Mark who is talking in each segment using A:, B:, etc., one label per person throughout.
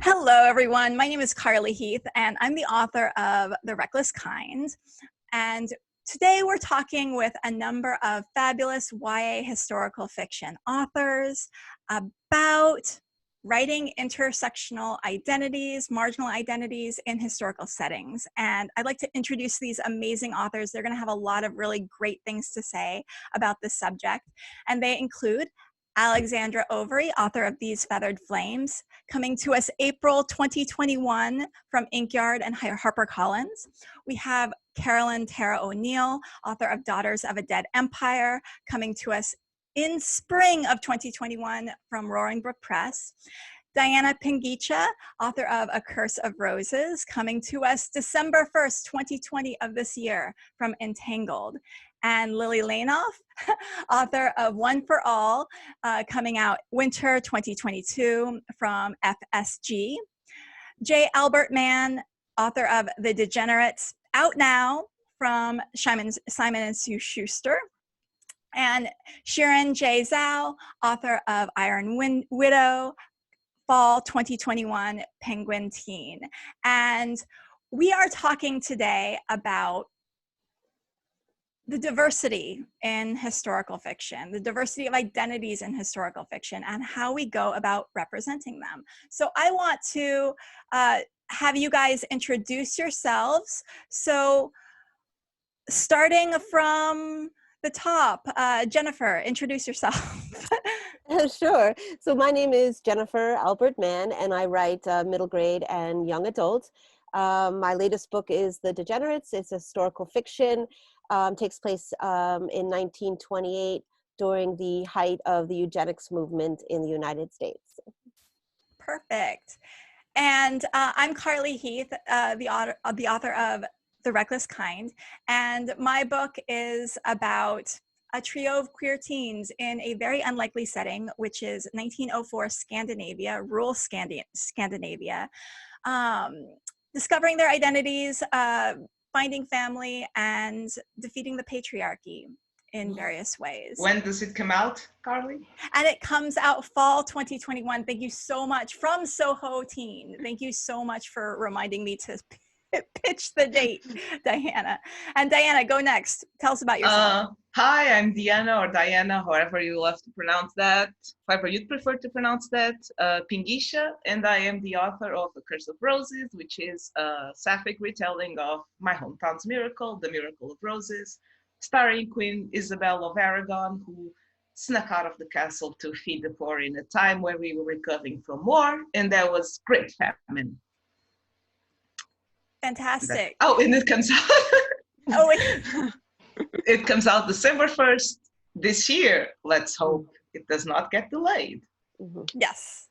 A: Hello, everyone. My name is Carly Heath, and I'm the author of The Reckless Kind. And today we're talking with a number of fabulous YA historical fiction authors about writing intersectional identities, marginal identities in historical settings. And I'd like to introduce these amazing authors. They're going to have a lot of really great things to say about this subject. And they include Alexandra Overy, author of These Feathered Flames, coming to us April 2021 from Inkyard and HarperCollins. We have Carolyn Tara O Neil, author of Daughters of a Dead Empire, coming to us in spring of 2021 from Roaring Brook Press. Diana Pinguicha, author of A Curse of Roses, coming to us December 1st, 2020 of this year from Entangled. And Lillie Lainoff, author of One for All, coming out winter 2022 from FSG. J. Albert Mann, author of The Degenerates, out now from Simon & Schuster. And Xiran Jay Zhao, author of Iron Widow, fall 2021 Penguin Teen. And we are talking today about the diversity in historical fiction, the diversity of identities in historical fiction, and how we go about representing them. So I want to have you guys introduce yourselves. So starting from the top, Jennifer, introduce yourself.
B: Sure. So my name is Jennifer Albert Mann, and I write middle grade and young adult. My latest book is The Degenerates. It's a historical fiction. Takes place in 1928 during the height of the eugenics movement in the United States.
A: Perfect. And I'm Carly Heath, the author of The Reckless Kind. And my book is about a trio of queer teens in a very unlikely setting, which is 1904 Scandinavia, rural Scandinavia, discovering their identities, finding family, and defeating the patriarchy in various ways.
C: When does it come out, Carly?
A: And it comes out fall 2021. Thank you so much from Soho Teen. Thank you so much for reminding me to pitch the date, Diana. And Diana, go next. Tell us about yourself.
C: Hi, I'm Diana, or Diana, however you love to pronounce that, however you'd prefer to pronounce that, Pinguicha, and I am the author of A Curse of Roses, which is a sapphic retelling of my hometown's miracle, The Miracle of Roses, starring Queen Isabel of Aragon, who snuck out of the castle to feed the poor in a time where we were recovering from war, and there was great famine.
A: Fantastic.
C: And it comes out. It comes out December 1st this year. Let's hope it does not get delayed.
A: Yes,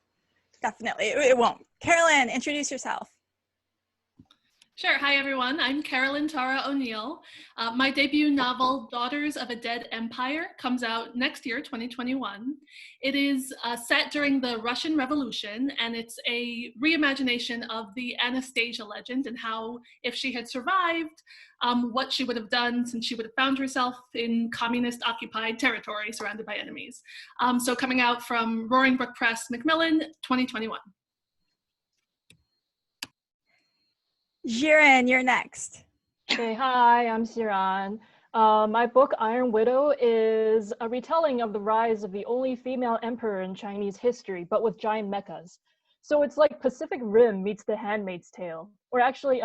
A: definitely. It won't. Carolyn, introduce yourself.
D: Sure. Hi, everyone. I'm Carolyn Tara O Neil. My debut novel, Daughters of a Dead Empire, comes out next year, 2021. It is set during the Russian Revolution, and it's a reimagination of the Anastasia legend and how, if she had survived, what she would have done since she would have found herself in communist-occupied territory surrounded by enemies. So coming out from Roaring Brook Press, Macmillan, 2021.
A: Xiran, you're next.
E: Hey, hi, I'm Xiran. My book, Iron Widow, is a retelling of the rise of the only female emperor in Chinese history, but with giant mechas. So it's like Pacific Rim meets The Handmaid's Tale. Or actually,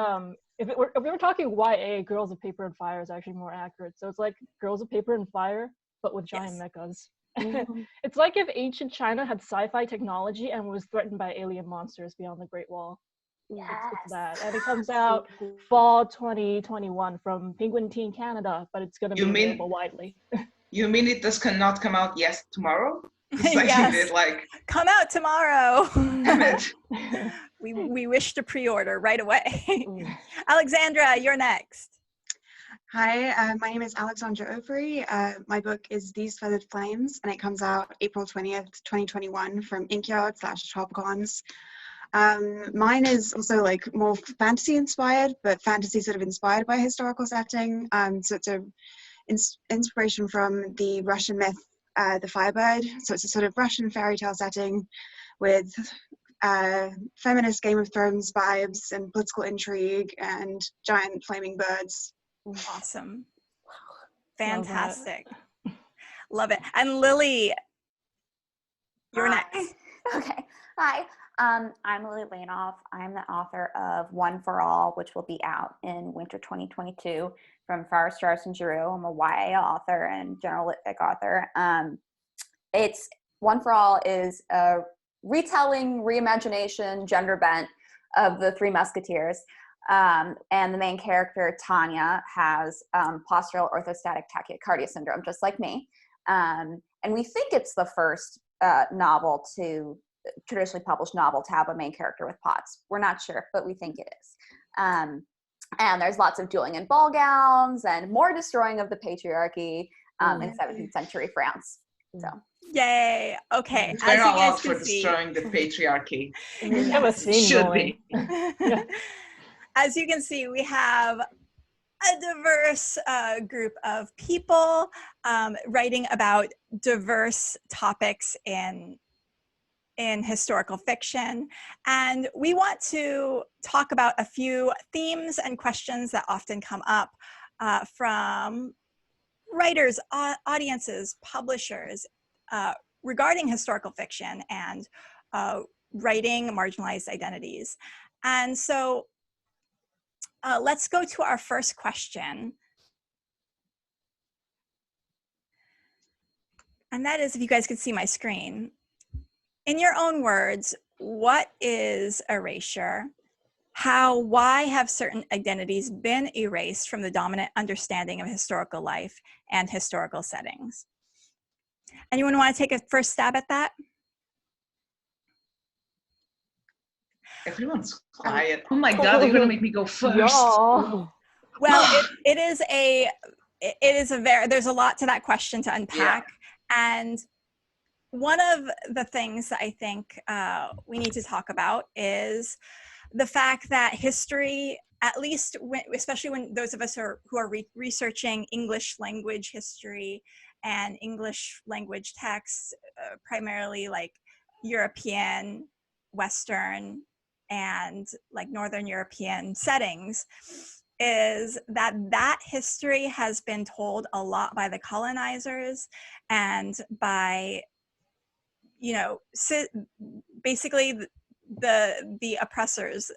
E: if we were talking YA, Girls of Paper and Fire is actually more accurate. So it's like Girls of Paper and Fire, but with giant mechas. It's like if ancient China had sci-fi technology and was threatened by alien monsters beyond the Great Wall.
B: Yes.
E: It's that. And it comes out fall 2021 from Penguin Teen Canada, but it's going to be available widely.
C: You mean it cannot come out tomorrow?
A: Yes. Come out tomorrow.
C: Damn it.
A: We wish to pre-order right away. Alexandra, you're next.
F: Hi, my name is Alexandra Overy. My book is These Feathered Flames, and it comes out April 20th, 2021 from Inkyard / HarperCollins. Mine is also like more fantasy inspired, but fantasy sort of inspired by historical setting. So it's a inspiration from the Russian myth, The Firebird. So it's a sort of Russian fairy tale setting with feminist Game of Thrones vibes and political intrigue and giant flaming birds.
A: Awesome.
E: Love
A: Fantastic. Love it. And Lillie, you're
G: Hi.
A: next.
G: Okay. Hi. I'm Lillie Lainoff. I'm the author of One for All, which will be out in winter 2022 from Fire Stars and Giroux. I'm a YA author and general lit fic author. It's One for All is a retelling, reimagination, gender bent of the Three Musketeers. And the main character, Tanya, has postural orthostatic tachycardia syndrome, just like me. And we think it's the first traditionally published novel to have a main character with POTS. We're not sure, but we think it is. And there's lots of dueling in ball gowns and more destroying of the patriarchy in 17th century France. So.
A: Yay. Okay.
C: We're
A: As you
C: all
A: guys
C: out for
A: can see,
C: destroying the patriarchy.
E: We have a scene
C: Should
E: going.
C: be.
A: as you can see, we have a diverse group of people writing about diverse topics in historical fiction. And we want to talk about a few themes and questions that often come up from writers, audiences, publishers regarding historical fiction and writing marginalized identities. And so let's go to our first question. And that is, if you guys could see my screen. In your own words, what is erasure? Why have certain identities been erased from the dominant understanding of historical life and historical settings? Anyone want to take a first stab at that?
C: Everyone's quiet. Oh my God, you're gonna make me go first.
E: Y'all.
A: Well, there's a lot to that question to unpack. Yeah. And one of the things that I think we need to talk about is the fact that history, at least especially when those of us who are researching English language history and English language texts, primarily like European, Western, and like Northern European settings, is that history has been told a lot by the colonizers and by, you know, basically the oppressors.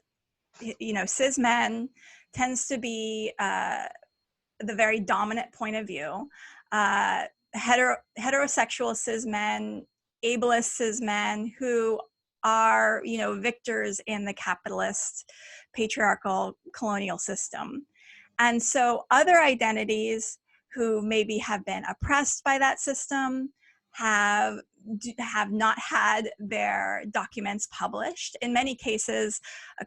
A: You know, cis men tends to be the very dominant point of view. Heterosexual cis men, ableist cis men who are, you know, victors in the capitalist patriarchal colonial system. And so other identities who maybe have been oppressed by that system have not had their documents published. In many cases,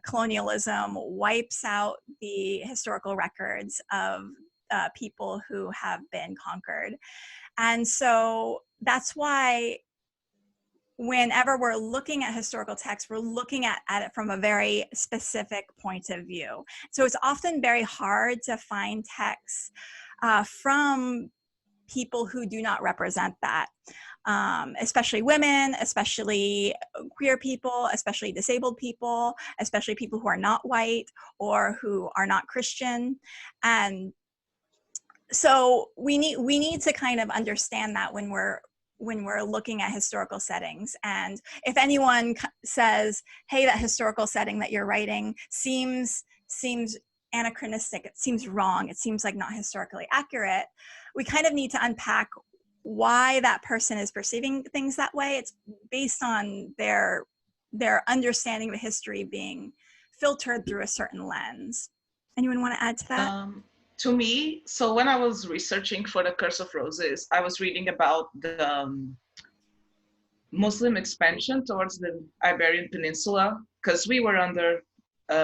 A: colonialism wipes out the historical records of people who have been conquered. And so that's why whenever we're looking at historical texts, we're looking at it from a very specific point of view. So it's often very hard to find texts from people who do not represent that, especially women, especially queer people, especially disabled people, especially people who are not white or who are not Christian. And so we need to kind of understand that when we're looking at historical settings. And if anyone says, hey, that historical setting that you're writing seems anachronistic, it seems wrong, it seems like not historically accurate, we kind of need to unpack why that person is perceiving things that way. It's based on their understanding of history being filtered through a certain lens. Anyone want to add to that?
C: To me, so when I was researching for The Curse of Roses, I was reading about the Muslim expansion towards the Iberian Peninsula, because we were under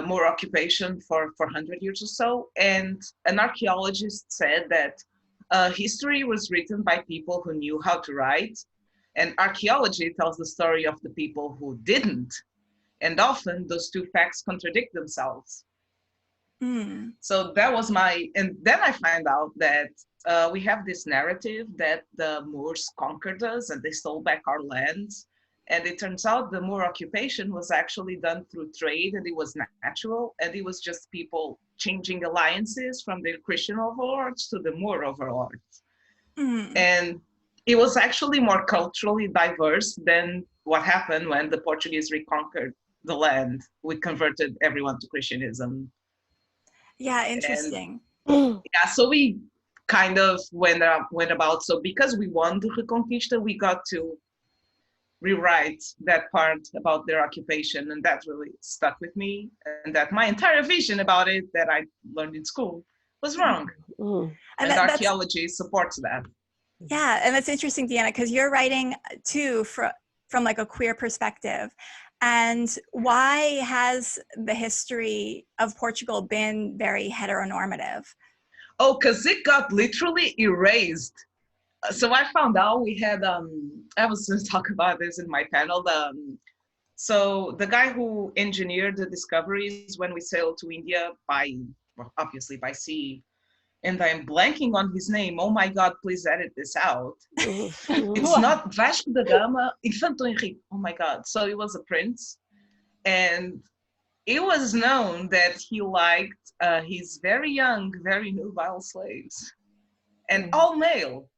C: more occupation for 100 years or so. And an archaeologist said that history was written by people who knew how to write, and archaeology tells the story of the people who didn't. And often those two facts contradict themselves. So that was and then I find out that we have this narrative that the Moors conquered us and they stole back our lands. And it turns out the Moor occupation was actually done through trade, and it was natural, and it was just people changing alliances from the Christian overlords to the Moor overlords. And it was actually more culturally diverse than what happened when the Portuguese reconquered the land. We converted everyone to Christianism.
A: Yeah, interesting.
C: And, yeah, so we kind of went about. So because we won the Reconquista, we got to rewrite that part about their occupation, and that really stuck with me. And that my entire vision about it that I learned in school was wrong. And archaeology supports that.
A: Yeah, and that's interesting, Deanna, because you're writing too from like a queer perspective. And why has the history of Portugal been very heteronormative?
C: Oh, because it got literally erased. So I found out we had, I was going to talk about this in my panel. So the guy who engineered the discoveries when we sailed to India obviously by sea, and I'm blanking on his name. Oh my God, please edit this out. It's not Vasco da Gama, Infanto Henrique. Oh my God. So he was a prince. And it was known that he liked his very young, very nubile slaves, and all male.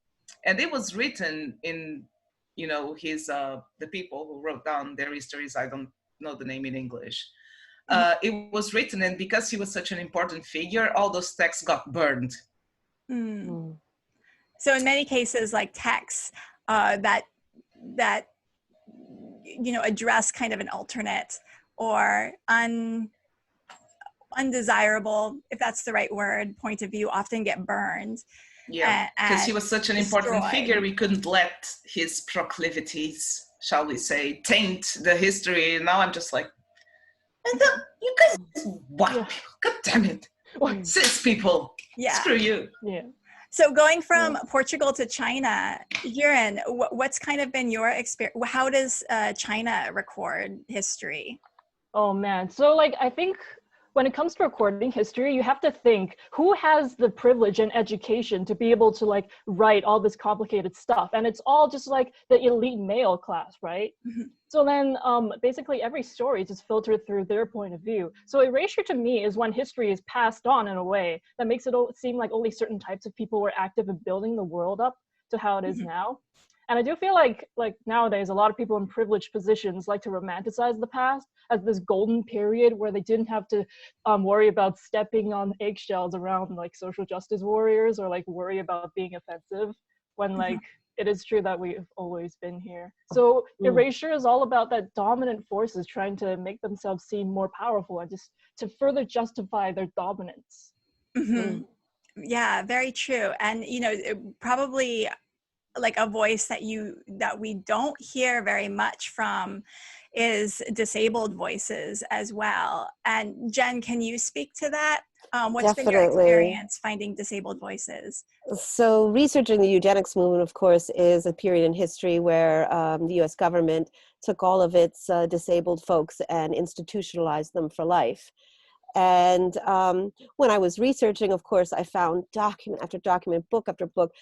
C: And it was written in, his, the people who wrote down their histories, I don't know the name in English. It was written, and because he was such an important figure, all those texts got burned.
A: So in many cases, like texts that address kind of an alternate or undesirable, if that's the right word, point of view, often get burned.
C: Yeah, because he was such an important figure, we couldn't let his proclivities, shall we say, taint the history. Now I'm just like, you guys, white people, God damn it, cis people, screw you.
E: Yeah.
A: So going from Portugal to China, Xiran, what's kind of been your experience? How does China record history?
E: Oh man, so like I think when it comes to recording history, you have to think who has the privilege and education to be able to like write all this complicated stuff, and it's all just like the elite male class, right? So then basically every story is just filtered through their point of view. So erasure to me is when history is passed on in a way that makes it seem like only certain types of people were active in building the world up to how it is now. And I do feel like nowadays, a lot of people in privileged positions like to romanticize the past as this golden period where they didn't have to worry about stepping on eggshells around like social justice warriors or like worry about being offensive, when like it is true that we've always been here. So erasure is all about that dominant forces trying to make themselves seem more powerful and just to further justify their dominance.
A: Yeah, very true. And probably like a voice that we don't hear very much from is disabled voices as well. And Jen, can you speak to that? What's been your experience finding disabled voices?
B: So researching the eugenics movement, of course, is a period in history where the US government took all of its disabled folks and institutionalized them for life. And when I was researching, of course, I found document after document, book after book,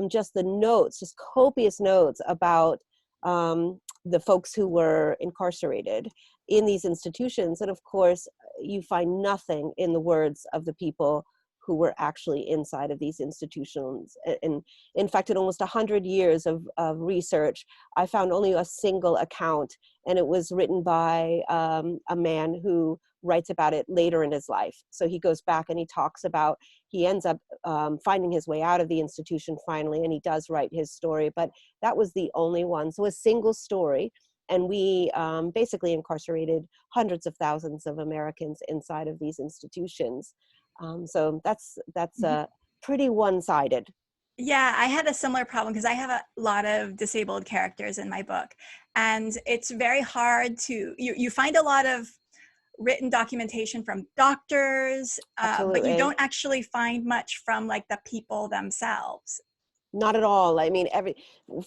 B: just the notes, just copious notes about the folks who were incarcerated in these institutions. And of course, you find nothing in the words of the people who were actually inside of these institutions. And in fact, in almost 100 years of research, I found only a single account, and it was written by a man who writes about it later in his life. So he goes back and he talks about, he ends up finding his way out of the institution finally, and he does write his story, but that was the only one. So a single story. And we basically incarcerated hundreds of thousands of Americans inside of these institutions. So that's pretty one-sided.
A: Yeah, I had a similar problem because I have a lot of disabled characters in my book, and it's very hard to, you find a lot of written documentation from doctors, but you don't actually find much from like the people themselves.
B: Not at all. I mean,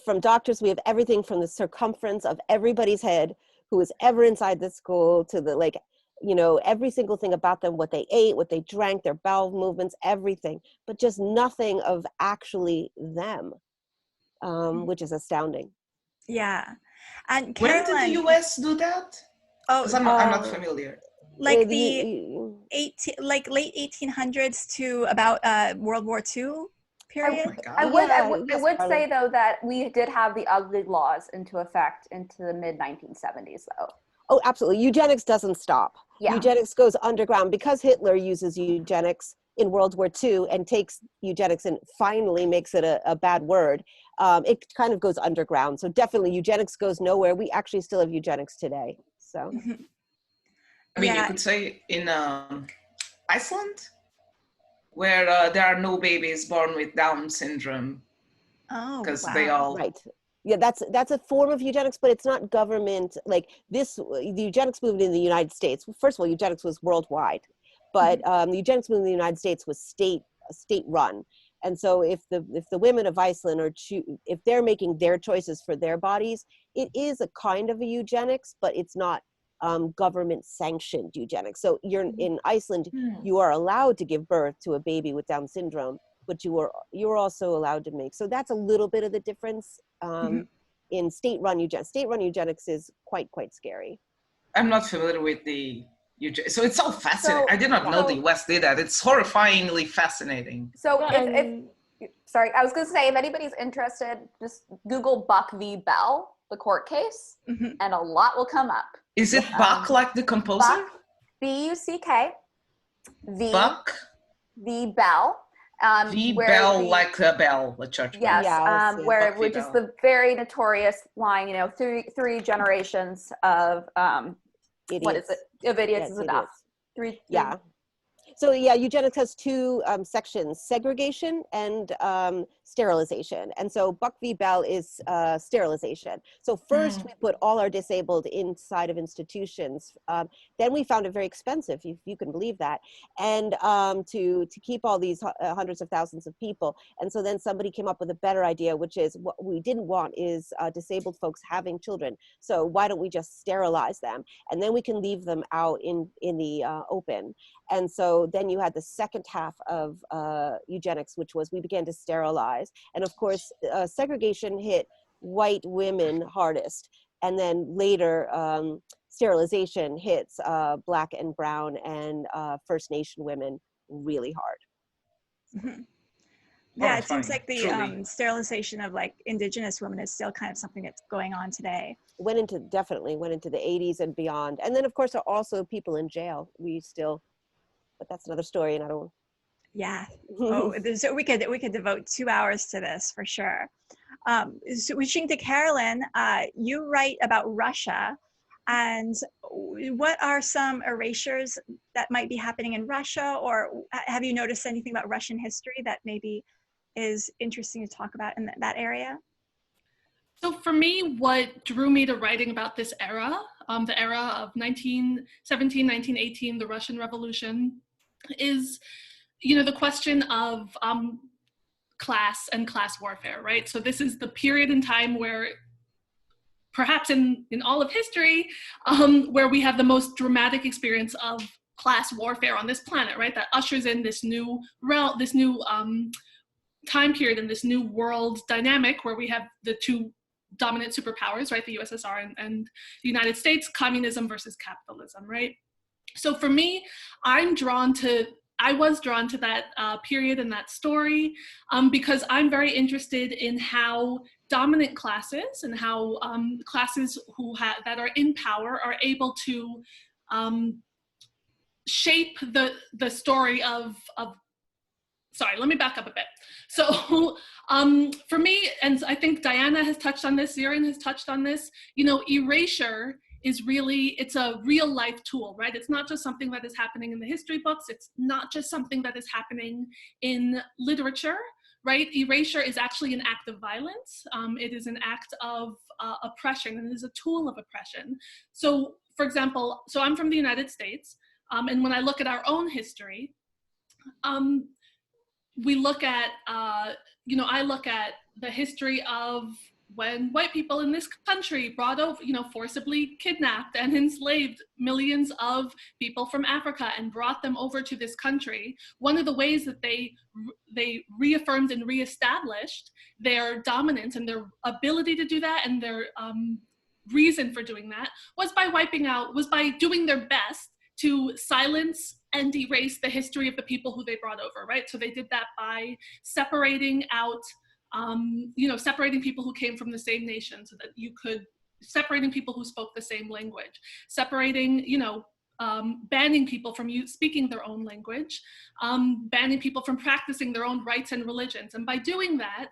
B: from doctors, we have everything from the circumference of everybody's head who was ever inside the school to the every single thing about them, what they ate, what they drank, their bowel movements, everything, but just nothing of actually them, which is astounding.
A: Yeah. And
C: When did
A: Carolyn,
C: the US do that?
A: oh,
C: Because I'm not familiar.
A: like like late 1800s to about World War II period.
C: Oh my God.
G: I would
B: Yes,
G: say though that we did have the ugly laws into effect into the mid 1970s though.
B: Oh, absolutely. Eugenics doesn't stop.
G: Yeah.
B: Eugenics goes underground because Hitler uses eugenics in World War II and takes eugenics and finally makes it a bad word. It kind of goes underground. So definitely eugenics goes nowhere. We actually still have eugenics today. So.
C: I mean,
A: Yeah.
C: you could say in Iceland, where there are no babies born with Down syndrome.
A: Oh,
C: because
A: wow.
C: they all
B: Right. Yeah, that's a form of eugenics, but it's not government like this. The eugenics movement in the United States. First of all, eugenics was worldwide, but the eugenics movement in the United States was state run. And so if the women of Iceland are if they're making their choices for their bodies, it is a kind of a eugenics, but it's not government sanctioned eugenics. So you're in Iceland, you are allowed to give birth to a baby with Down syndrome, but you're also allowed to make. So that's a little bit of the difference in state-run eugenics. State-run eugenics is quite scary.
C: I'm not familiar with the so it's all fascinating. I did not know the US did that. It's horrifyingly fascinating.
G: So sorry, I was going to say, if anybody's interested, just Google Buck v. Bell, the court case, and a lot will come up.
C: Is it Buck like the composer?
G: Buck, B-U-C-K,
C: Buck
G: v. Bell.
C: V Bell, like a bell, a church bell.
G: Yes, which is the very notorious line, you know, three generations of
B: idiots.
G: What is it? Of idiots is enough. Three.
B: Yeah. So yeah, eugenics has two sections: segregation and sterilization. And so Buck v. Bell is sterilization. So first we put all our disabled inside of institutions. Then we found it very expensive, if you can believe that, and to keep all these hundreds of thousands of people. And so then somebody came up with a better idea, which is what we didn't want is disabled folks having children. So why don't we just sterilize them, and then we can leave them out in the open. And so then you had the second half of eugenics, which was we began to sterilize. And of course, segregation hit white women hardest. And then later, sterilization hits Black and Brown and First Nation women really hard.
A: Yeah, it seems like the sterilization of like Indigenous women is still kind of something that's going on today.
B: Definitely went into the 80s and beyond. And then of course, there are also people in jail. But that's another story, and I don't.
A: Yeah. So we could devote 2 hours to this for sure. Switching to Carolyn, you write about Russia, and what are some erasures that might be happening in Russia, or have you noticed anything about Russian history that maybe is interesting to talk about in that area?
D: So for me, what drew me to writing about this era, the era of 1917, 1918, the Russian Revolution, is, you know, the question of class and class warfare, right? So this is the period in time where, perhaps in all of history, where we have the most dramatic experience of class warfare on this planet, right? That ushers in this new realm, this new time period and this new world dynamic where we have the two dominant superpowers, right? The USSR and the United States, communism versus capitalism, right? So for me, I was drawn to that period and that story because I'm very interested in how dominant classes and how classes that are in power are able to shape the story of. Sorry, let me back up a bit. So for me, and I think Diana has touched on this, Xiran has touched on this, you know, erasure is really, it's a real life tool, right? It's not just something that is happening in the history books. It's not just something that is happening in literature, right? Erasure is actually an act of violence. It is an act of oppression, and it is a tool of oppression. So for example, so I'm from the United States, and when I look at our own history, we look at, you know, I look at the history of when white people in this country brought over, you know, forcibly kidnapped and enslaved millions of people from Africa and brought them over to this country. One of the ways that they reaffirmed and reestablished their dominance and their ability to do that and their reason for doing that was by doing their best to silence and erase the history of the people who they brought over, right? So they did that by separating out, separating people who came from the same nation so that separating people who spoke the same language, separating, banning people from speaking their own language, banning people from practicing their own rights and religions. And by doing that,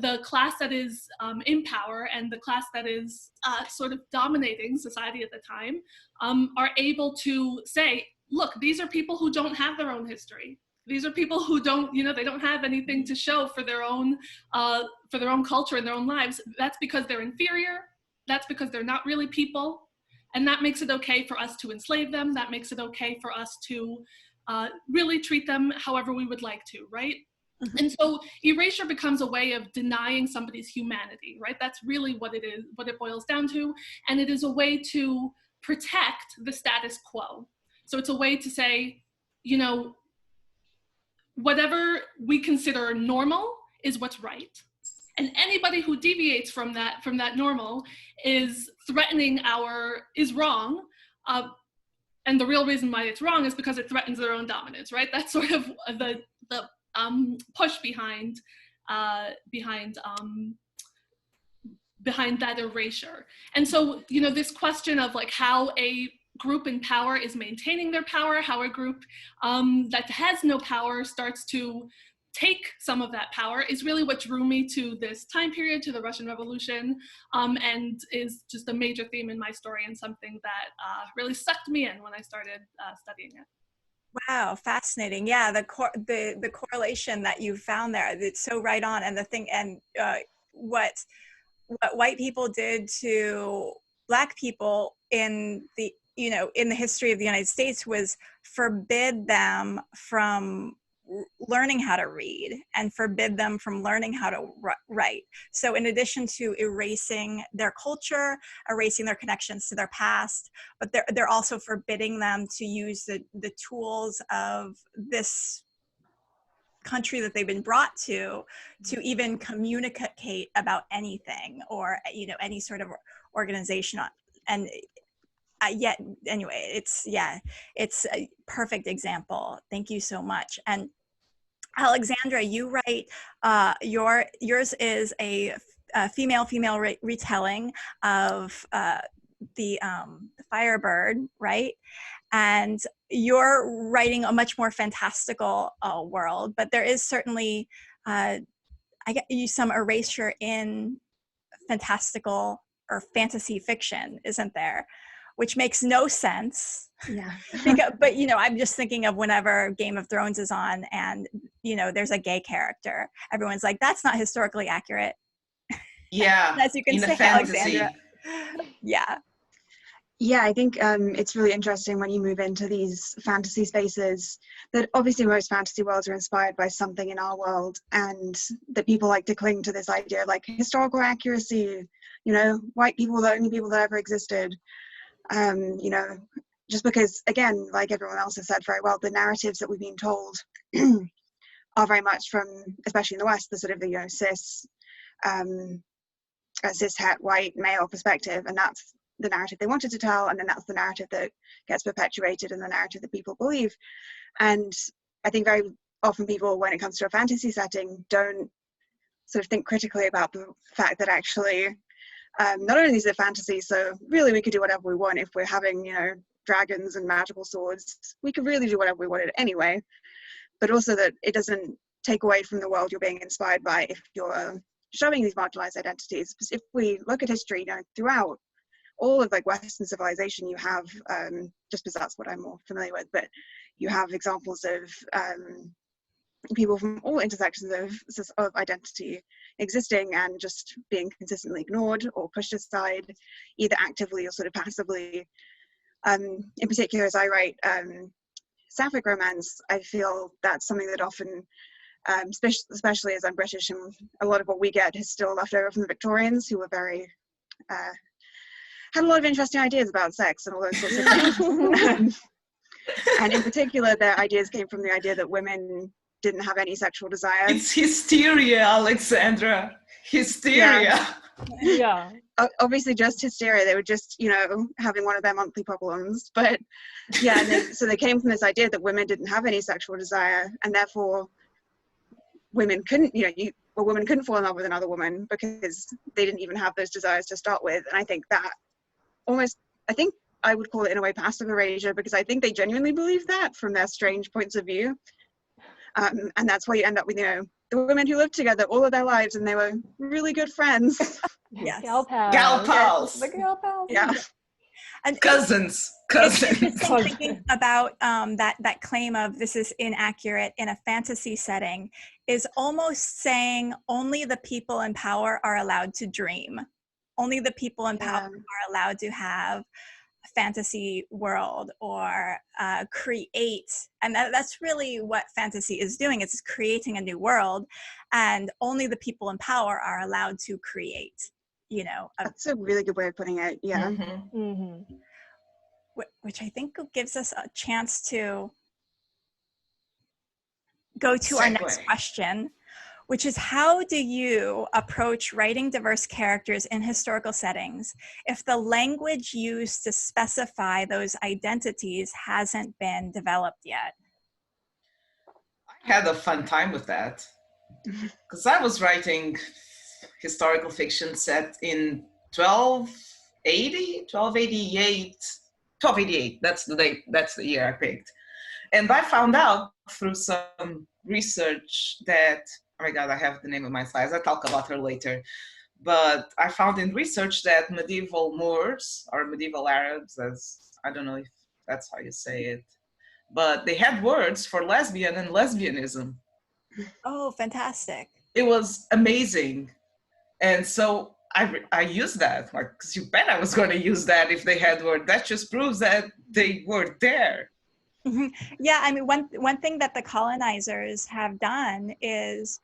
D: the class that is in power and the class that is sort of dominating society at the time are able to say, look, these are people who don't have their own history. These are people who don't, they don't have anything to show for their own culture and their own lives. That's because they're inferior. That's because they're not really people. And that makes it okay for us to enslave them. That makes it okay for us to really treat them however we would like to, right? Mm-hmm. And so erasure becomes a way of denying somebody's humanity, right? That's really what it is, what it boils down to. And it is a way to protect the status quo. So it's a way to say, whatever we consider normal is what's right. And anybody who deviates from that normal is wrong. And the real reason why it's wrong is because it threatens their own dominance, right? That's sort of the push behind that erasure. And so, this question of like how a group in power is maintaining their power, how a group that has no power starts to take some of that power is really what drew me to this time period, to the Russian Revolution, and is just a major theme in my story and something that really sucked me in when I started studying it.
A: Wow, fascinating. Yeah, the correlation that you found there, it's so right on. And the thing, and what white people did to Black people in the history of the United States was forbid them from learning how to read and forbid them from learning how to write. So in addition to erasing their culture, erasing their connections to their past, but they're also forbidding them to use the tools of this country that they've been brought to even communicate about anything or any sort of organization. And yet anyway, it's a perfect example. Thank you so much. And Alexandra, you write, yours is a female retelling of the Firebird, right? And you're writing a much more fantastical world, but there is certainly, I get you some erasure in fantastical or fantasy fiction, isn't there? Which makes no sense.
F: Yeah.
A: But I'm just thinking of whenever Game of Thrones is on and there's a gay character, everyone's like, that's not historically accurate.
C: Yeah.
A: As you can say, Alexandra. Yeah.
F: Yeah, I think it's really interesting when you move into these fantasy spaces that obviously most fantasy worlds are inspired by something in our world, and that people like to cling to this idea of like historical accuracy, white people are the only people that ever existed. Just because, again, like everyone else has said very well, the narratives that we've been told are very much from, especially in the West, the sort of the cis-het white male perspective, and that's the narrative they wanted to tell, and then that's the narrative that gets perpetuated and the narrative that people believe. And I think very often people, when it comes to a fantasy setting, don't sort of think critically about the fact that actually not only is it fantasy, so really we could do whatever we want. If we're having dragons and magical swords, we could really do whatever we wanted anyway, but also that it doesn't take away from the world you're being inspired by if you're showing these marginalized identities. Because if we look at history, throughout all of like Western civilization, you have just because that's what I'm more familiar with, but you have examples of people from all intersections of identity existing and just being consistently ignored or pushed aside, either actively or sort of passively. In particular, as I write sapphic romance, I feel that's something that often, especially as I'm British, and a lot of what we get is still left over from the Victorians, who were very had a lot of interesting ideas about sex and all those sorts of things. And in particular, their ideas came from the idea that women didn't have any sexual desire.
C: It's hysteria, Alexandra. Hysteria.
E: Yeah.
F: obviously just hysteria. They were just, you know, having one of their monthly problems. But yeah, and so they came from this idea that women didn't have any sexual desire, and therefore women couldn't, you know, women couldn't fall in love with another woman because they didn't even have those desires to start with. And I think that I think I would call it in a way passive erasure, because I think they genuinely believe that from their strange points of view. And that's why you end up with, you know, the women who lived together all of their lives and they were really good friends.
A: Yes.
E: Gal pals.
C: Gal pals.
G: The gal pals.
F: Yeah.
A: And
C: Cousins.
A: it's interesting thinking about that claim of this is inaccurate in a fantasy setting is almost saying only the people in power are allowed to dream. Only the people in power are allowed to have a fantasy world or create. And that's really what fantasy is doing. It's creating a new world, and only the people in power are allowed to create, you know.
F: That's a really good way of putting it. Yeah.
E: Mm-hmm. Mm-hmm.
A: Which I think gives us a chance to go to our next question, which is, how do you approach writing diverse characters in historical settings if the language used to specify those identities hasn't been developed yet?
C: I had a fun time with that because I was writing historical fiction set in 1288. That's the date. That's the year I picked. And I found out through some research that, oh my God, I have the name of my slides. I'll talk about her later. But I found in research that medieval Moors or medieval Arabs, as I don't know if that's how you say it, but they had words for lesbian and lesbianism.
A: Oh, fantastic.
C: It was amazing. And so I used that, like, because you bet I was going to use that if they had word. That just proves that they were there.
A: Mm-hmm. Yeah, I mean, one thing that the colonizers have done is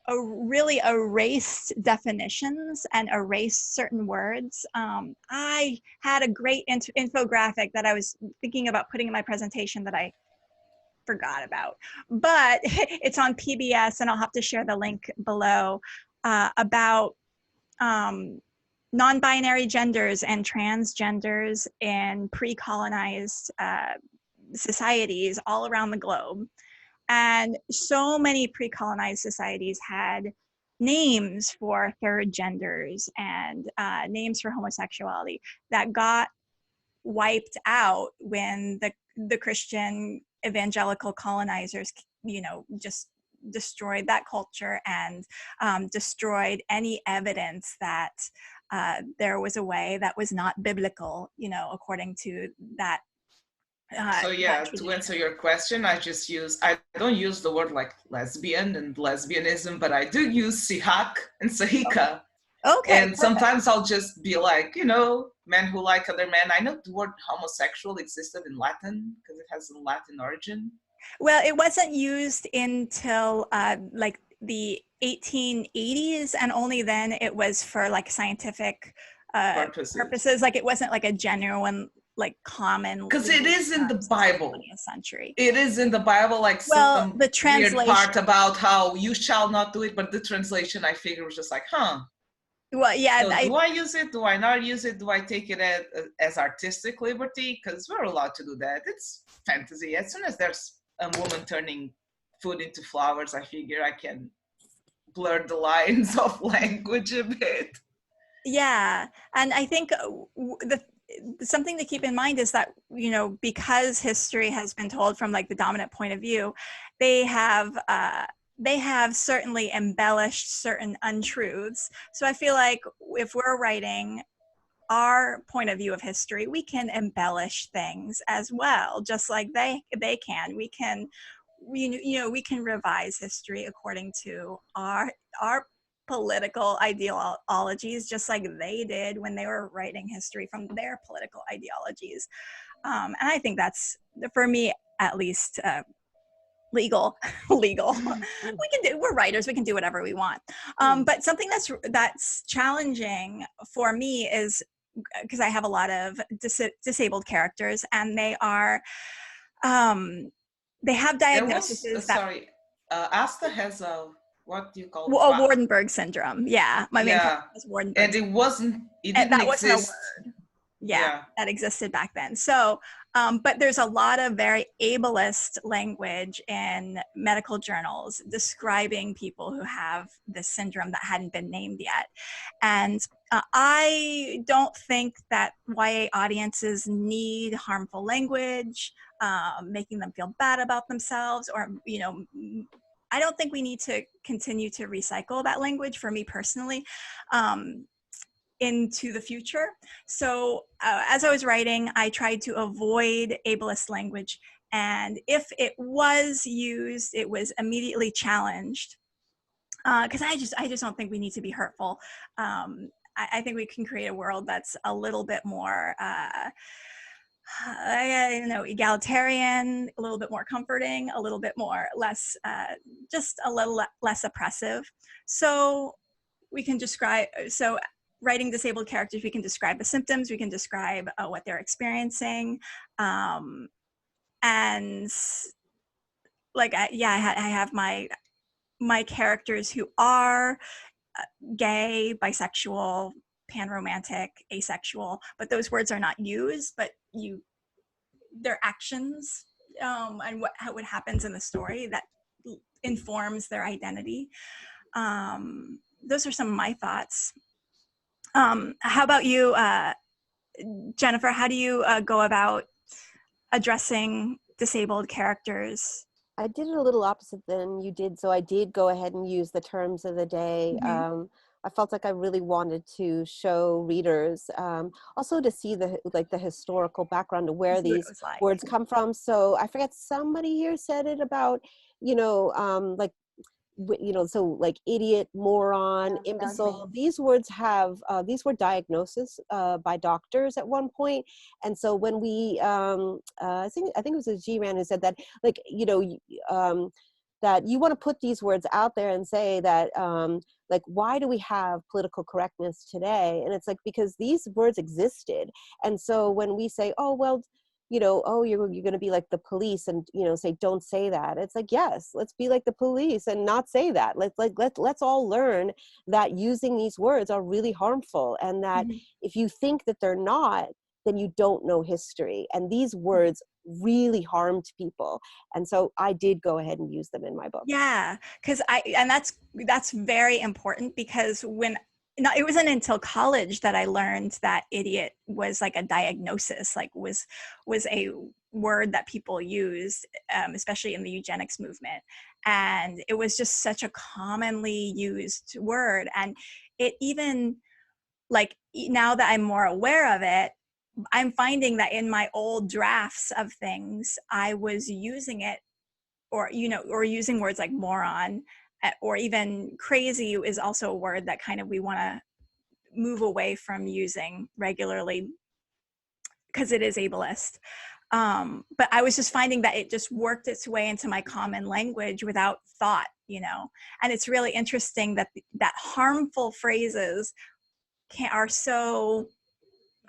A: really erased definitions and erased certain words. I had a great infographic that I was thinking about putting in my presentation that I forgot about, but it's on PBS, and I'll have to share the link below, about non-binary genders and transgenders in pre-colonized societies all around the globe. And so many pre-colonized societies had names for third genders and names for homosexuality that got wiped out when the Christian evangelical colonizers, you know, just destroyed that culture and destroyed any evidence that there was a way that was not biblical, you know, according to that.
C: So yeah, to answer your question, I don't use the word like lesbian and lesbianism, but I do use sihak and sahika.
A: Okay.
C: And sometimes I'll just be like, you know, men who like other men. I know the word homosexual existed in Latin because it has a Latin origin.
A: Well, it wasn't used until like the 1880s, and only then it was for like scientific purposes. Like it wasn't like a genuine, like common.
C: Because it is in the Bible.
A: 20th century.
C: It is in the Bible, like some
A: the translation
C: weird part about how you shall not do it, but the translation I figured was just like, huh.
A: Well, yeah.
C: So do I use it? Do I not use it? Do I take it as artistic liberty? Because we're allowed to do that. It's fantasy. As soon as there's a woman turning food into flowers, I figure I can blur the lines of language a bit.
A: Yeah, and I think something to keep in mind is that, you know, because history has been told from like the dominant point of view, they have certainly embellished certain untruths. So I feel like if we're writing our point of view of history, we can embellish things as well, just like they can. We can, you know, we can revise history according to our political ideologies, just like they did when they were writing history from their political ideologies. And I think that's, for me at least, legal. We can do, we're writers, we can do whatever we want. But something that's challenging for me is because I have a lot of disabled characters, and they are they have diagnoses
C: Asta has what do you call
A: Well, Wardenberg syndrome. Yeah, my main character was Wardenberg.
C: And it didn't
A: that
C: exist.
A: wasn't a word. Yeah, that existed back then. So, but there's a lot of very ableist language in medical journals describing people who have this syndrome that hadn't been named yet. And I don't think that YA audiences need harmful language, making them feel bad about themselves, or, you know, I don't think we need to continue to recycle that language, for me personally, into the future. So as I was writing, I tried to avoid ableist language. And if it was used, it was immediately challenged. Because I just don't think we need to be hurtful. I think we can create a world that's a little bit more egalitarian, a little bit more comforting, a little bit more less, just a little less oppressive. So we can describe, writing disabled characters, we can describe the symptoms, we can describe what they're experiencing. And like, I have my characters who are gay, bisexual, panromantic, asexual, but those words are not used, but their actions and what happens in the story that informs their identity. Those are some of my thoughts. How about you, Jennifer? How do you go about addressing disabled characters?
B: I did it a little opposite than you did. So I did go ahead and use the terms of the day.
A: Mm-hmm.
B: I felt like I really wanted to show readers, also to see the historical background of where these words come from. So I forget, somebody here said it about, so like idiot, moron, imbecile. These words these were diagnoses by doctors at one point. And so when we, I think it was a Xiran who said that, that you want to put these words out there and say that, why do we have political correctness today? And it's like, because these words existed. And so when we say, oh, well, you're going to be like the police and, say, don't say that. It's like, yes, let's be like the police and not say that. Let's all learn that using these words are really harmful, and that if you think that they're not, then you don't know history. And these words really harmed people. And so I did go ahead and use them in my book.
A: Yeah, because that's very important, because it wasn't until college that I learned that idiot was like a diagnosis, like was a word that people used, especially in the eugenics movement. And it was just such a commonly used word. And it even, like, now that I'm more aware of it, I'm finding that in my old drafts of things, I was using it, or using words like moron, or even crazy is also a word that kind of we want to move away from using regularly because it is ableist. But I was just finding that it just worked its way into my common language without thought, and it's really interesting that harmful phrases are so,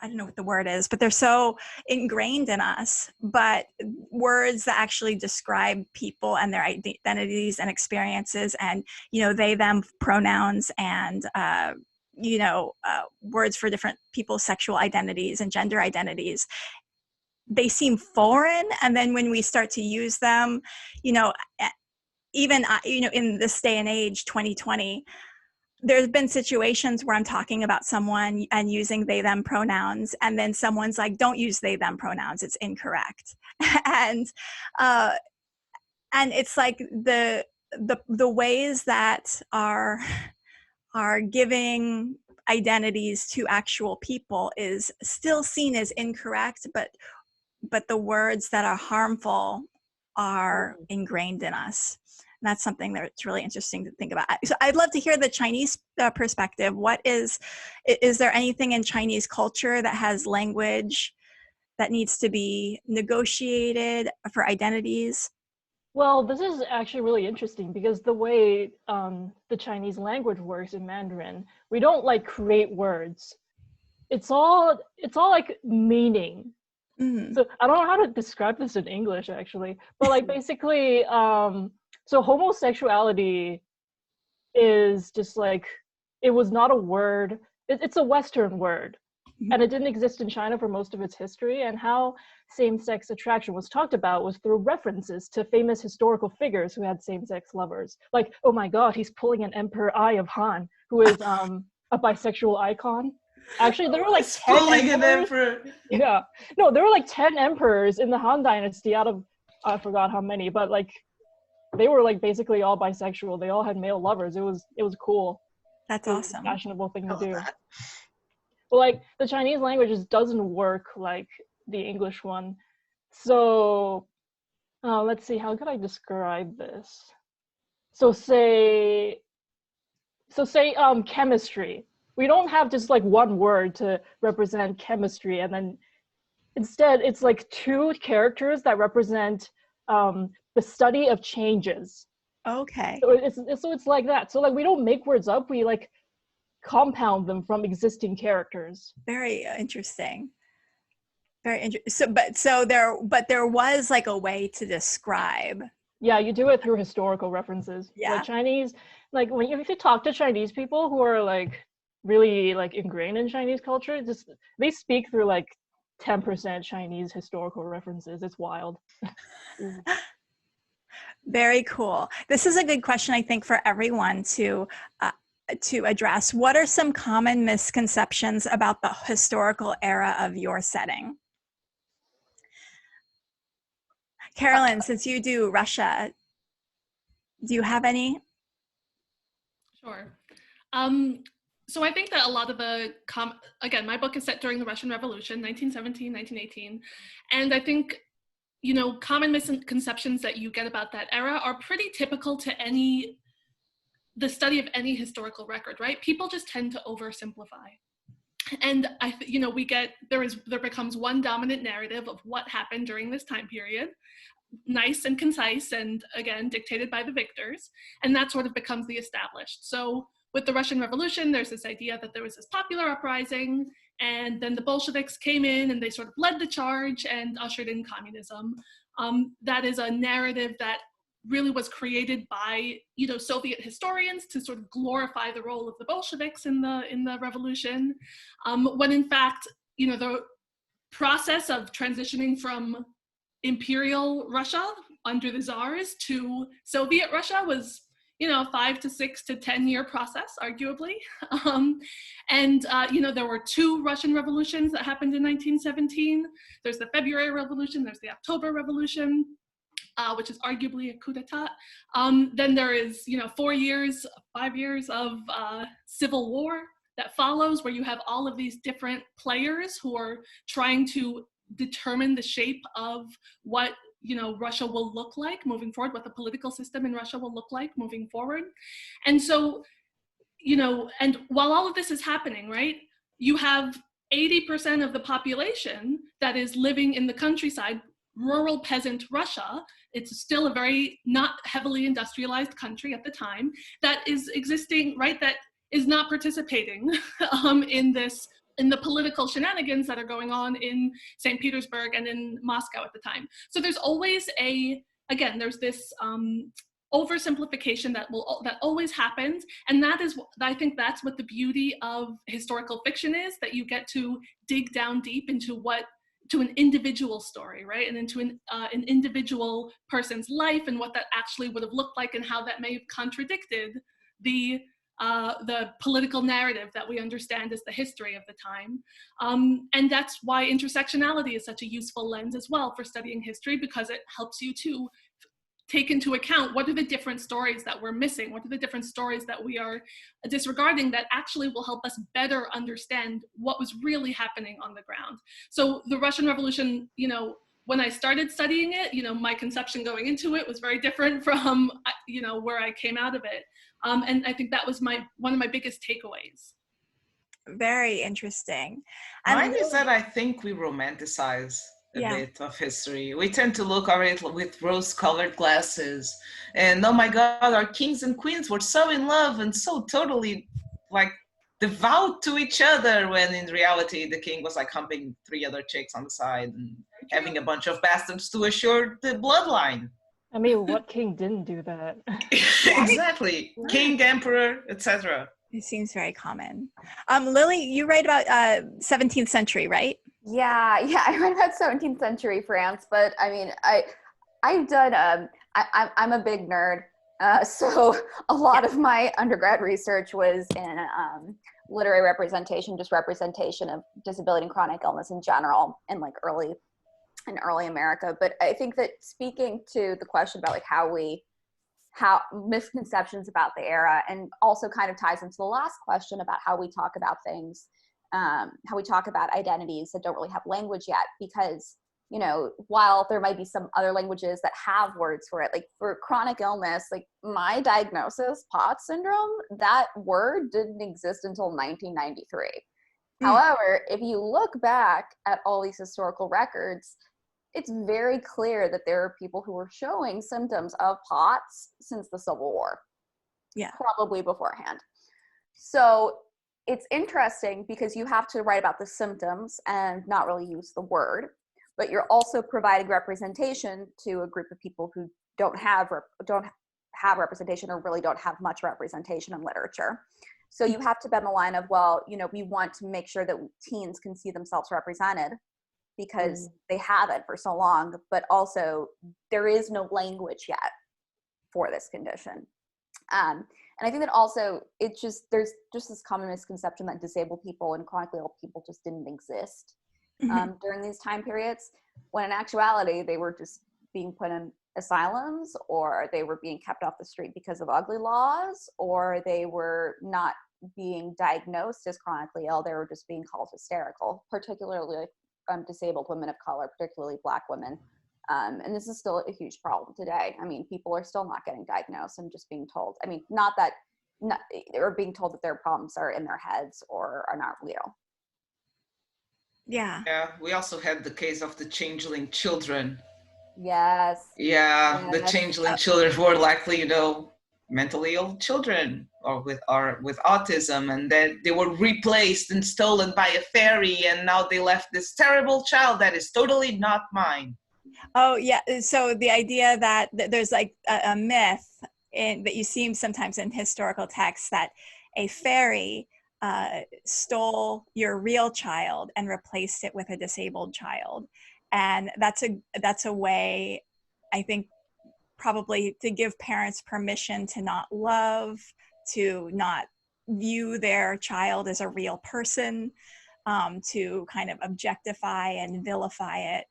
A: I don't know what the word is, but they're so ingrained in us. But words that actually describe people and their identities and experiences, and, they, them pronouns, and, words for different people's sexual identities and gender identities, they seem foreign. And then when we start to use them, even, in this day and age, 2020, there's been situations where I'm talking about someone and using they, them pronouns, and then someone's like, don't use they, them pronouns, it's incorrect. And it's like the ways that are giving identities to actual people is still seen as incorrect, but the words that are harmful are ingrained in us. And that's something that's really interesting to think about. So I'd love to hear the Chinese perspective. Is there anything in Chinese culture that has language that needs to be negotiated for identities?
E: Well, this is actually really interesting, because the way the Chinese language works in Mandarin, we don't create words. It's all like meaning. Mm-hmm. So I don't know how to describe this in English, actually, but basically, so homosexuality is just like, it was not a word. It's a Western word, and it didn't exist in China for most of its history. And how same-sex attraction was talked about was through references to famous historical figures who had same-sex lovers. Like, oh my God, he's pulling an Emperor Ai of Han, who is a bisexual icon. Actually, there were like 10 emperors. Yeah, no, there were like 10 emperors in the Han Dynasty out of, I forgot how many, but like they were like basically all bisexual. They all had male lovers. It was cool.
A: That's awesome.
E: Fashionable thing to do.
F: That.
E: But like the Chinese language just doesn't work like the English one. So let's see, how could I describe this? So say chemistry. We don't have just like one word to represent chemistry, and then instead it's like two characters that represent the study of changes.
A: Okay.
E: So it's like that. So like we don't make words up, we like compound them from existing characters.
A: Very interesting. Very interesting. But there was like a way to describe.
E: Yeah, you do it through historical references.
A: Yeah.
E: Like Chinese, like if you talk to Chinese people who are like really like ingrained in Chinese culture, just they speak through like 10% Chinese historical references. It's wild.
A: Very cool. This is a good question, I think, for everyone to address. What are some common misconceptions about the historical era of your setting? Carolyn, since you do Russia, do you have any?
D: Sure. So I think that a lot of the, again, my book is set during the Russian Revolution, 1917, 1918. And I think, you know, common misconceptions that you get about that era are pretty typical to the study of any historical record, right? People just tend to oversimplify. And there becomes one dominant narrative of what happened during this time period, nice and concise, and again, dictated by the victors. And that sort of becomes the established. So with the Russian Revolution, there's this idea that there was this popular uprising, and then the Bolsheviks came in and they sort of led the charge and ushered in communism. That is a narrative that really was created by, you know, Soviet historians to sort of glorify the role of the Bolsheviks in the revolution, when in fact, you know, the process of transitioning from Imperial Russia under the Tsars to Soviet Russia was, you know, 5 to 6 to 10 year process, arguably. You know, there were 2 Russian revolutions that happened in 1917. There's the February Revolution, there's the October Revolution, which is arguably a coup d'etat. Then there is, you know, 5 years of civil war that follows, where you have all of these different players who are trying to determine the shape of what, you know, Russia will look like moving forward, what the political system in Russia will look like moving forward. And so, you know, and while all of this is happening, right, you have 80% of the population that is living in the countryside, rural peasant Russia. It's still a very not heavily industrialized country at the time that is existing, right, that is not participating in the political shenanigans that are going on in St. Petersburg and in Moscow at the time. So there's always there's this oversimplification that always happens. And I think that's what the beauty of historical fiction is, that you get to dig down deep into an individual story, right? And into an individual person's life and what that actually would have looked like and how that may have contradicted the political narrative that we understand as the history of the time. And that's why intersectionality is such a useful lens as well for studying history, because it helps you to take into account what are the different stories that we're missing, what are the different stories that we are disregarding that actually will help us better understand what was really happening on the ground. So the Russian Revolution, you know, when I started studying it, you know, my conception going into it was very different from, you know, where I came out of it. And I think that was one of my biggest takeaways.
A: Very interesting.
C: Mine is that I think we romanticize a bit of history. We tend to look at it with rose-colored glasses, and oh my God, our kings and queens were so in love and so totally like devout to each other, when in reality the king was like humping 3 other chicks on the side and having a bunch of bastards to assure the bloodline.
E: I mean, what king didn't do that?
C: Exactly. King, emperor, etc.
A: It seems very common. Lillie, you write about 17th century, right?
G: Yeah, I read about 17th century France, but I mean, I've done, I'm a big nerd. So a lot of my undergrad research was in literary representation, just representation of disability and chronic illness in general in like early America. But I think that speaking to the question about like how misconceptions about the era, and also kind of ties into the last question about how we talk about things, how we talk about identities that don't really have language yet, because, you know, while there might be some other languages that have words for it, like for chronic illness, like my diagnosis, POTS syndrome, that word didn't exist until 1993. However, if you look back at all these historical records, it's very clear that there are people who were showing symptoms of POTS since the Civil War. Yeah. Probably beforehand. So it's interesting because you have to write about the symptoms and not really use the word, but you're also providing representation to a group of people who don't have representation, or really don't have much representation in literature. So you have to bend the line of, well, you know, we want to make sure that teens can see themselves represented, because they haven't for so long, but also there is no language yet for this condition. And I think that also there's just this common misconception that disabled people and chronically ill people just didn't exist during these time periods, when in actuality, they were just being put in asylums, or they were being kept off the street because of ugly laws, or they were not being diagnosed as chronically ill, they were just being called hysterical, particularly disabled women of color, particularly Black women. And this is still a huge problem today. I mean, people are still not getting diagnosed and just being told, I mean, or being told that their problems are in their heads or are not real.
A: Yeah.
C: Yeah, we also had the case of the changeling children.
G: Yes.
C: Yeah, the changeling children who are likely, you know, mentally ill children or with autism, and then they were replaced and stolen by a fairy, and now they left this terrible child that is totally not mine.
A: Oh yeah, so the idea that there's like a myth that you see sometimes in historical texts that a fairy stole your real child and replaced it with a disabled child, and that's a way, I think, probably to give parents permission to not love, to not view their child as a real person, to kind of objectify and vilify it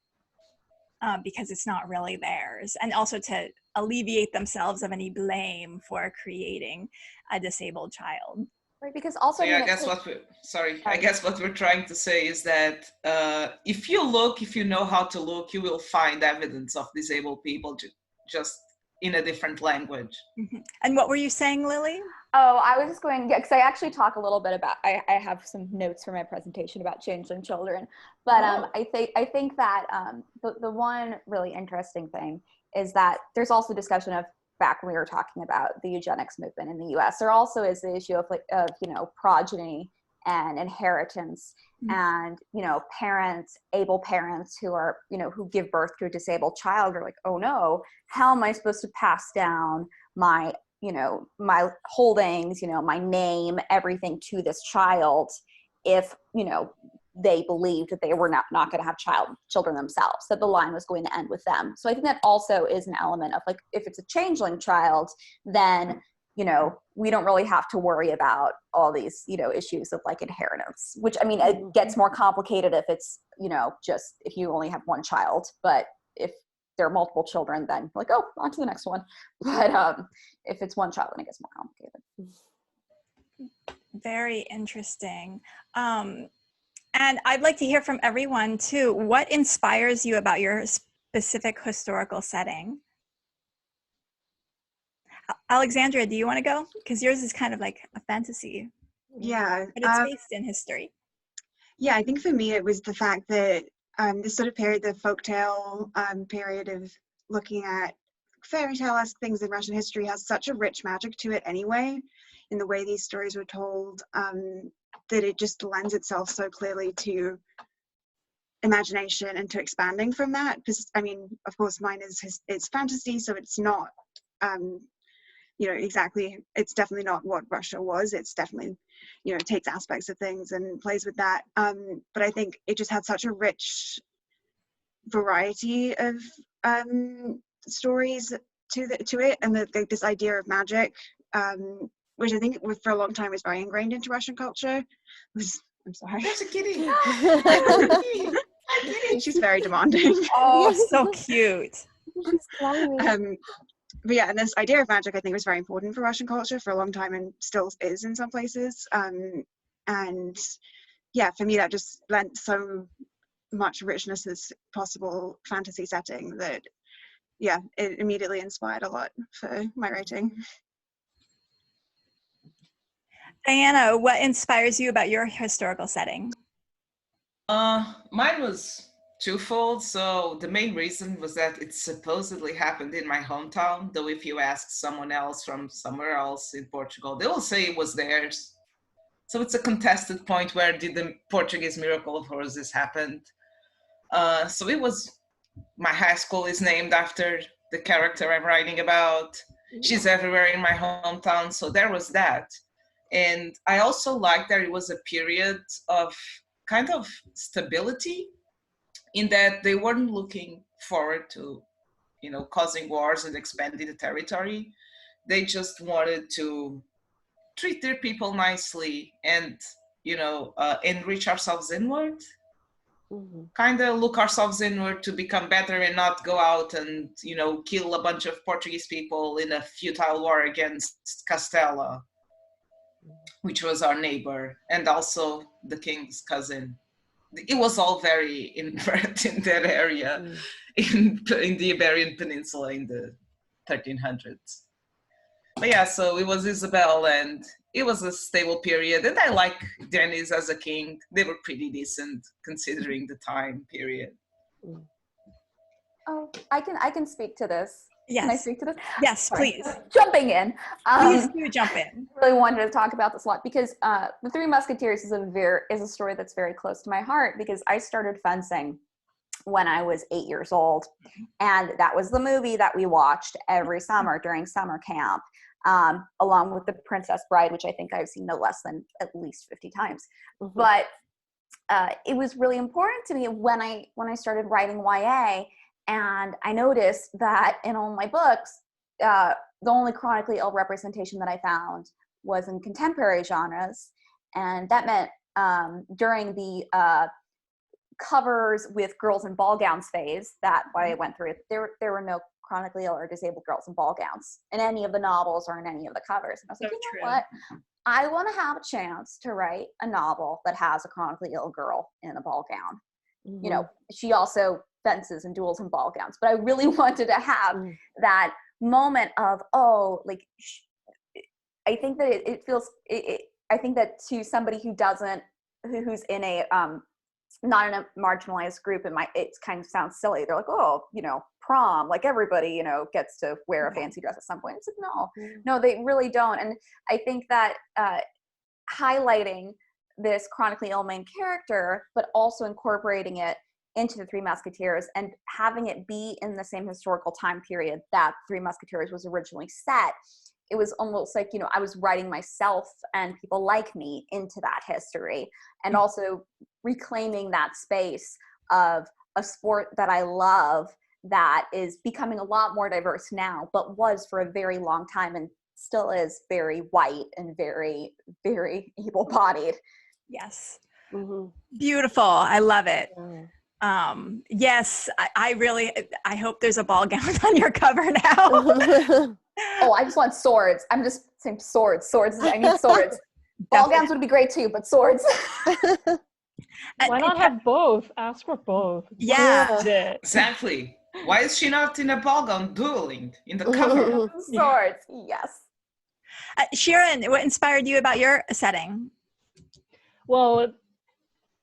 A: because it's not really theirs, and also to alleviate themselves of any blame for creating a disabled child.
G: Right, because also,
C: so yeah, I guess what we're trying to say is that if you know how to look, you will find evidence of disabled people just in a different language.
A: Mm-hmm. And what were you saying, Lillie?
G: Oh, I was just going, because I actually talk a little bit about, I have some notes for my presentation about changeling children, but I think that the one really interesting thing is that there's also discussion of, back when we were talking about the eugenics movement in the US, there also is the issue of you know, progeny and inheritance, and, you know, able parents who are, you know, who give birth to a disabled child are like, oh no, how am I supposed to pass down my, you know, my holdings, you know, my name, everything to this child if, you know, they believed that they were not going to have children themselves, that the line was going to end with them. So I think that also is an element of, like, if it's a changeling child, then, you know, we don't really have to worry about all these, you know, issues of like inheritance, which, I mean, it gets more complicated if it's, you know, just if you only have one child, but if there are multiple children, then like, oh, on to the next one. But if it's one child, then it gets more complicated.
A: Very interesting. And I'd like to hear from everyone too. What inspires you about your specific historical setting? Alexandra, do you want to go? Because yours is kind of like a fantasy.
F: Yeah.
A: But it's based in history.
F: Yeah, I think for me it was the fact that this sort of period, the folktale period of looking at fairy tale-esque things in Russian history, has such a rich magic to it anyway, in the way these stories were told, that it just lends itself so clearly to imagination and to expanding from that. Because I mean, of course, mine it's fantasy, so it's not exactly, it's definitely not what Russia was. It's definitely, takes aspects of things and plays with that. But I think it just had such a rich variety of stories to it, and this idea of magic, which I think for a long time was very ingrained into Russian culture. I'm sorry.
C: There's a kitty.
F: She's very demanding.
A: Oh, so cute.
B: She's climbing.
F: But yeah, and this idea of magic I think was very important for Russian culture for a long time, and still is in some places. And yeah, for me that just lent so much richness as possible fantasy setting that it immediately inspired a lot for my writing.
A: Diana, what inspires you about your historical setting?
C: Mine was twofold. So the main reason was that it supposedly happened in my hometown, though if you ask someone else from somewhere else in Portugal, they will say it was theirs. So it's a contested point, where did the Portuguese miracle of roses happened? So it was, my high school is named after the character I'm writing about. She's everywhere in my hometown, so there was that. And I also liked that it was a period of kind of stability, in that they weren't looking forward to, causing wars and expanding the territory. They just wanted to treat their people nicely and, enrich ourselves inward.
B: Mm-hmm.
C: Kind of look ourselves inward to become better and not go out and, kill a bunch of Portuguese people in a futile war against Castella, which was our neighbor and also the king's cousin. It was all very inbred in that area, in the Iberian Peninsula in the 1300s. But yeah, so it was Isabel, and it was a stable period. And I like Dennis as a king. They were pretty decent considering the time period.
G: Oh, I can speak to this.
A: Yes.
G: Can I speak to this?
A: Yes,
G: Sorry.
A: please.
G: Jumping in.
A: Please do jump in.
G: Really wanted to talk about this a lot because The Three Musketeers is a story that's very close to my heart, because I started fencing when I was 8 years old, and that was the movie that we watched every summer during summer camp, along with The Princess Bride, which I think I've seen no less than at least 50 times. Mm-hmm. But it was really important to me when I started writing YA. And I noticed that in all my books, the only chronically ill representation that I found was in contemporary genres. And that meant during the covers with girls in ball gowns phase that YA went through, there were no chronically ill or disabled girls in ball gowns in any of the novels or in any of the covers. And I was like, you know what? I want to have a chance to write a novel that has a chronically ill girl in a ball gown. Mm-hmm. She also fences and duels in ball gowns, but I really wanted to have that moment of, I think that it feels, I think that to somebody who's in a, not in a marginalized group, it kind of sounds silly. They're like, oh, prom, like everybody, gets to wear a fancy dress at some point. It's like, no, they really don't. And I think that highlighting this chronically ill main character, but also incorporating it into the Three Musketeers and having it be in the same historical time period that Three Musketeers was originally set, it was almost like, I was writing myself and people like me into that history, and also reclaiming that space of a sport that I love that is becoming a lot more diverse now, but was for a very long time and still is very white and very, very able-bodied.
A: Yes.
B: Mm-hmm.
A: Beautiful. I love it.
B: Yeah.
A: Yes, I hope there's a ball gown on your cover now.
G: Oh, I just want swords. I'm just saying swords. I need swords. Ball gowns would be great too, but swords.
E: Why not have both? Ask for both.
A: Yeah.
C: Exactly. Why is she not in a ball gown dueling in the cover?
G: Swords, yes.
A: Xiran, what inspired you about your setting?
E: Well,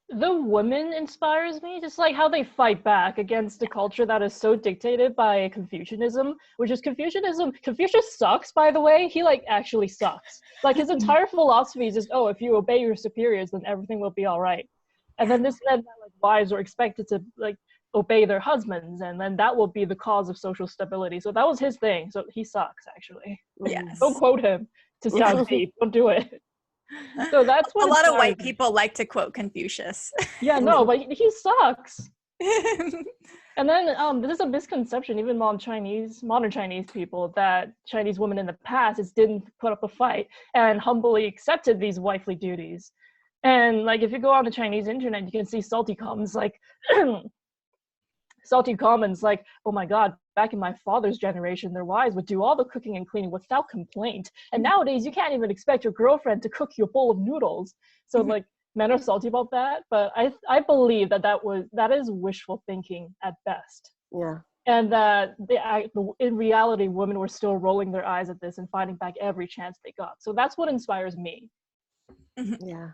E: the women inspires me, just like how they fight back against a culture that is so dictated by Confucianism, which is Confucianism. Confucius sucks, by the way. He actually sucks. Like his entire philosophy is just, if you obey your superiors, then everything will be all right. And then this meant that wives are expected to like obey their husbands, and then that will be the cause of social stability. So that was his thing. So he sucks, actually.
A: Yes.
E: Don't quote him to sound deep. Don't do it. So that's what
A: a lot of white
E: me.
A: people like to quote Confucius.
E: Yeah, no, but he sucks. And then there's a misconception, even among modern Chinese people, that Chinese women in the past just didn't put up a fight and humbly accepted these wifely duties. And like, if you go on the Chinese internet, you can see salty comments like, oh my God, back in my father's generation, their wives would do all the cooking and cleaning without complaint. And nowadays, you can't even expect your girlfriend to cook you a bowl of noodles. So like, men are salty about that, but I believe that is wishful thinking at best.
B: Yeah.
E: And that in reality, women were still rolling their eyes at this and fighting back every chance they got. So that's what inspires me.
B: Yeah.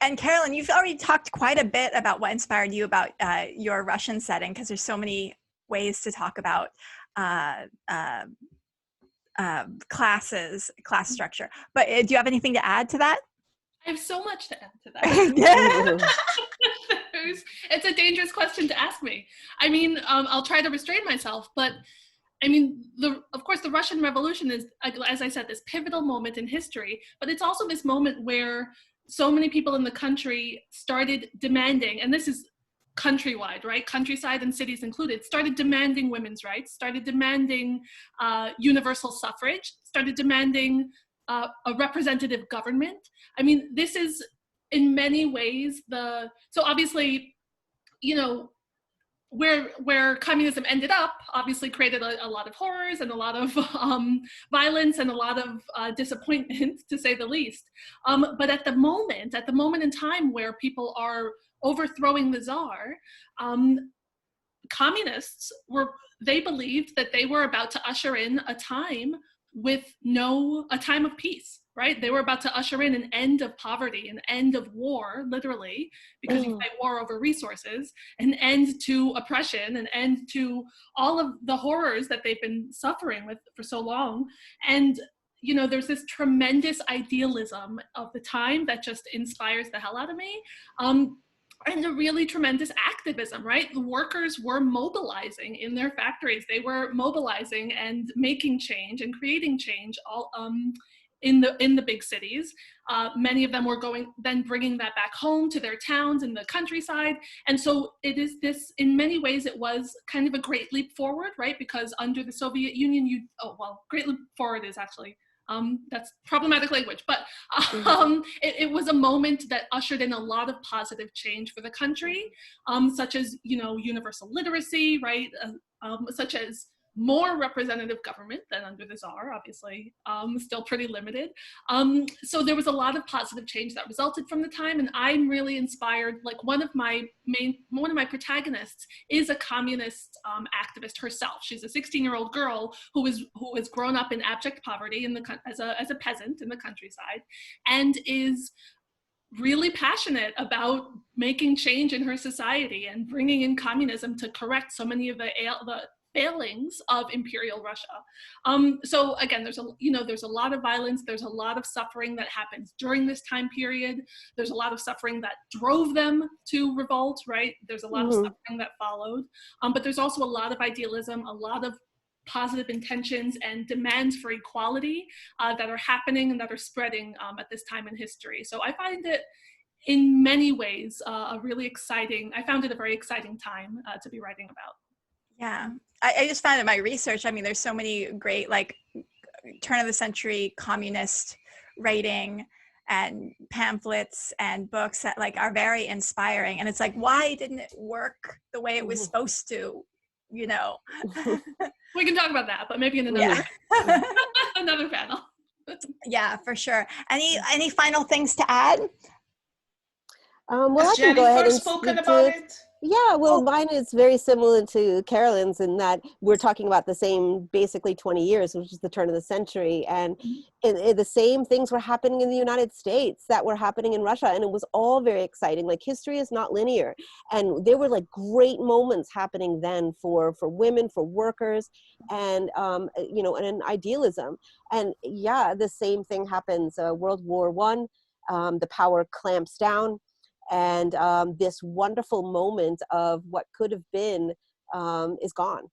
A: And Carolyn, you've already talked quite a bit about what inspired you about your Russian setting, because there's so many ways to talk about class structure. But do you have anything to add to that?
D: I have so much to add to that. It's a dangerous question to ask me. I mean, I'll try to restrain myself, but I mean, of course, the Russian Revolution is, as I said, this pivotal moment in history, but it's also this moment where so many people in the country started demanding, and this is countrywide, right? Countryside and cities included, started demanding women's rights, started demanding universal suffrage, started demanding a representative government. I mean, this is in many ways so obviously, you know, where communism ended up obviously created a lot of horrors and a lot of violence and a lot of disappointment, to say the least. But at the moment in time where people are overthrowing the Tsar, communists they believed that they were about to usher in a time of peace, right? They were about to usher in an end of poverty, an end of war, literally, because you fight war over resources, an end to oppression, an end to all of the horrors that they've been suffering with for so long. And, you know, there's this tremendous idealism of the time that just inspires the hell out of me. And a really tremendous activism, right? The workers were mobilizing in their factories. They were mobilizing and making change and creating change all in the big cities. Many of them were bringing that back home to their towns in the countryside. And so it is this, in many ways, it was kind of a great leap forward, right? Because under the Soviet Union, great leap forward is actually, that's problematic language, but it was a moment that ushered in a lot of positive change for the country, such as, you know, universal literacy, right? Such as more representative government than under the Tsar, obviously, still pretty limited. So there was a lot of positive change that resulted from the time, and I'm really inspired. Like one of my protagonists is a communist activist herself. She's a 16-year-old girl who has grown up in abject poverty as a peasant in the countryside, and is really passionate about making change in her society and bringing in communism to correct so many of the failings of imperial Russia. So again, there's a lot of violence, there's a lot of suffering that happens during this time period, there's a lot of suffering that drove them to revolt, right? There's a lot of suffering that followed, but there's also a lot of idealism, a lot of positive intentions and demands for equality that are happening and that are spreading at this time in history. So I find it in many ways I found it a very exciting time to be writing about.
A: Yeah, I just found in my research, I mean, there's so many great, like, turn of the century communist writing and pamphlets and books that, like, are very inspiring. And it's like, why didn't it work the way it was supposed to, you know?
D: We can talk about that, but maybe in another another panel.
A: Yeah, for sure. Any final things to add?
B: Well,
C: Has
B: I can go ahead and
C: spoken
B: speak
C: about
B: to it. Yeah, well, mine is very similar to Carolyn's in that we're talking about the same, basically 20 years, which is the turn of the century. And the same things were happening in the United States that were happening in Russia. And it was all very exciting. Like, history is not linear. And there were like great moments happening then for women, for workers, and, you know, and an idealism. And yeah, the same thing happens. World War I, the power clamps down. And this wonderful moment of what could have been is gone.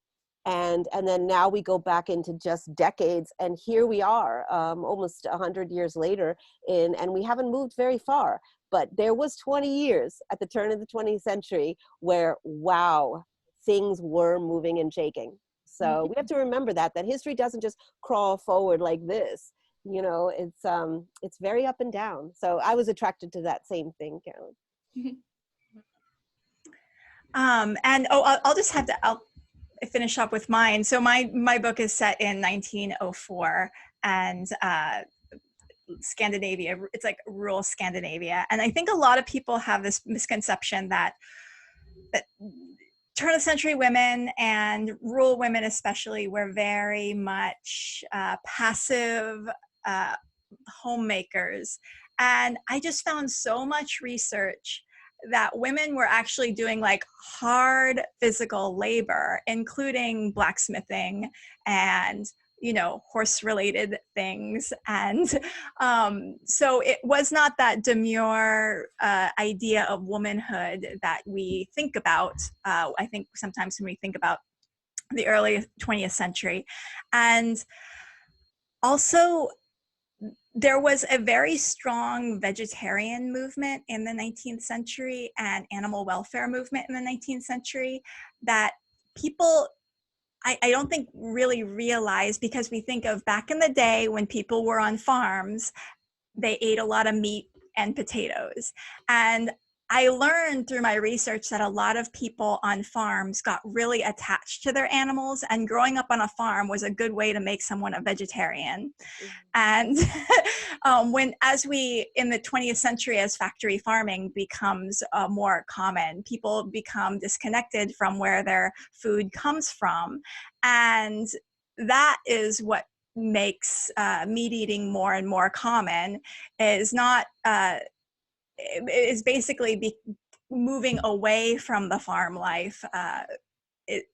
B: And then now we go back into just decades, and here we are, almost 100 years later, and we haven't moved very far. But there was 20 years at the turn of the 20th century where, wow, things were moving and shaking. So we have to remember that history doesn't just crawl forward like this. You know, it's very up and down. So I was attracted to that same thing, Carolyn.
A: And I'll just have to, I'll finish up with mine. So my book is set in 1904, and Scandinavia. It's like rural Scandinavia. And I think a lot of people have this misconception that turn of the century women, and rural women especially, were very much passive homemakers. And I just found so much research that women were actually doing like hard physical labor, including blacksmithing and, you know, horse related things. And so it was not that demure idea of womanhood that we think about. I think sometimes when we think about the early 20th century. And also, there was a very strong vegetarian movement in the 19th century and animal welfare movement in the 19th century that people, I don't think really realize, because we think of back in the day when people were on farms, they ate a lot of meat and potatoes. And I learned through my research that a lot of people on farms got really attached to their animals, and growing up on a farm was a good way to make someone a vegetarian. And as we, in the 20th century, as factory farming becomes more common, people become disconnected from where their food comes from. And that is what makes meat eating more and more common, is not, is basically moving away from the farm life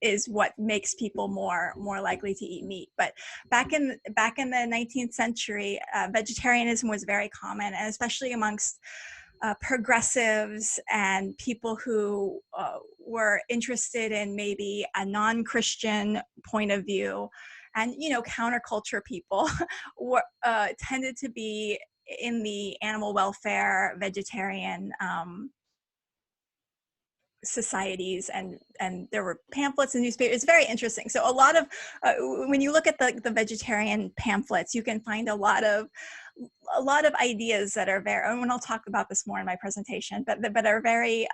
A: is what makes people more likely to eat meat. But back in the 19th century, vegetarianism was very common, and especially amongst progressives and people who were interested in maybe a non-Christian point of view. And, you know, counterculture people were, tended to be in the animal welfare, vegetarian societies, and there were pamphlets and newspapers. It's very interesting. So a lot of, when you look at the vegetarian pamphlets, you can find a lot of ideas that are very, and I'll talk about this more in my presentation, but are very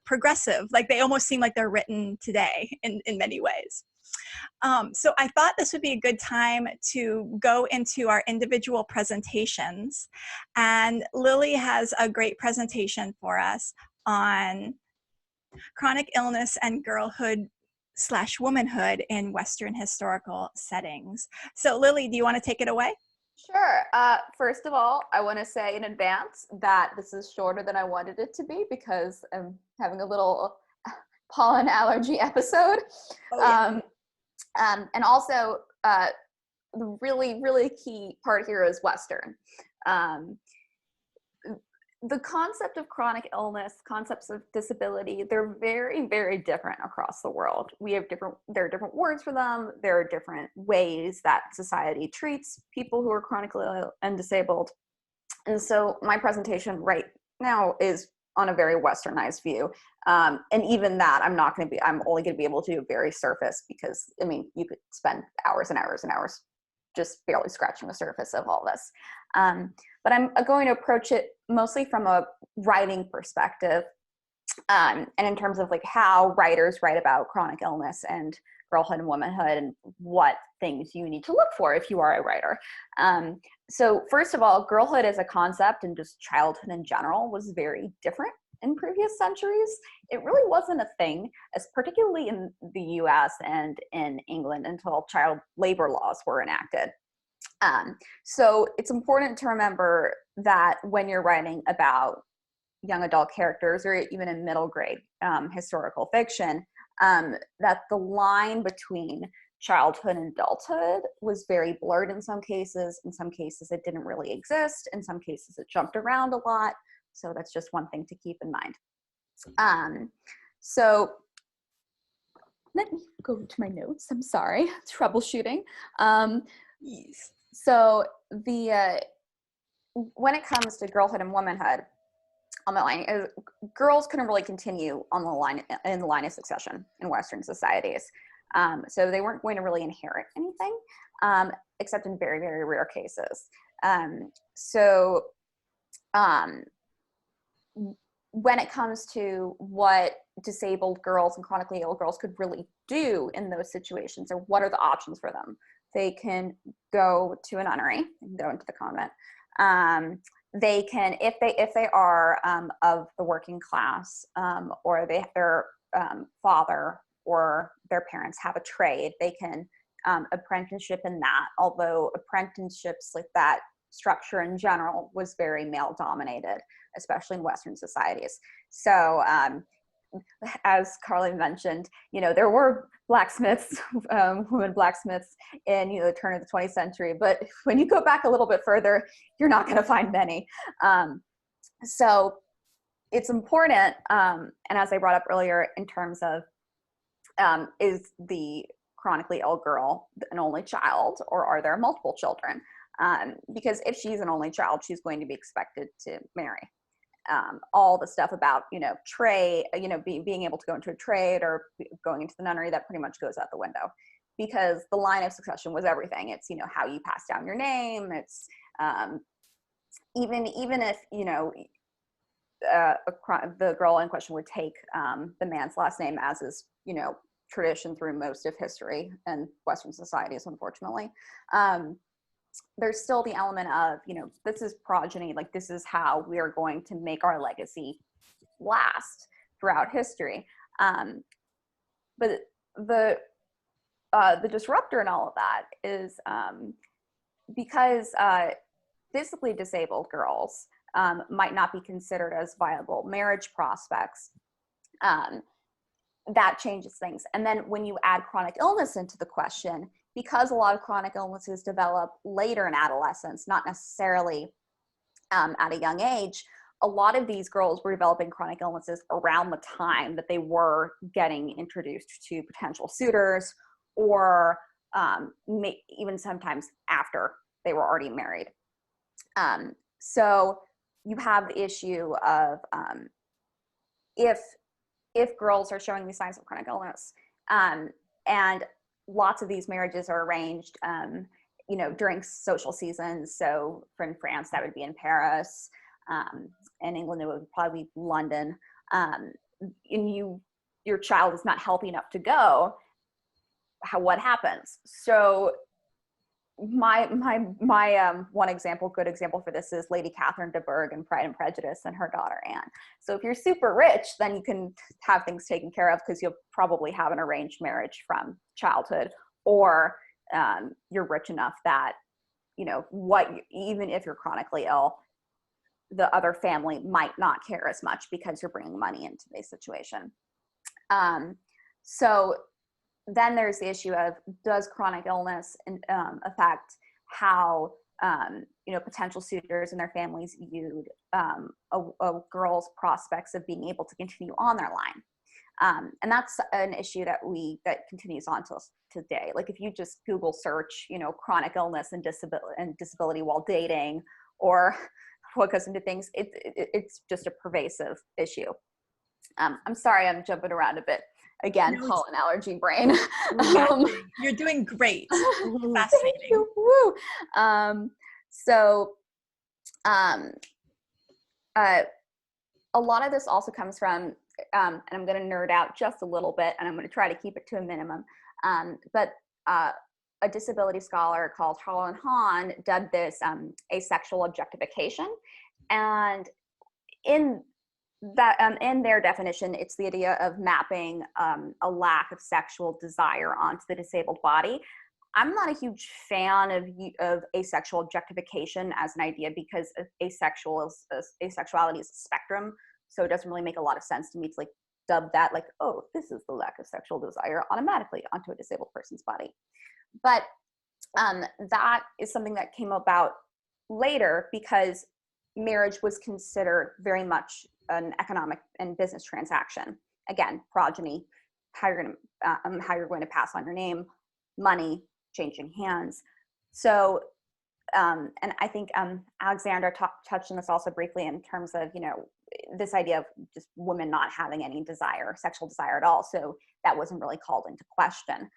A: progressive. Like they almost seem like they're written today in many ways. So I thought this would be a good time to go into our individual presentations. And Lillie has a great presentation for us on chronic illness and girlhood / womanhood in Western historical settings. So Lillie, do you want to take it away?
G: Sure. First of all, I want to say in advance that this is shorter than I wanted it to be because I'm having a little pollen allergy episode.
A: Oh, yeah.
G: And also, the really key part here is Western. The concept of chronic illness, concepts of disability, they're very, very different across the world. There are different words for them. There are different ways that society treats people who are chronically ill and disabled. And so my presentation right now is on a very Westernized view. And even that, I'm only going to be able to do very surface because, I mean, you could spend hours and hours and hours just barely scratching the surface of all this. But I'm going to approach it mostly from a writing perspective, and in terms of like how writers write about chronic illness and girlhood and womanhood and what things you need to look for if you are a writer. So first of all, girlhood as a concept and just childhood in general was very different in previous centuries. It really wasn't a thing, as particularly in the US and in England, until child labor laws were enacted. So it's important to remember that when you're writing about young adult characters, or even in middle grade historical fiction, that the line between childhood and adulthood was very blurred in some cases. In some cases, it didn't really exist. In some cases, it jumped around a lot. So that's just one thing to keep in mind. So let me go to my notes. I'm sorry, troubleshooting.
A: Yes.
G: So when it comes to girlhood and womanhood on the line, girls couldn't really continue on the line in the line of succession in Western societies. So they weren't going to really inherit anything, except in very, very rare cases. When it comes to what disabled girls and chronically ill girls could really do in those situations, or what are the options for them, they can go to a nunnery, they can go into the convent. They can, if they are of the working class, or their father or their parents have a trade, they can apprenticeship in that. Although apprenticeships like that structure in general was very male dominated, especially in Western societies. So as Carly mentioned, there were blacksmiths, women blacksmiths in the turn of the 20th century, but when you go back a little bit further, you're not going to find many. So it's important, and as I brought up earlier, in terms of is the chronically ill girl an only child, or are there multiple children? Because if she's an only child, she's going to be expected to marry. All the stuff about, trade, being able to go into a trade or going into the nunnery, that pretty much goes out the window, because the line of succession was everything. It's, how you pass down your name. It's even if, the girl in question would take the man's last name, as is, tradition through most of history and Western societies, unfortunately. There's still the element of, this is progeny, like this is how we are going to make our legacy last throughout history. But the disruptor in all of that is because physically disabled girls might not be considered as viable marriage prospects. That changes things. And then when you add chronic illness into the question, because a lot of chronic illnesses develop later in adolescence, not necessarily at a young age, a lot of these girls were developing chronic illnesses around the time that they were getting introduced to potential suitors, or even sometimes after they were already married. So you have the issue of if girls are showing these signs of chronic illness, and lots of these marriages are arranged, during social seasons. So in France, that would be in Paris. In England, it would probably be London. And your child is not healthy enough to go. What happens? So my one example, good example for this is Lady Catherine de Bourgh in Pride and Prejudice, and her daughter Anne. So if you're super rich, then you can have things taken care of, because you'll probably have an arranged marriage from childhood, or you're rich enough that, even if you're chronically ill, the other family might not care as much because you're bringing money into the situation. So then there's the issue of, does chronic illness affect how potential suitors and their families viewed a girl's prospects of being able to continue on their line? And that's an issue that continues on till today. Like if you just Google search, chronic illness and disability while dating, or what goes into things, it's just a pervasive issue. I'm sorry, I'm jumping around a bit. Again,
A: No,
G: pollen allergy brain.
A: You're doing great.
G: Thank
A: Fascinating.
G: you. Woo. A lot of this also comes from, and I'm going to nerd out just a little bit, and I'm going to try to keep it to a minimum. But a disability scholar called Carolyn Hahn dubbed this asexual objectification, and in their definition, it's the idea of mapping a lack of sexual desire onto the disabled body. I'm not a huge fan of asexual objectification as an idea, because asexuality is a spectrum, so it doesn't really make a lot of sense to me to like dub that like, oh, this is the lack of sexual desire automatically onto a disabled person's body. But that is something that came about later, because marriage was considered very much an economic and business transaction. Again, progeny, how you're going to pass on your name, money, changing hands. So, and I think Alexandra touched on this also briefly in terms of, you know, this idea of just women not having any desire, sexual desire at all. So that wasn't really called into question.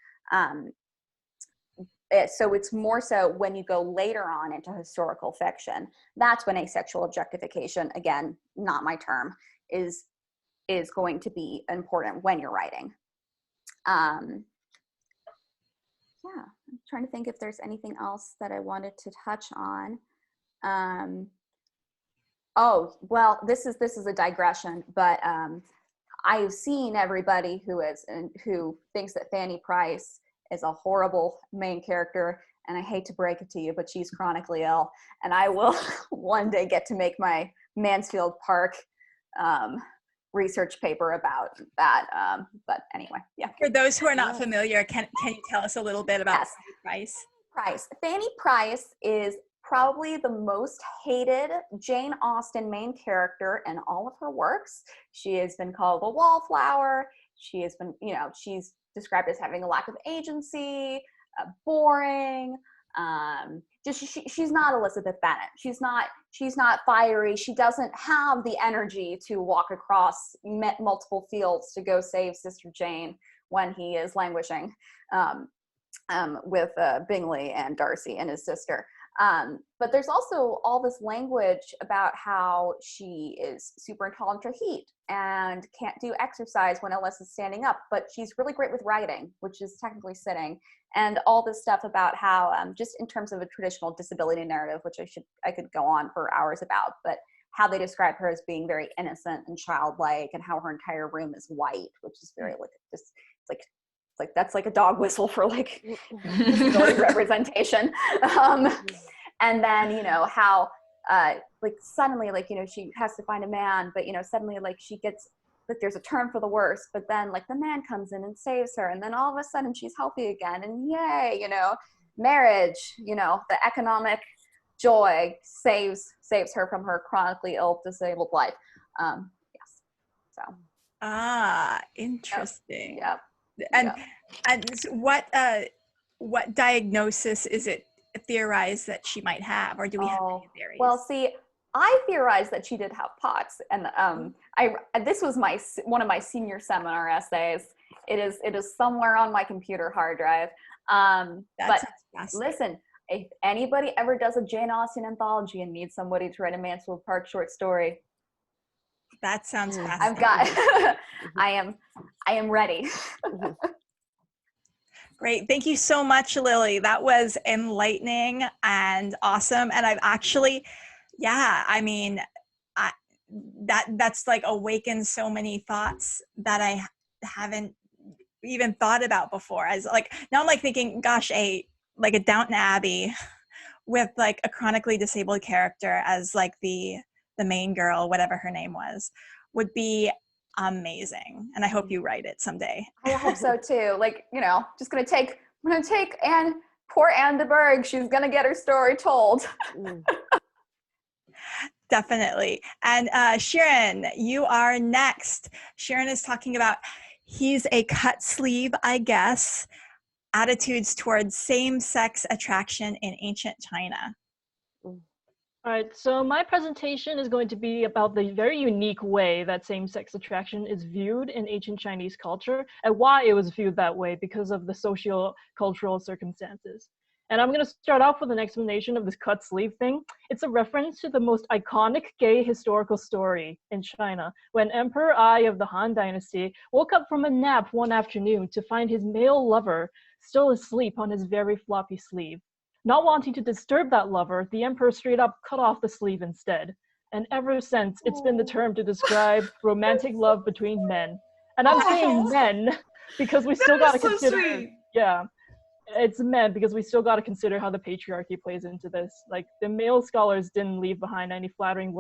G: So it's more so when you go later on into historical fiction, that's when asexual objectification, again, not my term, is going to be important when you're writing. Yeah, I'm trying to think if there's anything else that I wanted to touch on. Oh, well, this is a digression, but I've seen everybody who thinks that Fanny Price is a horrible main character, and I hate to break it to you, but she's chronically ill, and I will one day get to make my Mansfield Park research paper about that. But anyway, yeah.
A: For those who are not familiar, can you tell us a little bit about Fanny Price?
G: Fanny Price is probably the most hated Jane Austen main character in all of her works. She has been called a wallflower. She has been, you know, she's described as having a lack of agency, boring. She's not Elizabeth Bennet. She's not fiery. She doesn't have the energy to walk across multiple fields to go save Sister Jane when he is languishing with Bingley and Darcy and his sister. But there's also all this language about how she is super intolerant to heat and can't do exercise when Ellis is standing up, but she's really great with writing, which is technically sitting, and all this stuff about how, just in terms of a traditional disability narrative, which I could go on for hours about, but how they describe her as being very innocent and childlike, and how her entire room is white, which is very like just it's like that's like a dog whistle for like disability representation. And then, you know, how like suddenly, like, you know, she has to find a man, but, you know, suddenly like she gets like there's a turn for the worse, but then like the man comes in and saves her, and then all of a sudden she's healthy again, and yay, you know, marriage, you know, the economic joy saves her from her chronically ill, disabled life. Yes. So.
A: Interesting.
G: Yep.
A: And what diagnosis is it theorized that she might have, or do we have any theories?
G: Well, see, I theorized that she did have POTS, and this was one of my senior seminar essays. It is somewhere on my computer hard drive. But listen, if anybody ever does a Jane Austen anthology and needs somebody to write a Mansfield Park short story,
A: that sounds fascinating.
G: I've got. I am ready.
A: Great. Thank you so much, Lillie. That was enlightening and awesome. And I've actually, I mean, that's like awakened so many thoughts that I haven't even thought about before. As like, now I'm like thinking, gosh, like a Downton Abbey with like a chronically disabled character as like the main girl, whatever her name was, would be amazing. And I hope you write it someday.
G: I hope so too. Like, you know, I'm gonna take poor Anne de Burgh. She's gonna get her story told.
A: Definitely. And Xiran, you are next. Xiran is talking about He's a Cut Sleeve, I Guess, Attitudes Towards Same-Sex Attraction in Ancient China.
E: All right, so my presentation is going to be about the very unique way that same-sex attraction is viewed in ancient Chinese culture, and why it was viewed that way because of the socio-cultural circumstances. And I'm going to start off with an explanation of this cut sleeve thing. It's a reference to the most iconic gay historical story in China, when Emperor Ai of the Han Dynasty woke up from a nap one afternoon to find his male lover still asleep on his very floppy sleeve. Not wanting to disturb that lover, the emperor straight up cut off the sleeve instead. And ever since, it's been the term to describe romantic love between men. And I'm saying men because we still gotta consider, it's men because we still gotta consider how the patriarchy plays into this. Like, the male scholars didn't leave behind any flattering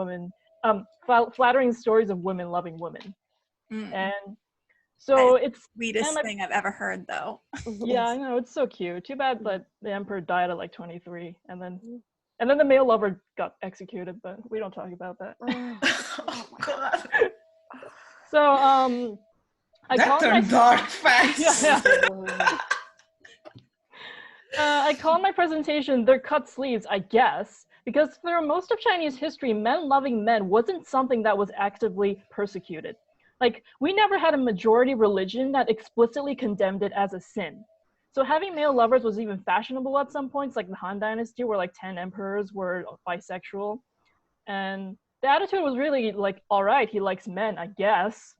E: stories of women loving women. And so it's
A: the sweetest thing I've ever heard, though.
E: Yeah, I know, it's so cute. Too bad that the emperor died at like 23, and And then the male lover got executed, but we don't talk about that.
C: Oh God.
E: So
C: That turned dark fast.
E: I call my presentation "Their Cut Sleeves," I guess, because for most of Chinese history, men loving men wasn't something that was actively persecuted. Like, we never had a majority religion that explicitly condemned it as a sin. So having male lovers was even fashionable at some points, like the Han Dynasty, where like 10 emperors were bisexual. And the attitude was really like, all right, he likes men, I guess.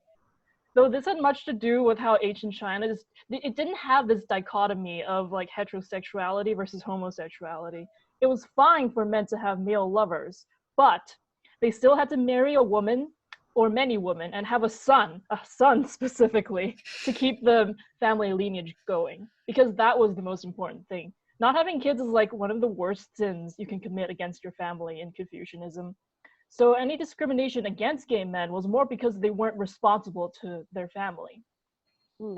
E: Though this had much to do with how ancient China just, it didn't have this dichotomy of like heterosexuality versus homosexuality. It was fine for men to have male lovers, but they still had to marry a woman or many women and have a son specifically, to keep the family lineage going, because that was the most important thing. Not having kids is like one of the worst sins you can commit against your family in Confucianism. So any discrimination against gay men was more because they weren't responsible to their family.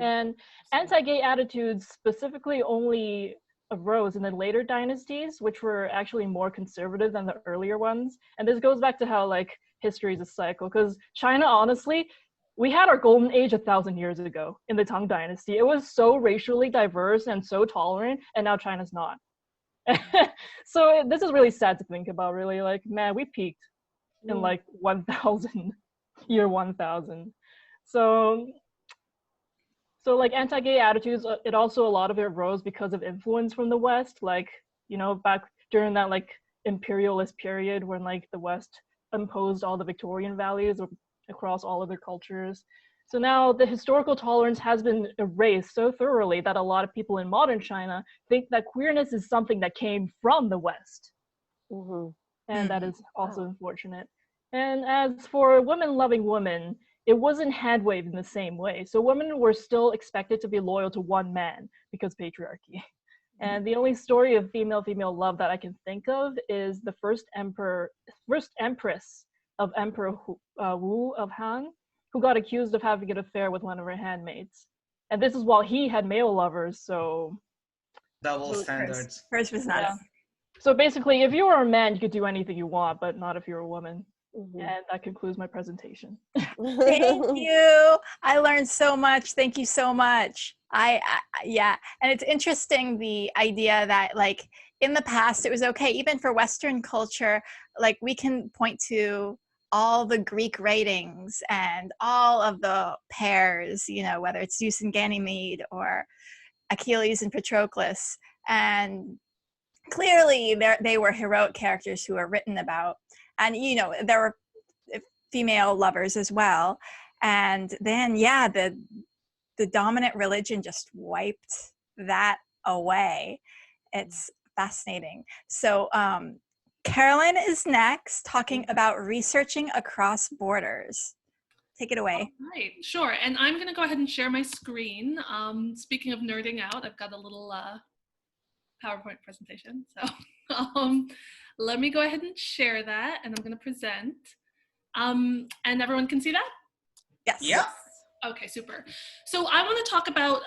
E: And anti-gay attitudes specifically only arose in the later dynasties, which were actually more conservative than the earlier ones. And this goes back to how like history is a cycle, because China, honestly, we had our golden age 1,000 years ago in the Tang Dynasty. It was so racially diverse and so tolerant, and now China's not. So this is really sad to think about, really. Like, man, we peaked in like 1000, year 1000. So like anti-gay attitudes, it also, a lot of it arose because of influence from the West, like, you know, back during that like imperialist period when like the West imposed all the Victorian values across all of their cultures. So now the historical tolerance has been erased so thoroughly that a lot of people in modern China think that queerness is something that came from the West. And that is also unfortunate. And as for women loving women, it wasn't hand-waved in the same way. So women were still expected to be loyal to one man because patriarchy. And the only story of female-female love that I can think of is the first empress of Emperor Wu of Han, who got accused of having an affair with one of her handmaids. And this is while he had male lovers, so...
C: Double standards.
A: Hers was not.
E: Yeah. So basically, if you were a man, you could do anything you want, but not if you're a woman. And that concludes my presentation.
A: Thank you. I learned so much. Thank you so much. Yeah. And it's interesting, the idea that like in the past, it was okay, even for Western culture, like we can point to all the Greek writings and all of the pairs, you know, whether it's Zeus and Ganymede or Achilles and Patroclus. And clearly they were heroic characters who were written about. And, you know, there were female lovers as well. And then, yeah, the dominant religion just wiped that away. It's fascinating. So Carolyn is next, talking about researching across borders. Take it away.
D: All right, sure. And I'm going to go ahead and share my screen. Speaking of nerding out, I've got a little PowerPoint presentation. So let me go ahead and share that, and I'm going to present. And everyone can see that?
A: Yes.
C: Yep.
D: Okay, super. So I want to talk about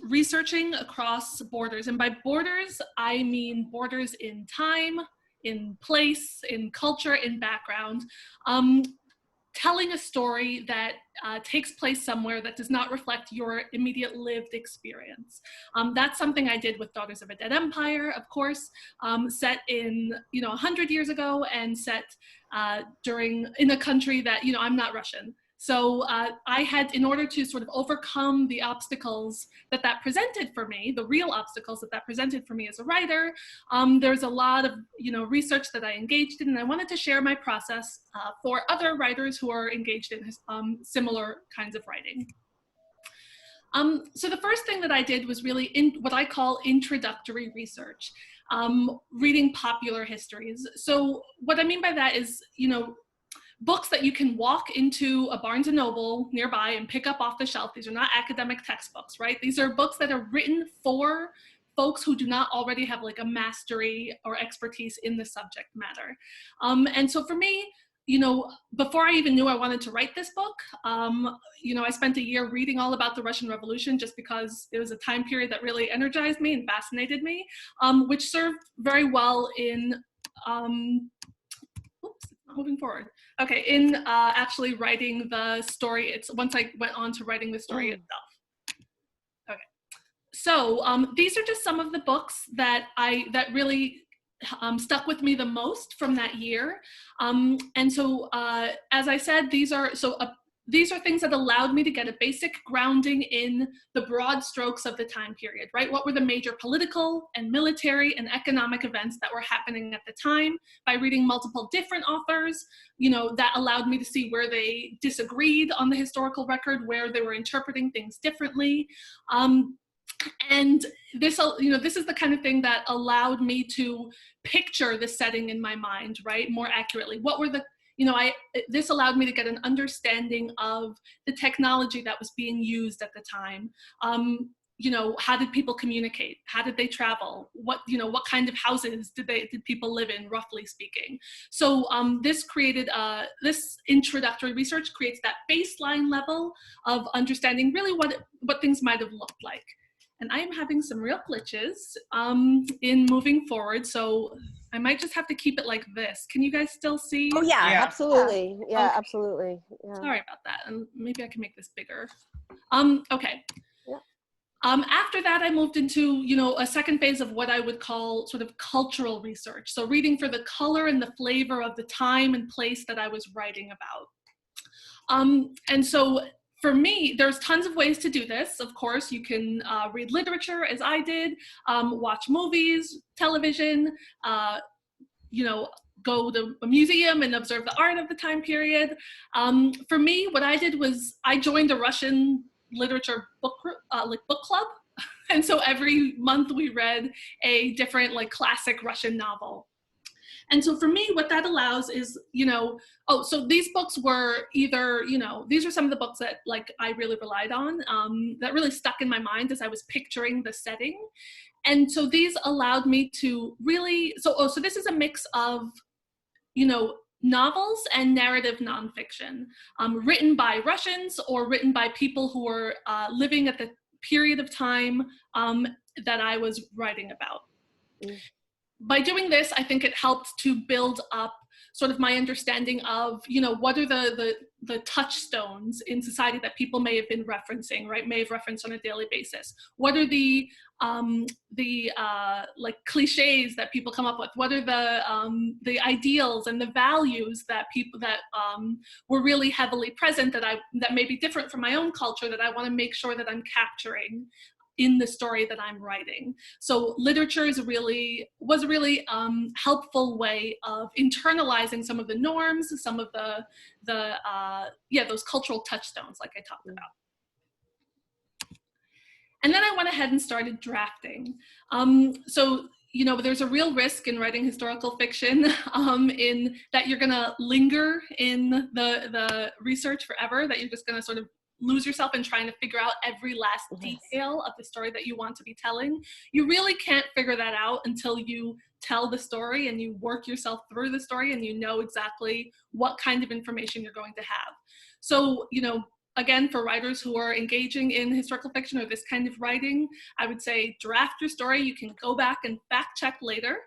D: researching across borders. And by borders, I mean borders in time, in place, in culture, in background. Telling a story that takes place somewhere that does not reflect your immediate lived experience. That's something I did with Daughters of a Dead Empire, of course, set in, 100 years ago and set in a country that, I'm not Russian. So I had, in order to sort of overcome the obstacles that presented for me, the real obstacles that presented for me as a writer, there's a lot of, research that I engaged in, and I wanted to share my process for other writers who are engaged in similar kinds of writing. So the first thing that I did was really what I call introductory research, reading popular histories. So what I mean by that is, books that you can walk into a Barnes & Noble nearby and pick up off the shelf. These are not academic textbooks, right? These are books that are written for folks who do not already have like a mastery or expertise in the subject matter. And so for me, before I even knew I wanted to write this book, I spent a year reading all about the Russian Revolution just because it was a time period that really energized me and fascinated me, which served very well in oops, it's not moving forward. Okay, in actually writing the story, once I went on to writing the story itself. Okay, so these are just some of the books that really stuck with me the most from that year. And so, as I said, these are things that allowed me to get a basic grounding in the broad strokes of the time period, right? What were the major political and military and economic events that were happening at the time? By reading multiple different authors, that allowed me to see where they disagreed on the historical record, where they were interpreting things differently. And this is the kind of thing that allowed me to picture the setting in my mind, right, more accurately. What were this allowed me to get an understanding of the technology that was being used at the time. How did people communicate? How did they travel? What kind of houses did people live in, roughly speaking? So this introductory research creates that baseline level of understanding really what things might have looked like. And I am having some real glitches in moving forward, so I might just have to keep it like this. Can you guys still see?
B: Oh yeah, absolutely. Yeah,
D: okay.
B: Absolutely. Yeah.
D: Sorry about that, and maybe I can make this bigger. Okay.
B: Yeah.
D: After that, I moved into, a second phase of what I would call sort of cultural research. So reading for the color and the flavor of the time and place that I was writing about. And so for me, there's tons of ways to do this. Of course, you can read literature, as I did, watch movies, television, go to a museum and observe the art of the time period. For me, what I did was I joined a Russian literature book club. And so every month we read a different classic Russian novel. And so for me, what that allows is, so these books were either, these are some of the books that I really relied on, that really stuck in my mind as I was picturing the setting. And so these allowed me to really, so this is a mix of, novels and narrative nonfiction, written by Russians or written by people who were living at the period of time that I was writing about. By doing this, I think it helped to build up sort of my understanding of, what are the touchstones in society that people may have been referencing, right? May have referenced on a daily basis. What are the cliches that people come up with? What are the ideals and the values that were really heavily present that may be different from my own culture that I want to make sure that I'm capturing in the story that I'm writing. So literature was a really helpful way of internalizing some of the norms, some of those cultural touchstones like I talked about. And then I went ahead and started drafting. There's a real risk in writing historical fiction in that you're gonna linger in the research forever, that you're just gonna sort of lose yourself in trying to figure out every last detail of the story that you want to be telling. You really can't figure that out until you tell the story and you work yourself through the story and you know exactly what kind of information you're going to have. So, again, for writers who are engaging in historical fiction or this kind of writing, I would say draft your story. You can go back and fact check later.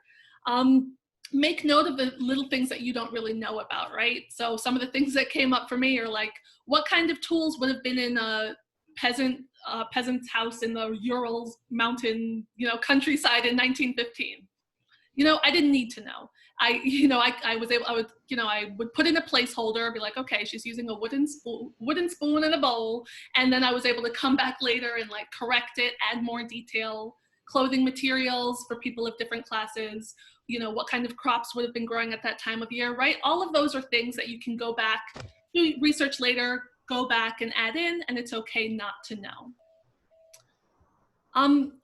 D: Make note of the little things that you don't really know about, right? So some of the things that came up for me are what kind of tools would have been in a peasant's house in the Urals mountain, countryside in 1915? I didn't need to know. I would put in a placeholder, be like, okay, she's using a wooden spoon and a bowl. And then I was able to come back later and correct it, add more detail, clothing materials for people of different classes, what kind of crops would have been growing at that time of year, right? All of those are things that you can go back, do research later, go back and add in, and it's okay not to know.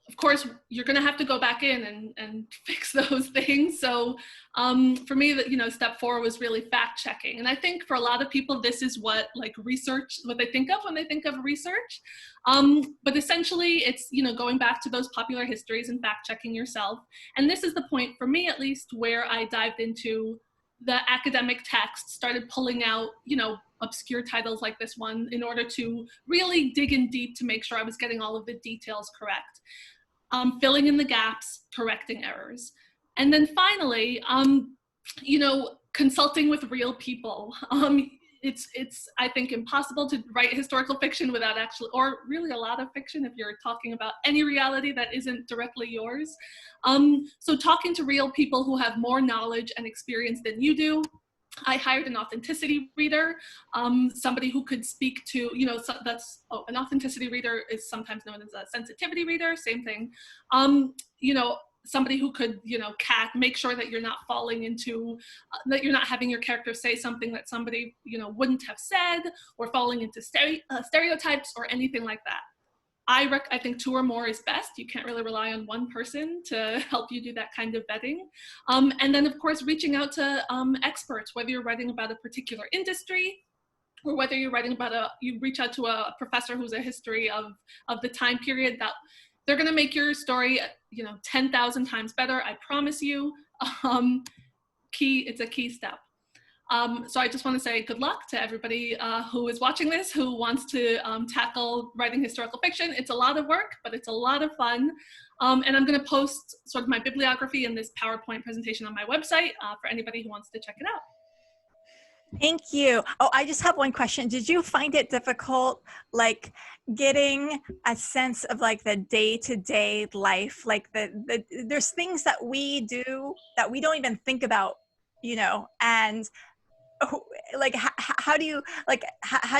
D: Of course, you're going to have to go back in and fix those things. So for me, step 4 was really fact checking. And I think for a lot of people, this is what they think of when they think of research. But essentially it's, going back to those popular histories and fact checking yourself. And this is the point for me, at least, where I dived into the academic text, started pulling out, obscure titles like this one in order to really dig in deep to make sure I was getting all of the details correct. Filling in the gaps, correcting errors. And then finally, you know, consulting with real people. It's I think impossible to write historical fiction without actually, or really a lot of fiction if you're talking about any reality that isn't directly yours. So talking to real people who have more knowledge and experience than you do. I hired an authenticity reader, somebody who could speak to, you know, so an authenticity reader is sometimes known as a sensitivity reader, same thing. You know, somebody who could, you know, make sure that you're not falling into, that you're not having your character say something that somebody, you know, wouldn't have said, or falling into stereotypes or anything like that. I think 2 or more is best. You can't really rely on one person to help you do that kind of vetting. And then of course, reaching out to experts, whether you're writing about a particular industry, or whether you're writing about you reach out to a professor who's a history of the time period, that they're gonna make your story, you know, 10,000 times better, I promise you. It's a key step. So I just want to say good luck to everybody who is watching this, who wants to tackle writing historical fiction. It's a lot of work, but it's a lot of fun. And I'm going to post sort of my bibliography in this PowerPoint presentation on my website for anybody who wants to check it out.
A: Thank you. Oh, I just have one question. Did you find it difficult, like getting a sense of like the day-to-day life, like there's things that we do that we don't even think about, you know, and like how do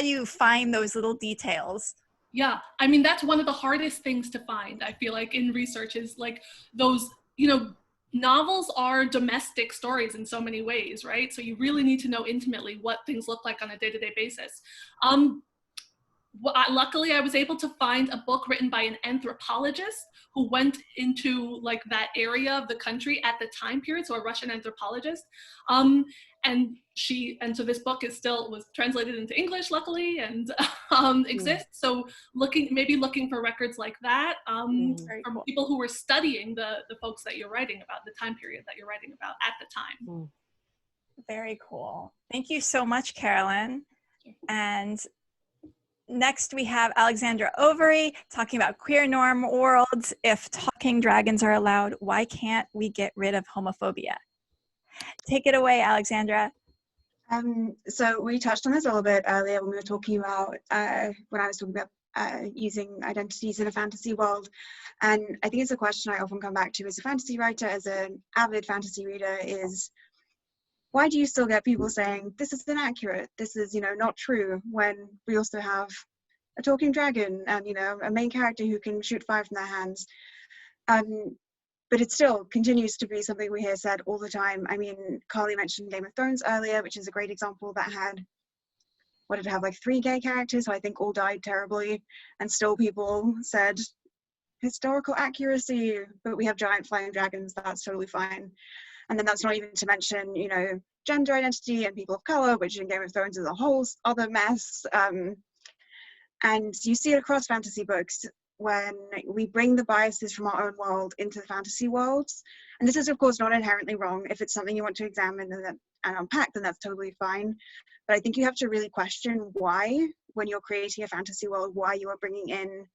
A: you find those little details?
D: Yeah, I mean, that's one of the hardest things to find, I feel like, in research, is like those, you know, novels are domestic stories in so many ways, right? So you really need to know intimately what things look like on a day-to-day basis. Luckily, I was able to find a book written by an anthropologist who went into like that area of the country at the time period, so a Russian anthropologist. And so this book was translated into English, luckily, and exists. So maybe looking for records like that from people who were studying the folks that you're writing about, the time period that you're writing about at the time.
A: Very cool. Thank you so much, Carolyn. And next we have Alexandra Overy talking about queer norm worlds. If talking dragons are allowed, why can't we get rid of homophobia? Take it away, Alexandra.
F: So we touched on this a little bit earlier when we were talking about, when I was talking about using identities in a fantasy world. And I think it's a question I often come back to as a fantasy writer, as an avid fantasy reader, is why do you still get people saying, this is inaccurate, this is, you know, not true, when we also have a talking dragon and, you know, a main character who can shoot fire from their hands. But it still continues to be something we hear said all the time. I mean, Carly mentioned Game of Thrones earlier, which is a great example that had, what did it have, like 3 gay characters who I think all died terribly, and still people said, historical accuracy, but we have giant flying dragons, that's totally fine. And then that's not even to mention, you know, gender identity and people of color, which in Game of Thrones is a whole other mess. And you see it across fantasy books when we bring the biases from our own world into the fantasy worlds. And this is, of course, not inherently wrong. If it's something you want to examine and unpack, then that's totally fine. But I think you have to really question why, when you're creating a fantasy world, why you are bringing in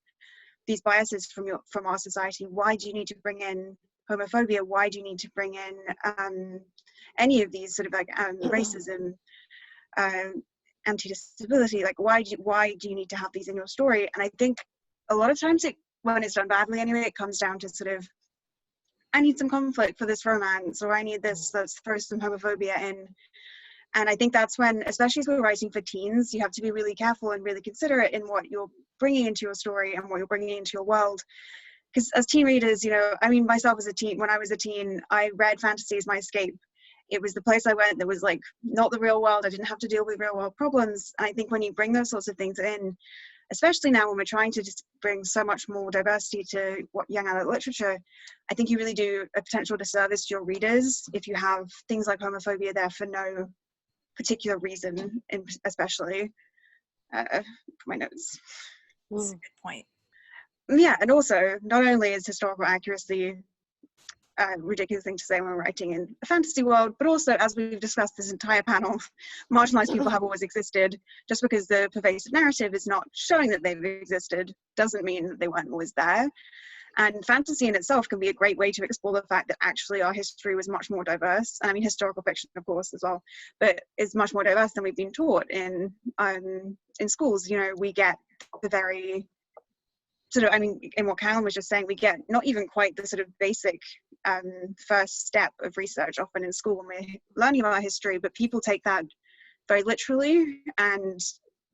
F: these biases from our society. Why do you need to bring in homophobia? Why do you need to bring in any of these sort of like racism, anti-disability? Like, why do you need to have these in your story? And I think a lot of times, when it's done badly anyway, it comes down to sort of, I need some conflict for this romance, or I need this, let's throw some homophobia in. And I think that's when, especially as we're writing for teens, you have to be really careful and really considerate in what you're bringing into your story and what you're bringing into your world. Because as teen readers, you know, I mean, myself as a teen, when I was a teen, I read fantasy as my escape. It was the place I went that was like not the real world. I didn't have to deal with real world problems. And I think when you bring those sorts of things in, especially now when we're trying to just bring so much more diversity to young adult literature, I think you really do a potential disservice to your readers if you have things like homophobia there for no particular reason, especially. For my notes.
A: That's a good point.
F: Yeah, and also, not only is historical accuracy a ridiculous thing to say when we're writing in a fantasy world, but also, as we've discussed this entire panel, marginalized people have always existed. Just because the pervasive narrative is not showing that they've existed doesn't mean that they weren't always there. And fantasy in itself can be a great way to explore the fact that actually our history was much more diverse. And I mean, historical fiction, of course, as well, but it's much more diverse than we've been taught in schools. You know, we get the very sort of, I mean, in what Carolyn was just saying, we get not even quite the sort of basic first step of research often in school when we're learning about history, but people take that very literally, and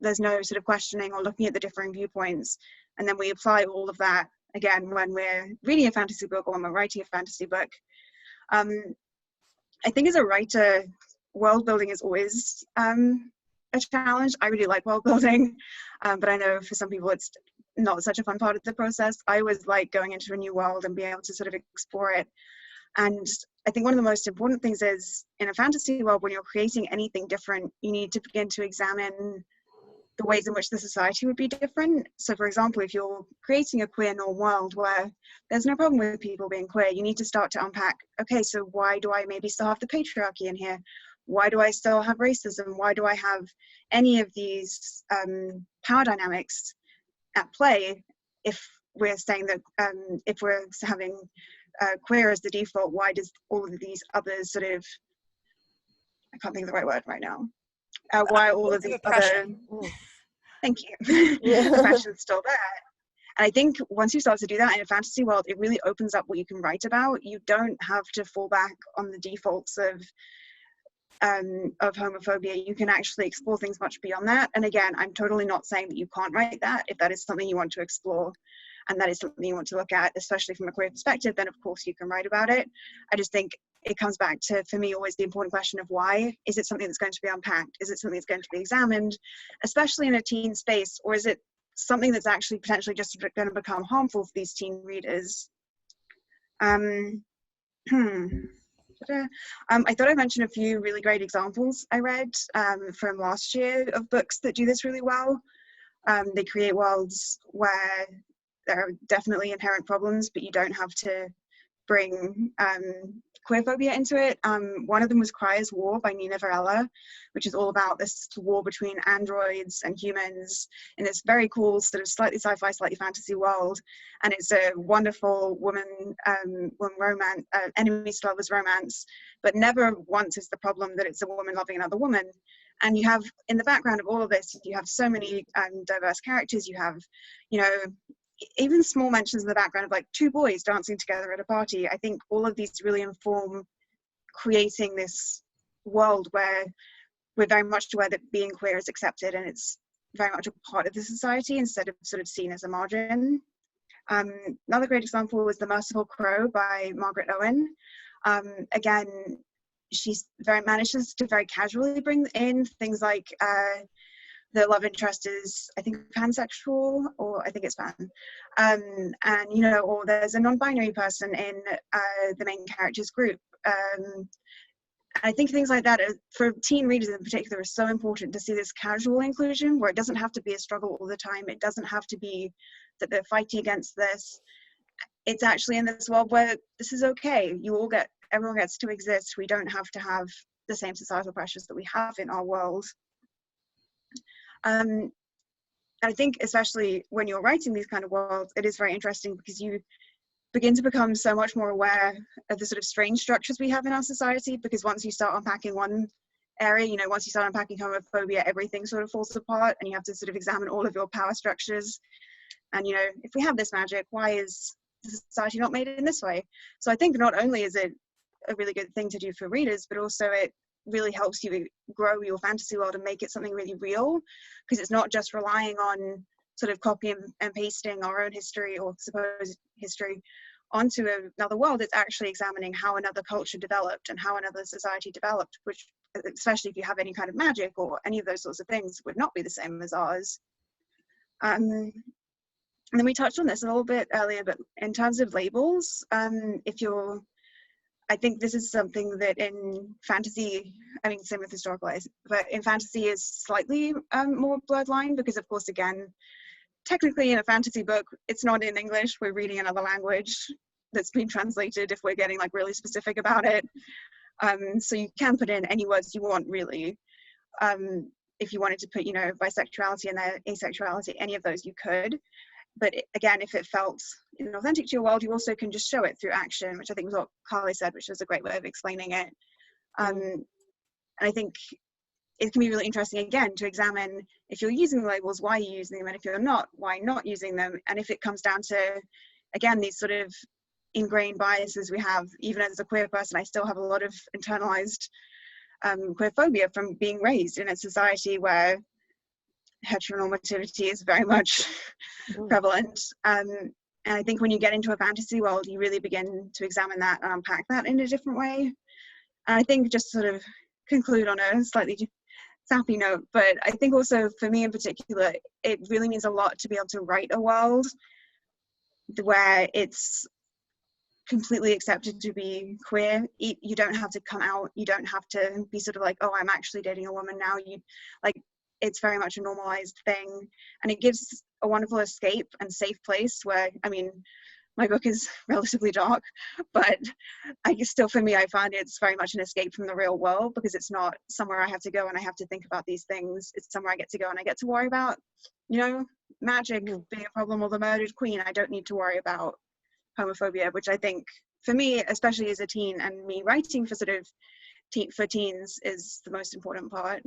F: there's no sort of questioning or looking at the differing viewpoints. And then we apply all of that again when we're reading a fantasy book or when we're writing a fantasy book. I think as a writer, world building is always a challenge. I really like world building, but I know for some people it's not such a fun part of the process. I always like going into a new world and being able to sort of explore it. And I think one of the most important things is, in a fantasy world, when you're creating anything different, you need to begin to examine the ways in which the society would be different. So for example, if you're creating a queer norm world where there's no problem with people being queer, you need to start to unpack, okay, so why do I maybe still have the patriarchy in here? Why do I still have racism? Why do I have any of these power dynamics at play if we're saying that if we're having queer as the default, why does all of these others sort of, I can't think of the right word right now, why all of these other, thank you, oppression's still there. And I think once you start to do that in a fantasy world, it really opens up what you can write about. You don't have to fall back on the defaults of homophobia. You can actually explore things much beyond that. And again, I'm totally not saying that you can't write that. If that is something you want to explore and that is something you want to look at, especially from a queer perspective, then of course you can write about it. I just think it comes back to, for me, always the important question of why. Is it something that's going to be unpacked? Is it something that's going to be examined, especially in a teen space, or is it something that's actually potentially just going to become harmful for these teen readers? I thought I'd mention a few really great examples I read from last year of books that do this really well. They create worlds where there are definitely inherent problems, but you don't have to bring queerphobia into it. One of them was Cryer's War by Nina Varela, which is all about this war between androids and humans in this very cool sort of slightly sci-fi, slightly fantasy world. And it's a wonderful woman romance, enemies to lovers romance, but never once is the problem that it's a woman loving another woman. And you have, in the background of all of this, you have so many diverse characters. You have, you know, even small mentions in the background of like two boys dancing together at a party. I think all of these really inform creating this world where we're very much aware that being queer is accepted and it's very much a part of the society instead of sort of seen as a margin. Another great example was The Merciful Crow by Margaret Owen. Again, she manages to very casually bring in things like the love interest is, I think, pansexual, or I think it's pan. And, you know, or there's a non-binary person in the main character's group. I think things like that, for teen readers in particular, is so important to see this casual inclusion where it doesn't have to be a struggle all the time. It doesn't have to be that they're fighting against this. It's actually in this world where this is okay. Everyone gets to exist. We don't have to have the same societal pressures that we have in our world. And I think especially when you're writing these kind of worlds, it is very interesting because you begin to become so much more aware of the sort of strange structures we have in our society, because once you start unpacking one area, you know, once you start unpacking homophobia, everything sort of falls apart and you have to sort of examine all of your power structures. And, you know, if we have this magic, why is the society not made in this way? So I think not only is it a really good thing to do for readers, but also it really helps you grow your fantasy world and make it something really real, because it's not just relying on sort of copying and pasting our own history or supposed history onto another world. It's actually examining how another culture developed and how another society developed, which, especially if you have any kind of magic or any of those sorts of things, would not be the same as ours. And then we touched on this a little bit earlier, but in terms of labels, I think this is something that in fantasy, I mean, same with historical, but in fantasy is slightly more blurred line, because of course, again, technically in a fantasy book, it's not in English, we're reading another language that's been translated if we're getting like really specific about it. So you can put in any words you want, really. If you wanted to put, you know, bisexuality and asexuality, any of those you could. But again, if it felt authentic to your world, you also can just show it through action, which I think was what Carly said, which was a great way of explaining it. And I think it can be really interesting, again, to examine if you're using the labels, why you're using them, and if you're not, why not using them. And if it comes down to, again, these sort of ingrained biases we have, even as a queer person, I still have a lot of internalized queer phobia from being raised in a society where heteronormativity is very much prevalent. And I think when you get into a fantasy world, you really begin to examine that and unpack that in a different way. And I think, just sort of conclude on a slightly sappy note, but I think also for me in particular, it really means a lot to be able to write a world where it's completely accepted to be queer. You don't have to come out, you don't have to be sort of like, oh, I'm actually dating a woman now. It's very much a normalized thing, and it gives a wonderful escape and safe place where, I mean, my book is relatively dark, but I guess still, for me, I find it's very much an escape from the real world, because it's not somewhere I have to go and I have to think about these things. It's somewhere I get to go and I get to worry about, magic being a problem, or the murdered queen. I don't need to worry about homophobia, which I think, for me, especially as a teen, and me writing for sort of for teens, is the most important part.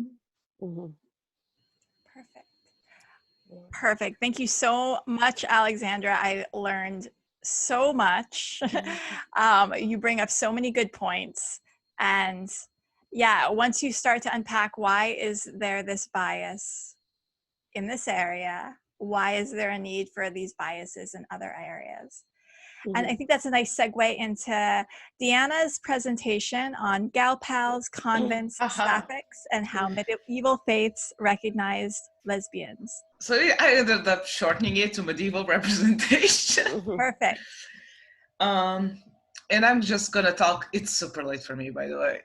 A: Perfect. Thank you so much, Alexandra. I learned so much. You bring up so many good points. And yeah, once you start to unpack, why is there this bias in this area? Why is there a need for these biases in other areas? And I think that's a nice segue into Deanna's presentation on gal pals, convents, sapphics, and how medieval faiths recognized lesbians.
C: So I ended up shortening it to medieval representation.
A: Perfect.
C: And I'm just gonna talk. It's super late for me, by the way.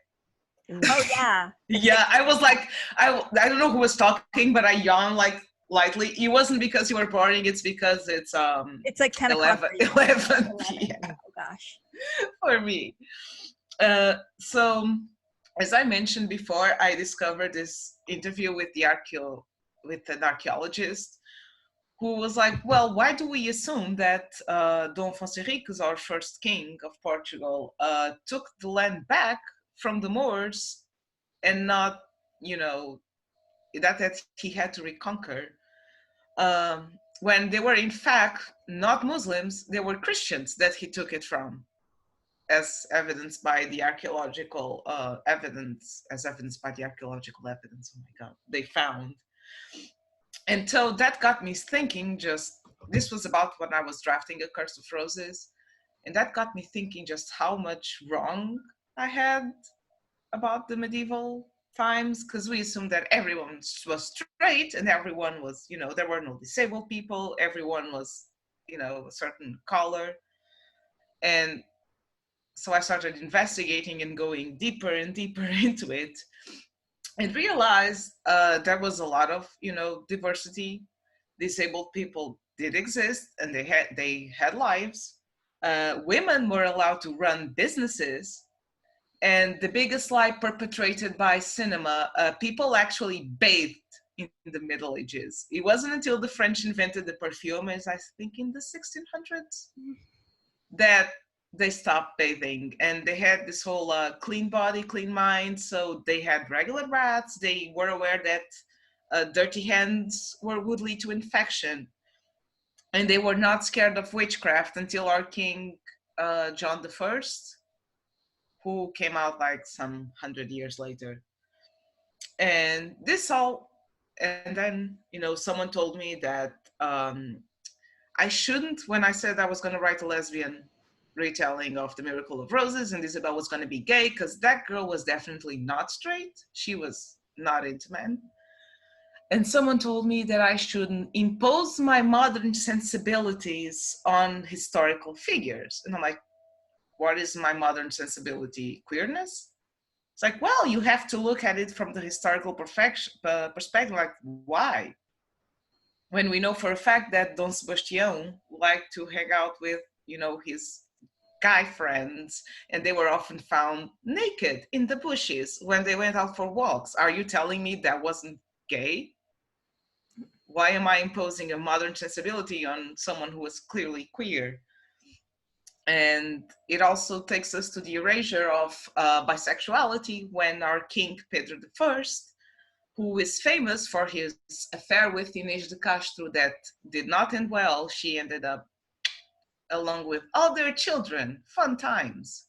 A: Oh yeah.
C: Yeah, I was like, I don't know who was talking, but I yawned like lightly. It wasn't because you were boring, it's because it's
A: like 10
C: 11 p.m.
A: Oh gosh.
C: For me. So as I mentioned before, I discovered this interview with an archaeologist who was like, well, why do we assume that Dom Afonso Henriques, our first king of Portugal, took the land back from the Moors, and not, that he had to reconquer, when they were in fact not Muslims, they were Christians that he took it from, as evidenced by the archaeological evidence. Oh my God, they found. And so that got me thinking, this was about when I was drafting A Curse of Roses, and that got me thinking just how much wrong I had about the medieval times, because we assumed that everyone was straight and everyone was, there were no disabled people, everyone was, a certain color. And so I started investigating and going deeper and deeper into it, and realized there was a lot of, diversity. Disabled people did exist, and they had lives. Women were allowed to run businesses. And the biggest lie perpetrated by cinema, people actually bathed in the Middle Ages. It wasn't until the French invented the perfume, as I think in the 1600s, that they stopped bathing. And they had this whole clean body, clean mind. So they had regular baths. They were aware that dirty hands would lead to infection. And they were not scared of witchcraft until our King John I, who came out like some 100 years later. And then, someone told me that I shouldn't, when I said I was going to write a lesbian retelling of The Miracle of Roses and Isabel was going to be gay, because that girl was definitely not straight. She was not into men. And someone told me that I shouldn't impose my modern sensibilities on historical figures. And I'm like, what is my modern sensibility? Queerness? It's like, well, you have to look at it from the historical perspective. Like, why? When we know for a fact that Don Sebastian liked to hang out with, his guy friends, and they were often found naked in the bushes when they went out for walks. Are you telling me that wasn't gay? Why am I imposing a modern sensibility on someone who was clearly queer? And it also takes us to the erasure of bisexuality when our King Pedro I, who is famous for his affair with Inês de Castro that did not end well, she ended up along with all their children, fun times.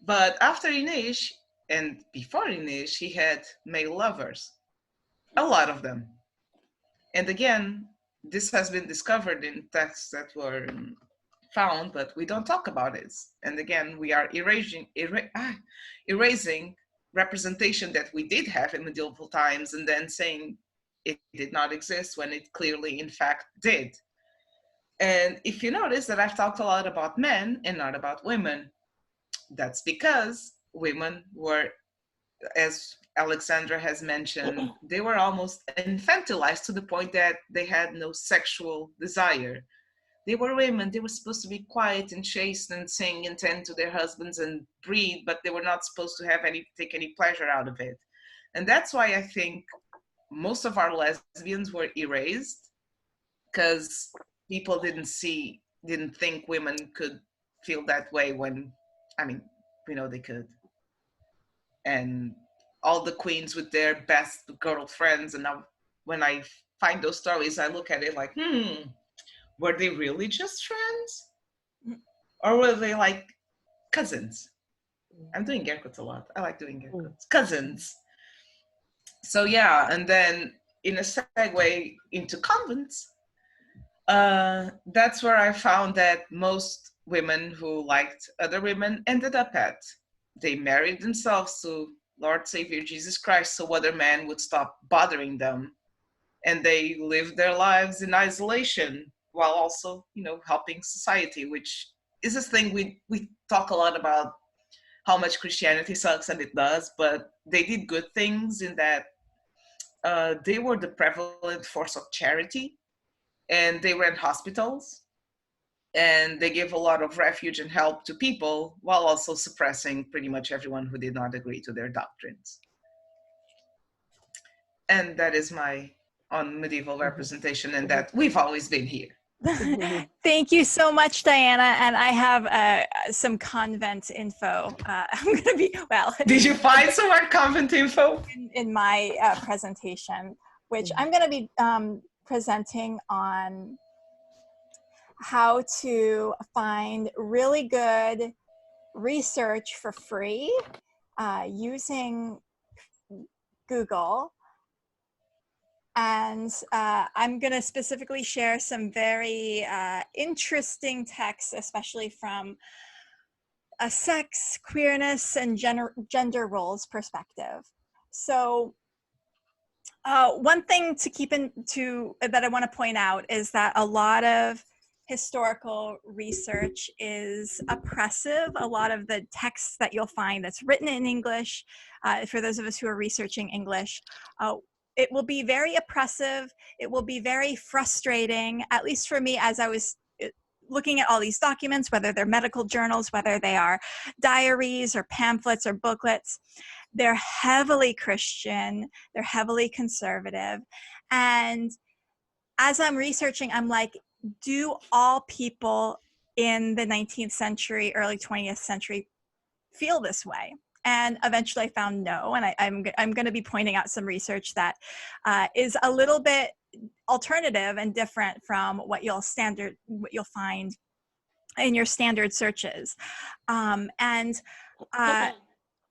C: But after Inês and before Inês, he had male lovers, a lot of them. And again, this has been discovered in texts that were found, but we don't talk about it. And again, we are erasing representation that we did have in medieval times and then saying it did not exist when it clearly, in fact, did. And if you notice that I've talked a lot about men and not about women, that's because women were, as Alexandra has mentioned, they were almost infantilized to the point that they had no sexual desire. They were women, they were supposed to be quiet and chaste and sing and tend to their husbands and breed, but they were not supposed to have take any pleasure out of it. And that's why I think most of our lesbians were erased, because people didn't think women could feel that way when, I mean, we know they could. And all the queens with their best girlfriends, and now when I find those stories, I look at it like, were they really just friends? Or were they like cousins? I'm doing air quotes a lot. I like doing air quotes. Cousins. So yeah, and then in a segue into convents, that's where I found that most women who liked other women ended up at. They married themselves to Lord Savior Jesus Christ so other men would stop bothering them. And they lived their lives in isolation while also, helping society, which is a thing we talk a lot about how much Christianity sucks, and it does, but they did good things in that they were the prevalent force of charity, and they ran hospitals, and they gave a lot of refuge and help to people while also suppressing pretty much everyone who did not agree to their doctrines. And that is my on medieval representation, and that we've always been here.
A: Thank you so much, Diana. And I have some convent info. I'm going to be, well.
C: Did you find some more convent info?
A: In my presentation, which I'm going to be presenting on how to find really good research for free using Google. And I'm going to specifically share some very interesting texts, especially from a sex, queerness, and gender roles perspective. So one thing to keep that I want to point out is that a lot of historical research is oppressive. A lot of the texts that you'll find that's written in English, for those of us who are researching English, it will be very oppressive. It will be very frustrating, at least for me, as I was looking at all these documents, whether they're medical journals, whether they are diaries or pamphlets or booklets. They're heavily Christian, they're heavily conservative. And as I'm researching, I'm like, do all people in the 19th century, early 20th century feel this way? And eventually I found no, and I'm going to be pointing out some research that is a little bit alternative and different from what you'll find in your standard searches.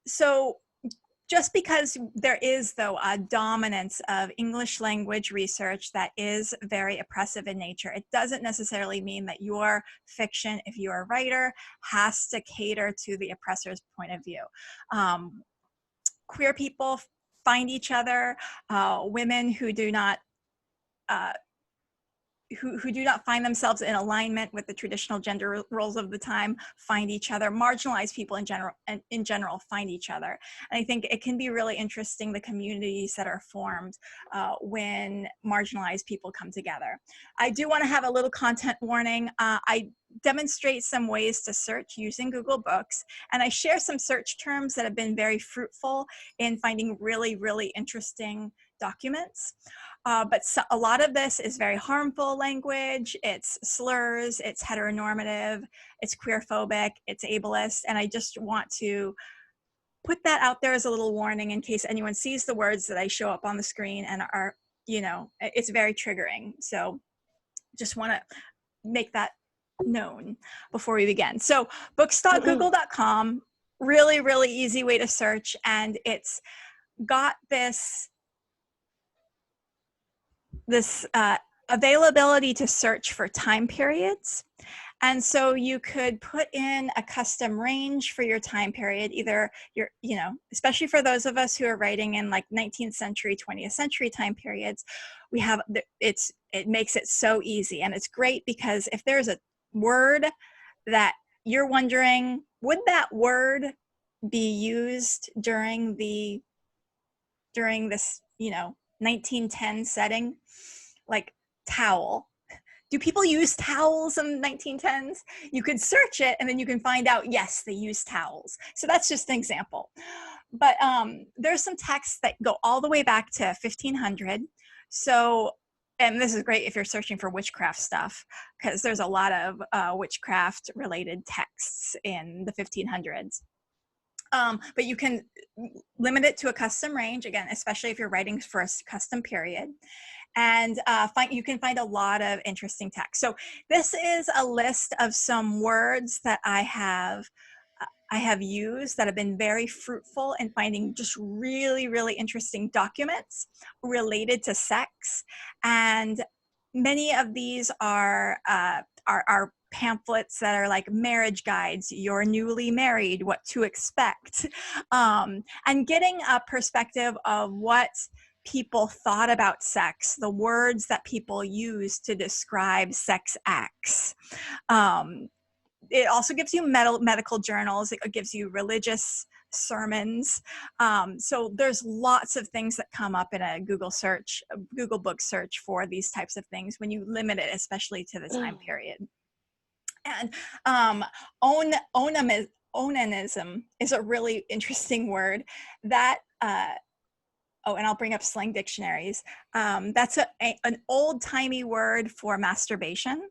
A: So just because there is, though, a dominance of English language research that is very oppressive in nature, it doesn't necessarily mean that your fiction, if you're a writer, has to cater to the oppressor's point of view. Queer people find each other, women who do not who do not find themselves in alignment with the traditional gender roles of the time find each other. Marginalized people in general find each other. And I think it can be really interesting, the communities that are formed when marginalized people come together. I do want to have a little content warning. I demonstrate some ways to search using Google Books, and I share some search terms that have been very fruitful in finding really, really interesting documents. But a lot of this is very harmful language. It's slurs, it's heteronormative, it's queerphobic, it's ableist. And I just want to put that out there as a little warning in case anyone sees the words that I show up on the screen and are, it's very triggering. So just want to make that known before we begin. So books.google.com, really, really easy way to search. And it's got this availability to search for time periods. And so you could put in a custom range for your time period, either especially for those of us who are writing in like 19th century, 20th century time periods, it makes it so easy. And it's great because if there's a word that you're wondering, would that word be used during this, 1910 setting, like towel. Do people use towels in the 1910s? You could search it and then you can find out, yes, they use towels. So that's just an example. But there's some texts that go all the way back to 1500. So, and this is great if you're searching for witchcraft stuff, because there's a lot of witchcraft related texts in the 1500s. But you can limit it to a custom range, again, especially if you're writing for a custom period. And you can find a lot of interesting text. So this is a list of some words that I have used that have been very fruitful in finding just really, really interesting documents related to sex. And many of these are pamphlets that are like marriage guides, you're newly married, what to expect, and getting a perspective of what people thought about sex, the words that people use to describe sex acts. It also gives you medical journals. It gives you religious sermons. So there's lots of things that come up in a Google book search for these types of things when you limit it, especially to the time period. And onanism is a really interesting word that, and I'll bring up slang dictionaries. That's an old-timey word for masturbation.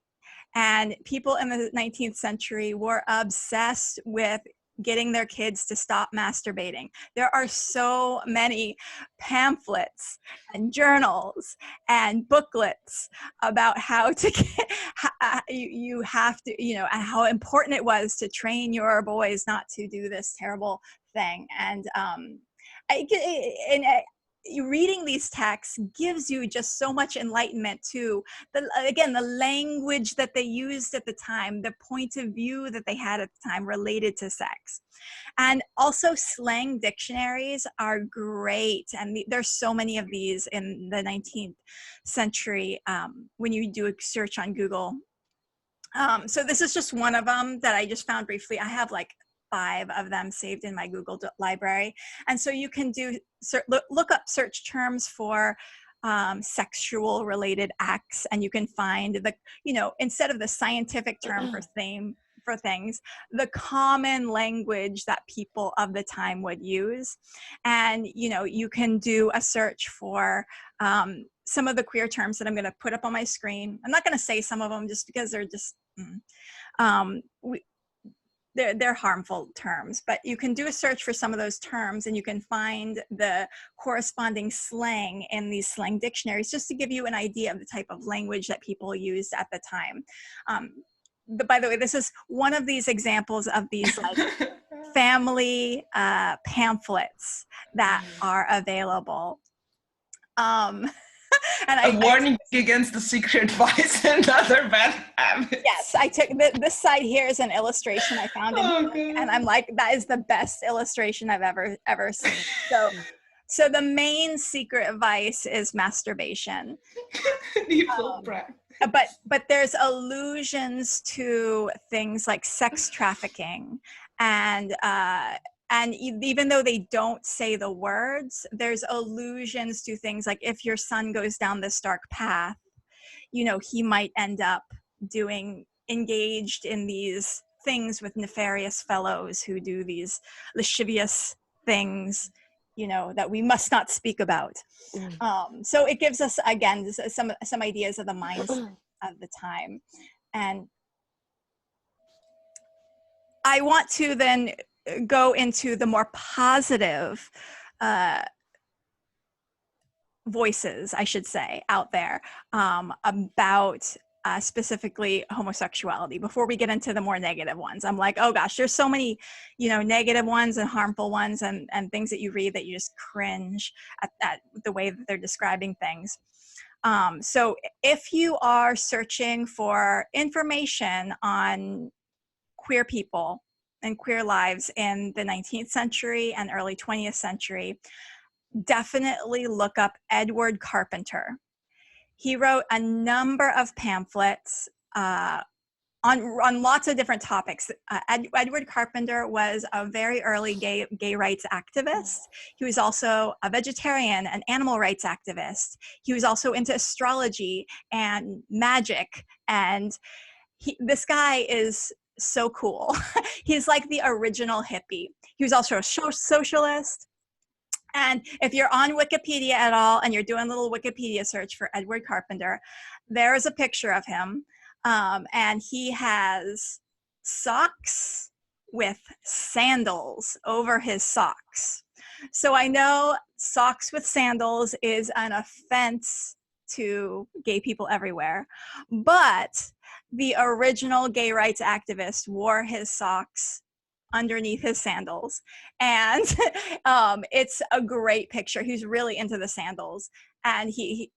A: And people in the 19th century were obsessed with getting their kids to stop masturbating. There are so many pamphlets and journals and booklets about how to get, you have to, and how important it was to train your boys not to do this terrible thing. And reading these texts gives you just so much enlightenment to the language that they used at the time, the point of view that they had at the time related to sex. And also slang dictionaries are great. And there's so many of these in the 19th century when you do a search on Google. So this is just one of them that I just found briefly. I have like 5 of them saved in my Google library. And so you can look up search terms for sexual related acts, and you can find instead of the scientific term for things, the common language that people of the time would use. And, you can do a search for some of the queer terms that I'm going to put up on my screen. I'm not going to say some of them just because they're just, they're harmful terms, but you can do a search for some of those terms and you can find the corresponding slang in these slang dictionaries just to give you an idea of the type of language that people used at the time. By the way, this is one of these examples of these like family pamphlets that are available.
C: And a warning against the secret advice and other bad habits.
A: Yes, I took this side here is an illustration I found in the book, and I'm like, that is the best illustration I've ever seen. So the main secret advice is masturbation. But there's allusions to things like sex trafficking and even though they don't say the words, there's allusions to things like if your son goes down this dark path, he might end up engaged in these things with nefarious fellows who do these lascivious things, that we must not speak about. So it gives us, again, some ideas of the minds of the time. And I want to then go into the more positive voices, I should say, out there about specifically homosexuality before we get into the more negative ones. I'm like, oh gosh, there's so many, negative ones and harmful ones and things that you read that you just cringe at the way that they're describing things. So if you are searching for information on queer people and queer lives in the 19th century and early 20th century, definitely look up Edward Carpenter. He wrote a number of pamphlets on lots of different topics. Edward Carpenter was a very early gay rights activist. He was also a vegetarian, an animal rights activist. He was also into astrology and magic. And this guy is so cool. He's like the original hippie. He was also a socialist. And if you're on Wikipedia at all and you're doing a little Wikipedia search for Edward Carpenter, there is a picture of him. And he has socks with sandals over his socks. So I know socks with sandals is an offense to gay people everywhere, but the original gay rights activist wore his socks underneath his sandals, and it's a great picture. He's really into the sandals, and he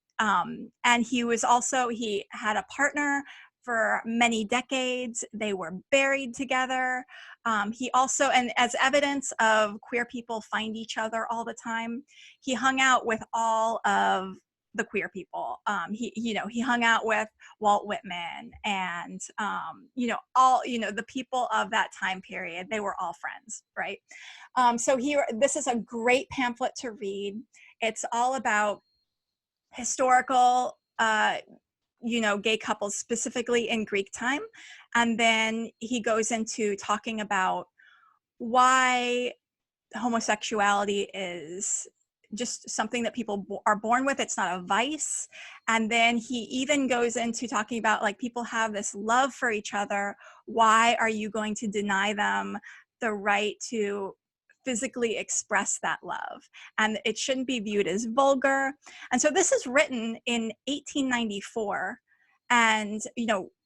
A: was also, he had a partner for many decades. They were buried together. He also, and as evidence of queer people find each other all the time, he hung out with all of the queer people. He hung out with Walt Whitman and, the people of that time period. They were all friends, right? So this is a great pamphlet to read. It's all about historical, gay couples, specifically in Greek time. And then he goes into talking about why homosexuality is just something that people are born with. It's not a vice. And then he even goes into talking about, like, people have this love for each other. Why are you going to deny them the right to physically express that love? And it shouldn't be viewed as vulgar. And so this is written in 1894, and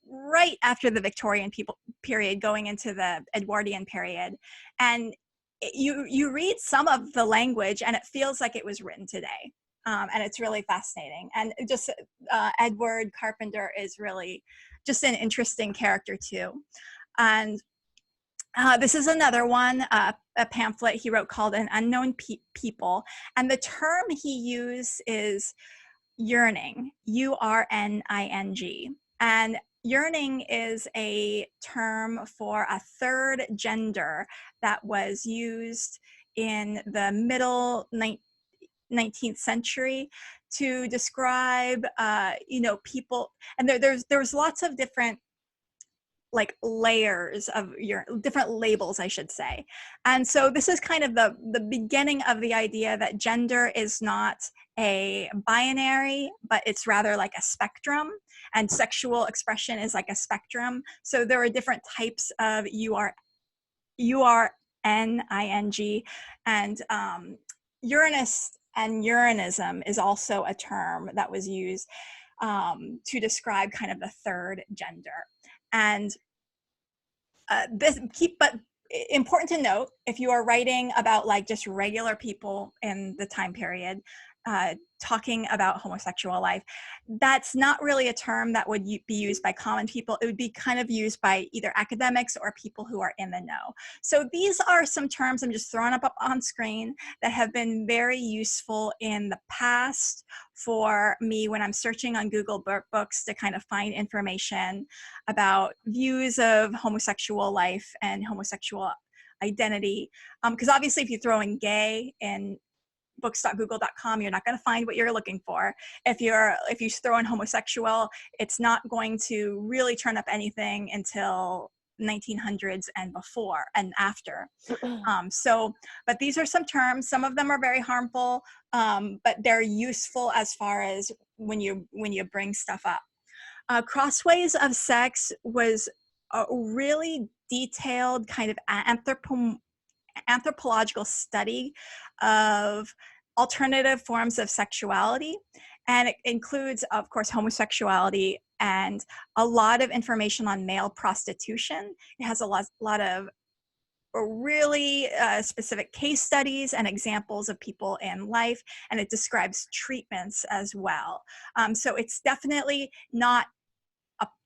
A: right after the Victorian period, going into the Edwardian period. And you read some of the language and it feels like it was written today. And it's really fascinating. And just Edward Carpenter is really just an interesting character too. And this is another one, a pamphlet he wrote called An Unknown People. And the term he used is yearning, U-R-N-I-G. And yearning is a term for a third gender that was used in the middle 19th century to describe, people. And there's lots of different layers of your different labels, I should say. And so this is kind of the beginning of the idea that gender is not a binary, but it's rather like a spectrum, and sexual expression is like a spectrum. So there are different types of URNING, and Uranus and Uranism is also a term that was used to describe kind of the third gender. And but important to note, if you are writing about just regular people in the time period, talking about homosexual life, that's not really a term that would be used by common people. It would be kind of used by either academics or people who are in the know. So these are some terms I'm just throwing up on screen that have been very useful in the past for me when I'm searching on Google books to kind of find information about views of homosexual life and homosexual identity. Because obviously if you throw in gay in books.google.com, you're not going to find what you're looking for. If you throw in homosexual, it's not going to really turn up anything until 1900s and before and after. But these are some terms. Some of them are very harmful, but they're useful as far as when you bring stuff up. Crossways of Sex was a really detailed kind of anthropological study of alternative forms of sexuality. And it includes, of course, homosexuality and a lot of information on male prostitution. It has a lot of really specific case studies and examples of people in life, and it describes treatments as well. So it's definitely not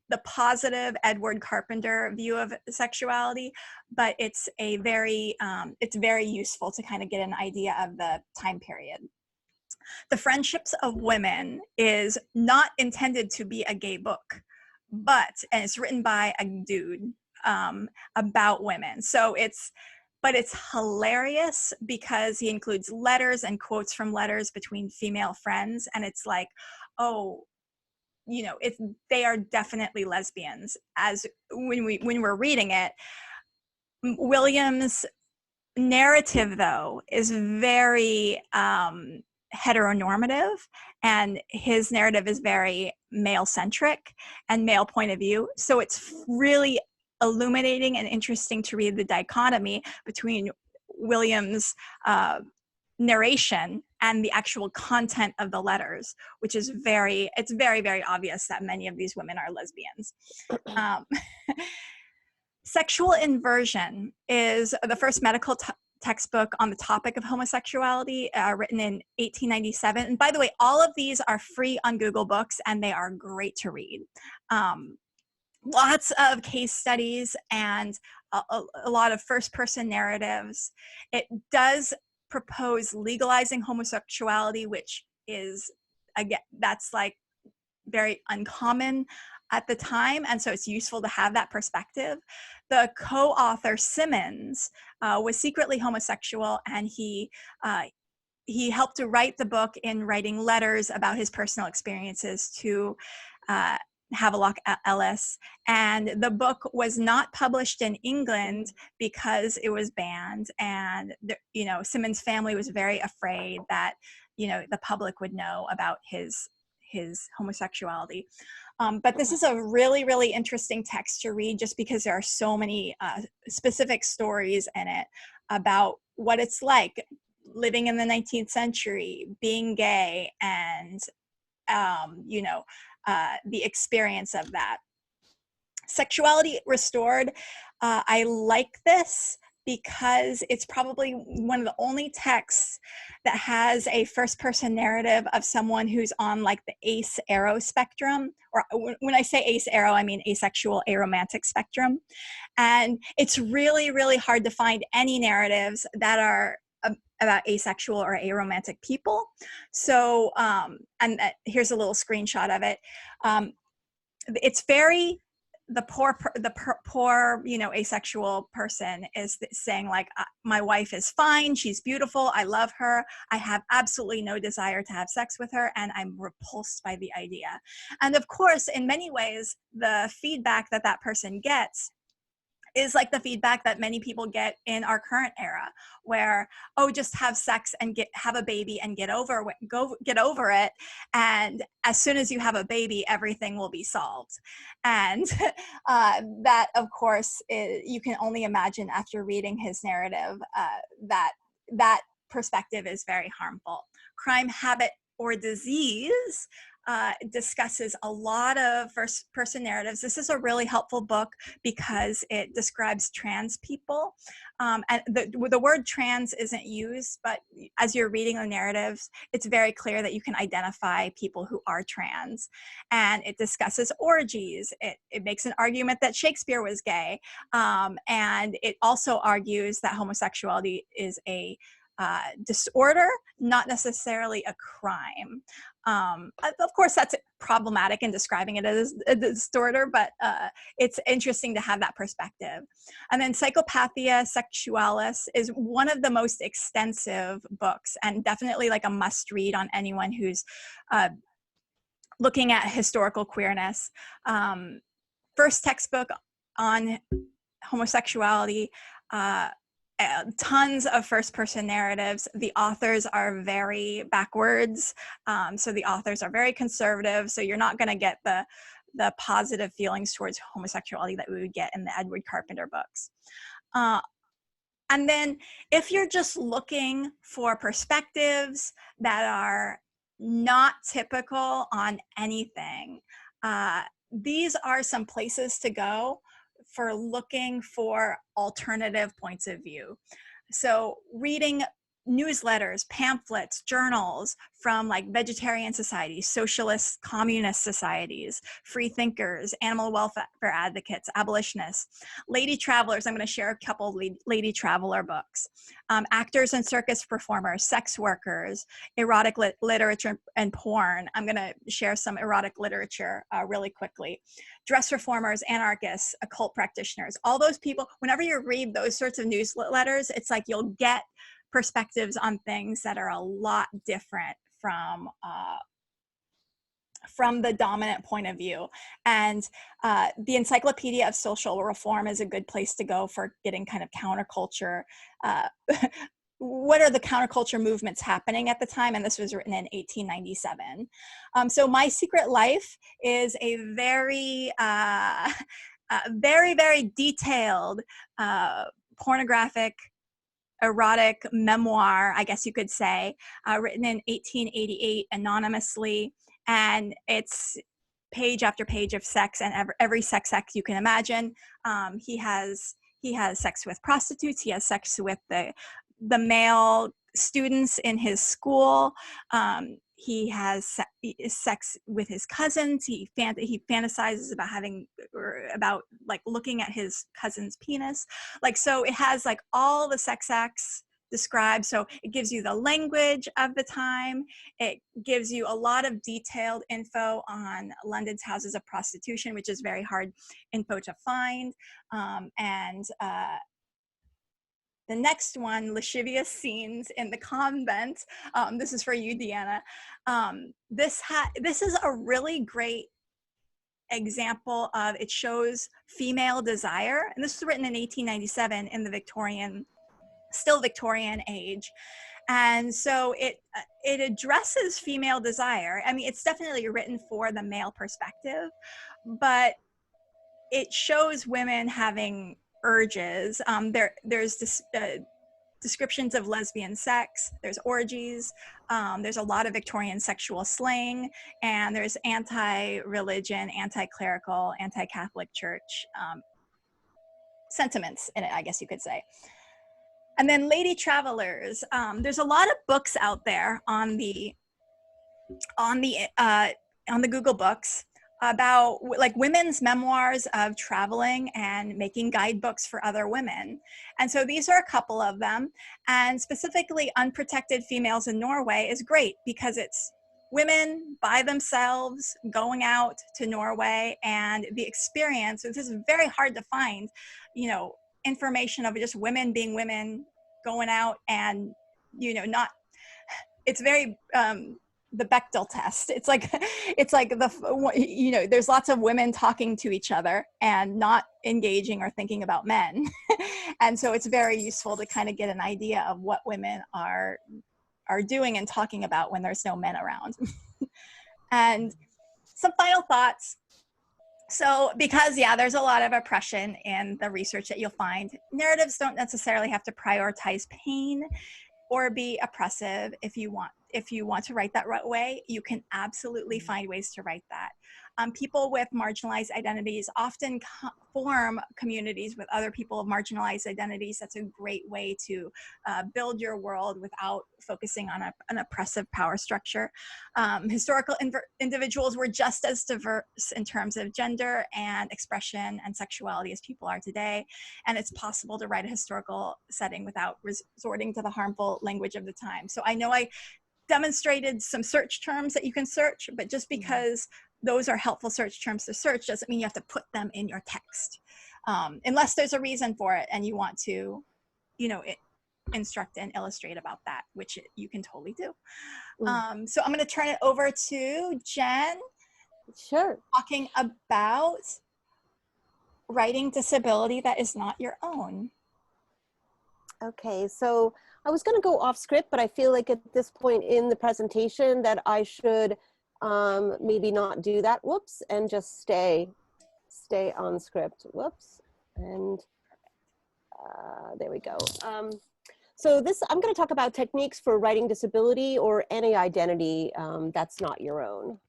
A: the positive Edward Carpenter view of sexuality, but it's very useful to kind of get an idea of the time period. The Friendships of Women is not intended to be a gay book, and it's written by a dude about women. But it's hilarious because he includes letters and quotes from letters between female friends, and it's like, oh, you know, they are definitely lesbians. As when we're reading it, William's narrative though is very heteronormative, and his narrative is very male-centric and male point of view. So it's really illuminating and interesting to read the dichotomy between William's narration and the actual content of the letters, which is very, very obvious that many of these women are lesbians. Sexual Inversion is the first medical textbook on the topic of homosexuality, written in 1897. And by the way, all of these are free on Google Books, and they are great to read. Lots of case studies and a lot of first-person narratives. It does propose legalizing homosexuality, which is, again, that's like very uncommon at the time, and so it's useful to have that perspective. The co-author Simmons was secretly homosexual, and he helped to write the book in writing letters about his personal experiences to Havelock Ellis, and the book was not published in England because it was banned, and you know, Simmons' family was very afraid that, you know, the public would know about his homosexuality. But this is a really interesting text to read, just because there are so many specific stories in it about what it's like living in the 19th century, being gay, and you know, the experience of that. Sexuality Restored, I like this because it's probably one of the only texts that has a first-person narrative of someone who's on like the ace-aro spectrum, or when I say ace-aro, I mean asexual, aromantic spectrum. And it's really hard to find any narratives that are about asexual or aromantic people. So, here's a little screenshot of it. It's very, the poor, you know, asexual person is saying like, my wife is fine, she's beautiful, I love her, I have absolutely no desire to have sex with her, and I'm repulsed by the idea. And of course, in many ways, the feedback that person gets is like the feedback that many people get in our current era, where, oh, just have sex and have a baby and get over it, and as soon as you have a baby, everything will be solved. And that, of course, you can only imagine after reading his narrative that perspective is very harmful. Crime, Habit, or Disease discusses a lot of first-person narratives. This is a really helpful book because it describes trans people. And the word trans isn't used, but as you're reading the narratives, it's very clear that you can identify people who are trans. And it discusses orgies. It makes an argument that Shakespeare was gay. And it also argues that homosexuality is a disorder, not necessarily a crime. Of course, that's problematic in describing it as a disorder, but it's interesting to have that perspective. And then Psychopathia Sexualis is one of the most extensive books, and definitely like a must read on anyone who's looking at historical queerness. First textbook on homosexuality, tons of first person narratives. The authors are very backwards. So the authors are very conservative. So you're not going to get the positive feelings towards homosexuality that we would get in the Edward Carpenter books. And then if you're just looking for perspectives that are not typical on anything, these are some places to go for looking for alternative points of view. So reading newsletters, pamphlets, journals from like vegetarian societies, socialist, communist societies, free thinkers, animal welfare advocates, abolitionists, lady travelers. I'm going to share a couple of lady traveler books. Actors and circus performers, sex workers, erotic literature and porn. I'm going to share some erotic literature really quickly. Dress reformers, anarchists, occult practitioners, all those people. Whenever you read those sorts of newsletters, it's like you'll get perspectives on things that are a lot different from the dominant point of view. And the Encyclopedia of Social Reform is a good place to go for getting kind of counterculture. What are the counterculture movements happening at the time? And this was written in 1897. So My Secret Life is a very, very, very detailed pornographic erotic memoir, I guess you could say, written in 1888 anonymously. And it's page after page of sex, and every sex act you can imagine. He has sex with prostitutes. He has sex with the male students in his school. He has sex with his cousins. He fantasizes about like looking at his cousin's penis. Like, so it has like all the sex acts described. So it gives you the language of the time. It gives you a lot of detailed info on London's houses of prostitution, which is very hard info to find. The next one, lascivious scenes in the convent. This is for you, Deanna. This is a really great example of, it shows female desire. And this was written in 1897 in the still Victorian age. And so it addresses female desire. I mean, it's definitely written for the male perspective, but it shows women having urges. There's this, descriptions of lesbian sex, there's orgies, there's a lot of Victorian sexual slang, and there's anti-religion, anti-clerical, anti-Catholic church sentiments in it, I guess you could say. And then lady travelers, there's a lot of books out there on the Google Books about like women's memoirs of traveling and making guidebooks for other women. And so these are a couple of them. And specifically Unprotected Females in Norway is great because it's women by themselves going out to Norway, and the experience, this is very hard to find, information of just women being women going out, and, it's very, the Bechdel test. It's like there's lots of women talking to each other and not engaging or thinking about men. And so it's very useful to kind of get an idea of what women are doing and talking about when there's no men around. And some final thoughts. So because, there's a lot of oppression in the research that you'll find. Narratives don't necessarily have to prioritize pain or be oppressive. If you want to write that right way, you can absolutely find ways to write that. People with marginalized identities often form communities with other people of marginalized identities. That's a great way to build your world without focusing on an oppressive power structure. Historical individuals were just as diverse in terms of gender and expression and sexuality as people are today. And it's possible to write a historical setting without resorting to the harmful language of the time. So I know I demonstrated some search terms that you can search, but just because those are helpful search terms to search doesn't mean you have to put them in your text, unless there's a reason for it and you want to, instruct and illustrate about that, which you can totally do. So I'm going to turn it over to Jen.
B: Sure.
A: Talking about writing disability that is not your own?
B: Okay, so I was going to go off script, but I feel like at this point in the presentation that I should maybe not do that. Whoops, and just stay on script. Whoops, and there we go. So I'm going to talk about techniques for writing disability or any identity that's not your own.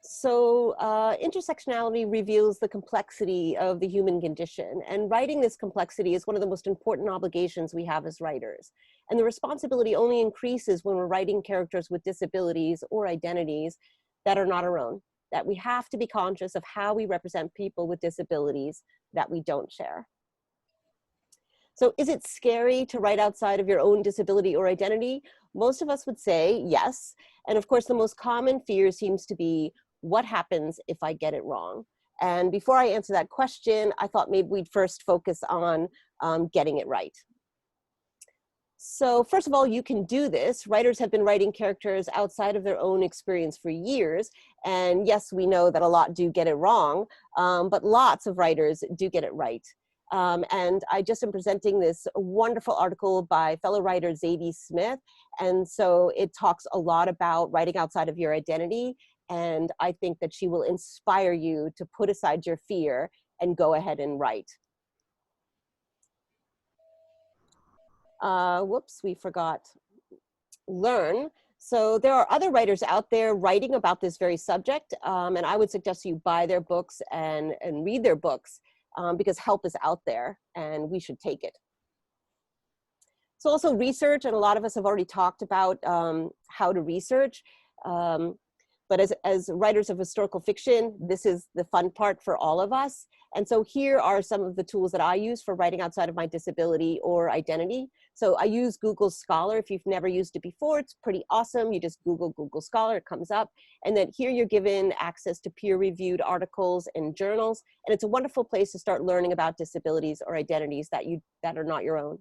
B: So intersectionality reveals the complexity of the human condition, and writing this complexity is one of the most important obligations we have as writers. And the responsibility only increases when we're writing characters with disabilities or identities that are not our own, that we have to be conscious of how we represent people with disabilities that we don't share. So is it scary to write outside of your own disability or identity? Most of us would say yes. And of course, the most common fear seems to be, what happens if I get it wrong? And before I answer that question, I thought maybe we'd first focus on getting it right. So first of all, you can do this. Writers have been writing characters outside of their own experience for years. And yes, we know that a lot do get it wrong, but lots of writers do get it right. And I just am presenting this wonderful article by fellow writer Zadie Smith. And so it talks a lot about writing outside of your identity. And I think that she will inspire you to put aside your fear and go ahead and write. Whoops, we forgot learn. So there are other writers out there writing about this very subject. And I would suggest you buy their books and read their books because help is out there and we should take it. So also research, and a lot of us have already talked about how to research. But as writers of historical fiction, this is the fun part for all of us. And so here are some of the tools that I use for writing outside of my disability or identity. So I use Google Scholar. If you've never used it before, it's pretty awesome. You just Google Scholar, it comes up. And then here you're given access to peer-reviewed articles and journals. And it's a wonderful place to start learning about disabilities or identities that are not your own.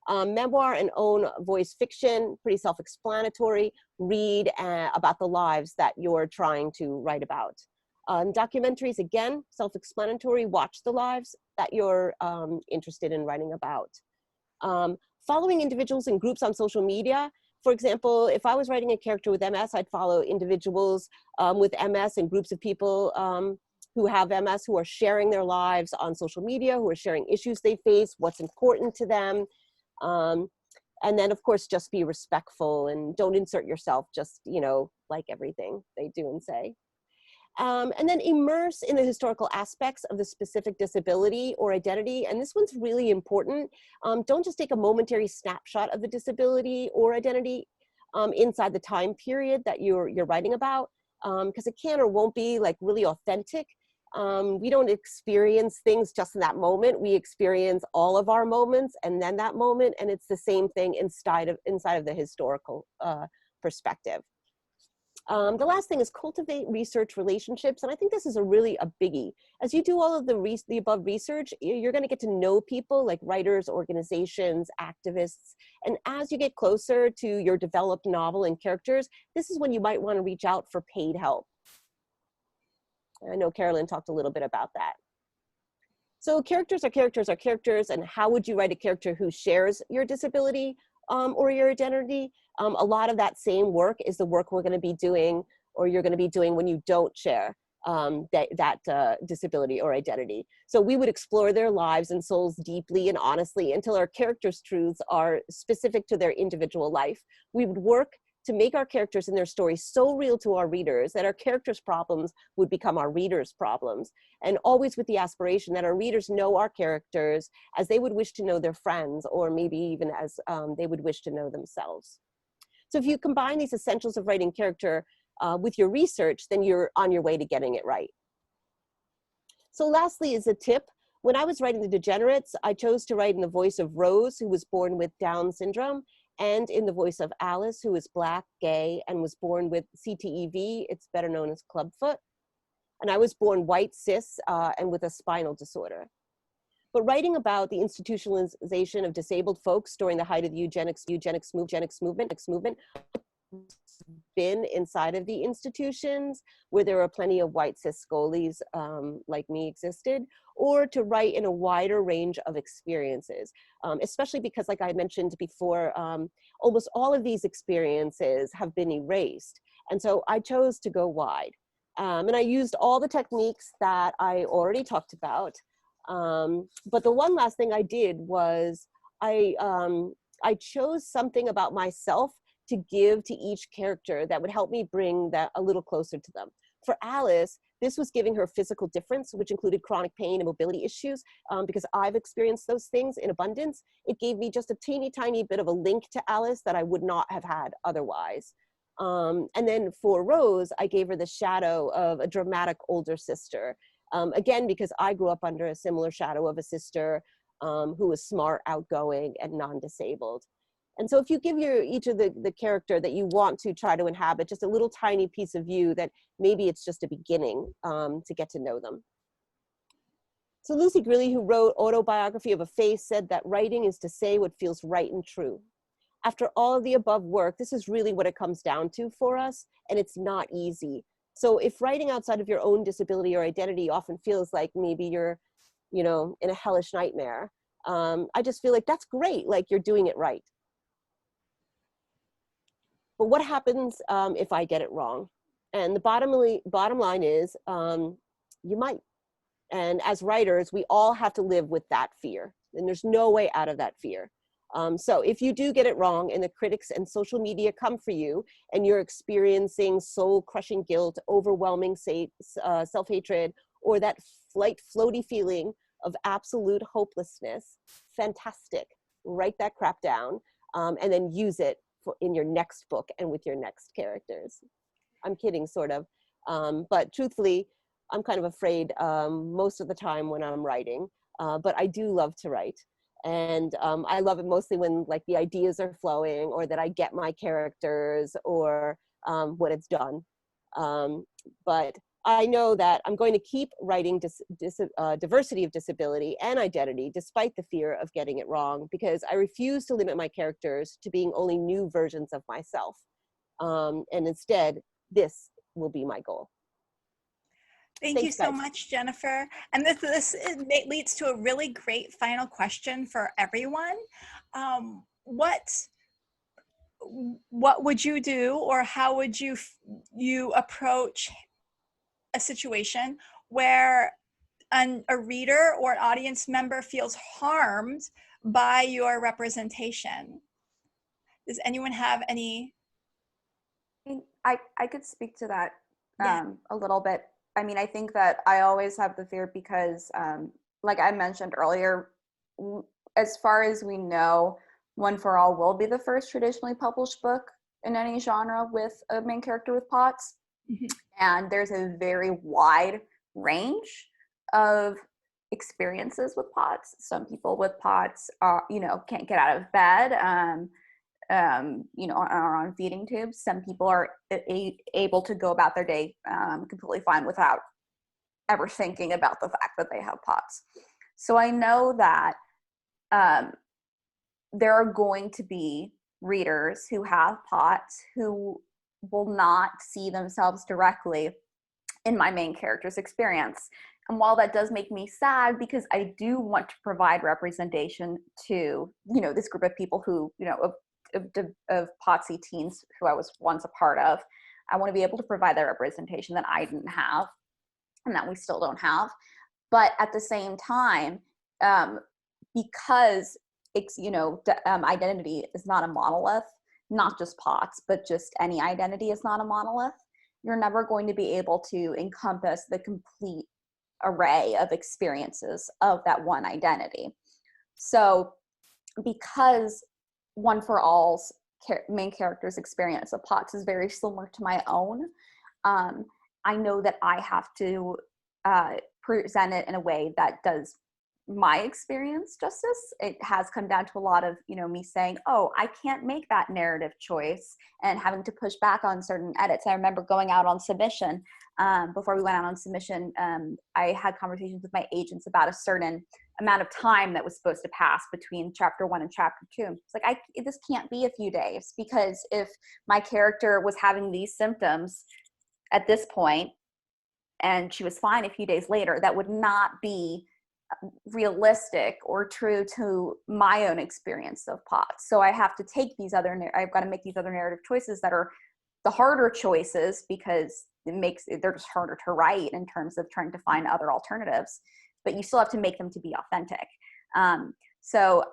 B: Memoir and own voice fiction, pretty self-explanatory. Read about the lives that you're trying to write about. Documentaries, again, self-explanatory. Watch the lives that you're interested in writing about. Following individuals and groups on social media. For example, if I was writing a character with MS, I'd follow individuals with MS and groups of people who have MS, who are sharing their lives on social media, who are sharing issues they face, what's important to them. And then of course, just be respectful and don't insert yourself, just, like everything they do and say. And then immerse in the historical aspects of the specific disability or identity. And this one's really important. Don't just take a momentary snapshot of the disability or identity inside the time period that you're writing about, because it can or won't be like really authentic. We don't experience things just in that moment. We experience all of our moments and then that moment, and it's the same thing inside of the historical perspective. The last thing is cultivate research relationships, and I think this is a biggie. As you do all of the above research, you're going to get to know people like writers, organizations, activists, and as you get closer to your developed novel and characters, this is when you might want to reach out for paid help. I know Carolyn talked a little bit about that. So characters are characters, and how would you write a character who shares your disability or your identity? A lot of that same work is the work we're going to be doing, or you're going to be doing when you don't share that disability or identity. So we would explore their lives and souls deeply and honestly until our characters' truths are specific to their individual life. We would work to make our characters and their stories so real to our readers that our characters' problems would become our readers' problems, and always with the aspiration that our readers know our characters as they would wish to know their friends, or maybe even as they would wish to know themselves. So if you combine these essentials of writing character with your research, then you're on your way to getting it right. So lastly is a tip. When I was writing The Degenerates, I chose to write in the voice of Rose, who was born with Down syndrome, and in the voice of Alice, who is Black, gay, and was born with CTEV, it's better known as clubfoot. And I was born white, cis, and with a spinal disorder. But writing about the institutionalization of disabled folks during the height of the eugenics movement, been inside of the institutions where there were plenty of white cis scholars like me existed, or to write in a wider range of experiences, especially because, like I mentioned before, almost all of these experiences have been erased. And so I chose to go wide. And I used all the techniques that I already talked about. But the one last thing I did was I chose something about myself to give to each character that would help me bring that a little closer to them. For Alice, this was giving her physical difference, which included chronic pain and mobility issues, because I've experienced those things in abundance. It gave me just a teeny tiny bit of a link to Alice that I would not have had otherwise. And then for Rose, I gave her the shadow of a dramatic older sister. Again, because I grew up under a similar shadow of a sister who was smart, outgoing, and non-disabled. And so if you give each of the character that you want to try to inhabit just a little tiny piece of you, that maybe it's just a beginning to get to know them. So Lucy Grilly, who wrote Autobiography of a Face, said that writing is to say what feels right and true. After all of the above work, this is really what it comes down to for us, and it's not easy. So if writing outside of your own disability or identity often feels like maybe you're, you know, in a hellish nightmare, I just feel like that's great, like you're doing it right. But what happens if I get it wrong? And the bottom line is, you might. And as writers, we all have to live with that fear. And there's no way out of that fear. So if you do get it wrong and the critics and social media come for you and you're experiencing soul-crushing guilt, overwhelming self-hatred, or that floaty feeling of absolute hopelessness, fantastic. Write that crap down and then use it in your next book and with your next characters. I'm kidding, sort of. But truthfully, I'm kind of afraid most of the time when I'm writing, but I do love to write. And I love it mostly when like the ideas are flowing, or that I get my characters, or when it's done. But I know that I'm going to keep writing diversity of disability and identity despite the fear of getting it wrong, because I refuse to limit my characters to being only new versions of myself. And instead, this will be my goal.
A: Thank you
B: Thanks,
A: so
B: guys.
A: much, Jennifer. And this leads to a really great final question for everyone. What would you do, or how would you approach a situation where a reader or an audience member feels harmed by your representation? Does anyone have any?
G: I could speak to that
A: Yeah.
G: a little bit. I mean, I think that I always have the fear because, like I mentioned earlier, as far as we know, One for All will be the first traditionally published book in any genre with a main character with POTS. Mm-hmm. And there's a very wide range of experiences with POTS. Some people with POTS can't get out of bed, are on feeding tubes. Some people are able to go about their day completely fine without ever thinking about the fact that they have POTS. So I know that there are going to be readers who have POTS who will not see themselves directly in my main character's experience. And while that does make me sad, because I do want to provide representation to, this group of people who, of POTSy teens who I was once a part of, I want to be able to provide that representation that I didn't have and that we still don't have. But at the same time, because it's, identity is not a monolith, not just POTS, but just any identity is not a monolith. You're never going to be able to encompass the complete array of experiences of that one identity. So because One for All's main character's experience of POTS is very similar to my own, I know that I have to present it in a way that does my experience justice. It has come down to a lot of, me saying, oh, I can't make that narrative choice, and having to push back on certain edits. I remember going out on submission. Before we went out on submission, I had conversations with my agents about a certain amount of time that was supposed to pass between chapter 1 and chapter 2. It's like, this can't be a few days, because if my character was having these symptoms at this point and she was fine a few days later, that would not be realistic or true to my own experience of POTS. So I have to take I've got to make these other narrative choices that are the harder choices, because they're just harder to write in terms of trying to find other alternatives, but you still have to make them to be authentic. So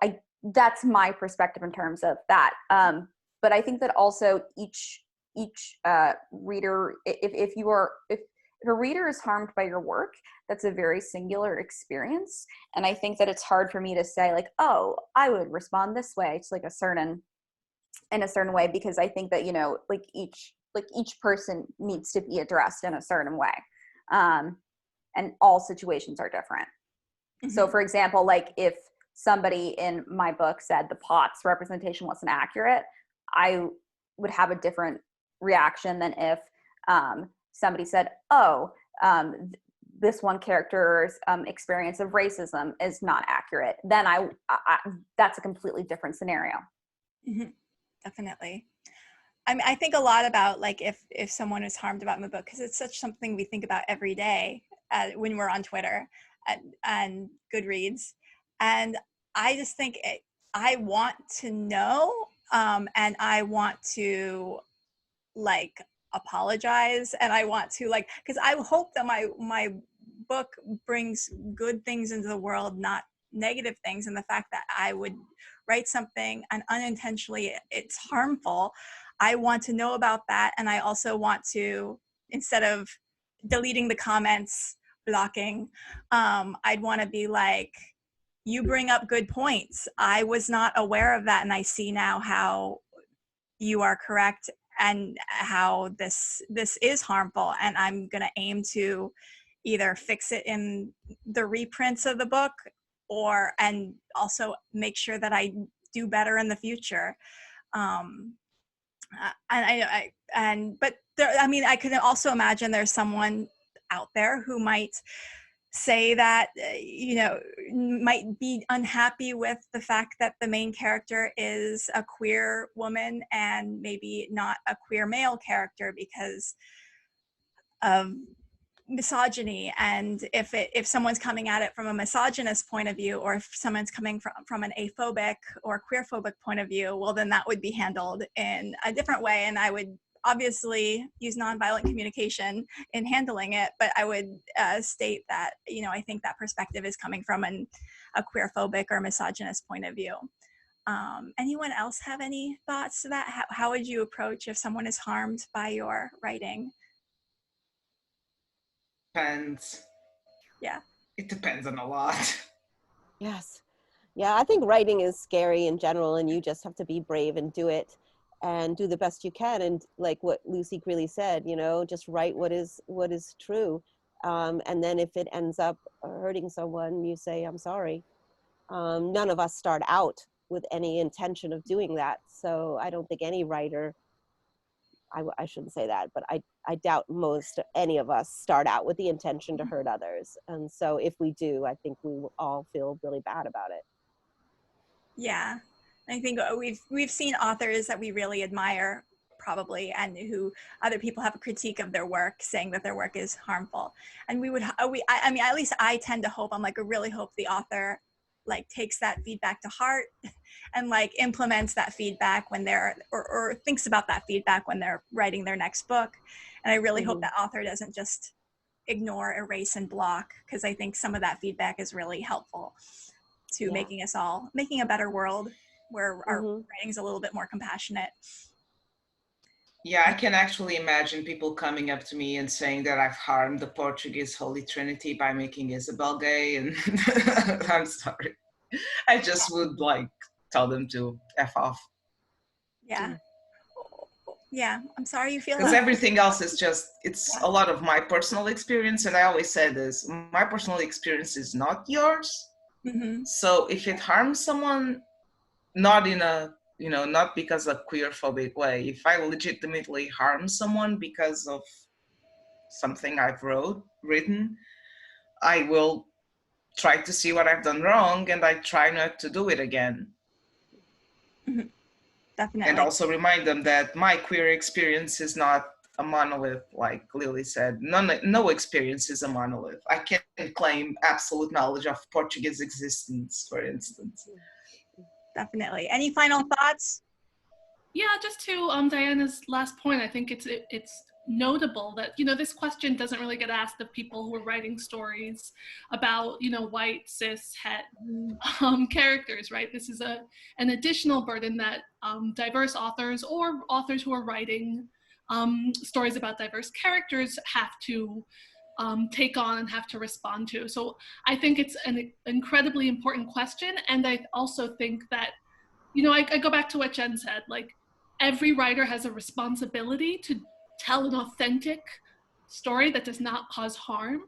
G: that's my perspective in terms of that. But I think that also each reader, if a reader is harmed by your work, that's a very singular experience. And I think that it's hard for me to say like, oh, I would respond this way. It's like in a certain way, because I think that, like each person needs to be addressed in a certain way. And all situations are different. Mm-hmm. So for example, like if somebody in my book said the POTS representation wasn't accurate, I would have a different reaction than if somebody said, oh, this one character's experience of racism is not accurate. Then that's a completely different scenario.
A: Mm-hmm. Definitely. I mean, I think a lot about like if someone is harmed about my book, because it's such something we think about every day when we're on Twitter and Goodreads. And I just think I want to know, and I want to like apologize, and I want to like, because I hope that my book brings good things into the world, not negative things. And the fact that I would write something and unintentionally it's harmful, I want to know about that. And I also want to, instead of deleting the comments, blocking, I'd want to be like, you bring up good points. I was not aware of that, and I see now how you are correct and how this is harmful, and I'm going to aim to either fix it in the reprints of the book and also make sure that I do better in the future. But there, I mean, I could also imagine there's someone out there who might say that, might be unhappy with the fact that the main character is a queer woman and maybe not a queer male character because of misogyny. And if someone's coming at it from a misogynist point of view, or if someone's coming from an aphobic or queerphobic point of view, well, then that would be handled in a different way. And I would obviously use nonviolent communication in handling it, but I would state that, I think that perspective is coming from a queerphobic or misogynist point of view. Anyone else have any thoughts to that? How would you approach if someone is harmed by your writing?
C: Depends.
A: Yeah.
C: It depends on a lot.
B: Yes. Yeah, I think writing is scary in general, and you just have to be brave and do it and do the best you can. And like what Lucy Greeley said, just write what is true. And then if it ends up hurting someone, you say, I'm sorry. None of us start out with any intention of doing that. So I don't think any writer, I shouldn't say that, but I doubt any of us start out with the intention to hurt others. And so if we do, I think we will all feel really bad about it.
A: Yeah, I think we've seen authors that we really admire probably, and who other people have a critique of their work, saying that their work is harmful. And I mean, at least I tend to hope, I really hope the author like takes that feedback to heart and like implements that feedback when they're, or thinks about that feedback when they're writing their next book. And I really hope that author doesn't just ignore, erase, and block, because I think some of that feedback is really helpful to making a better world where our writing is a little bit more compassionate.
C: Yeah, I can actually imagine people coming up to me and saying that I've harmed the Portuguese Holy Trinity by making Isabel gay, and I'm sorry. I just would like tell them to F off.
A: Yeah. Yeah, I'm sorry you feel that.
C: Because everything else is it's a lot of my personal experience, and I always say this, my personal experience is not yours. Mm-hmm. So if it harms someone, not in a, not because of a queerphobic way, if I legitimately harm someone because of something I've written, I will try to see what I've done wrong, and I try not to do it again.
A: Mhm. Definitely.
C: And also remind them that my queer experience is not a monolith, like Lillie said. No experience is a monolith. I can't claim absolute knowledge of Portuguese existence, for instance.
A: Definitely. Any final thoughts?
D: Yeah, just to Diana's last point, I think it's notable that, you know, this question doesn't really get asked of people who are writing stories about, you know, white, cis, het characters, right? This is an additional burden that diverse authors or authors who are writing stories about diverse characters have to take on and have to respond to. So I think it's an incredibly important question. And I also think that, you know, I go back to what Jen said, like, every writer has a responsibility to tell an authentic story that does not cause harm.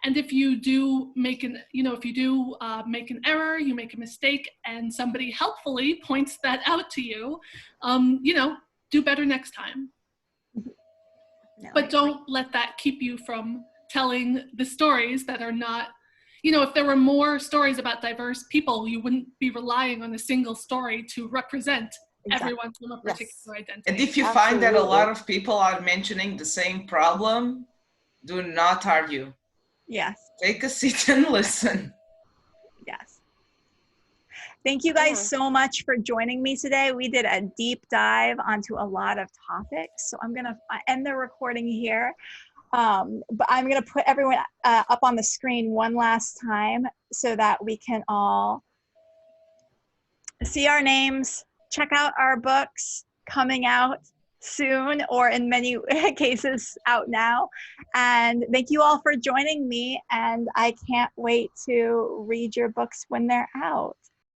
D: And if you do make an, you know, if you do make an error, you make a mistake, and somebody helpfully points that out to you, you know, do better next time. But don't let that keep you from telling the stories that are not, you know, if there were more stories about diverse people, you wouldn't be relying on a single story to represent everyone from a particular identity.
C: And if you find that a lot of people are mentioning the same problem, do not argue.
A: Yes.
C: Take a seat and listen.
A: Yes. Thank you guys so much for joining me today. We did a deep dive onto a lot of topics. So I'm going to end the recording here. But I'm going to put everyone up on the screen one last time so that we can all see our names, check out our books coming out soon, or in many cases out now. And thank you all for joining me, and I can't wait to read your books when they're out.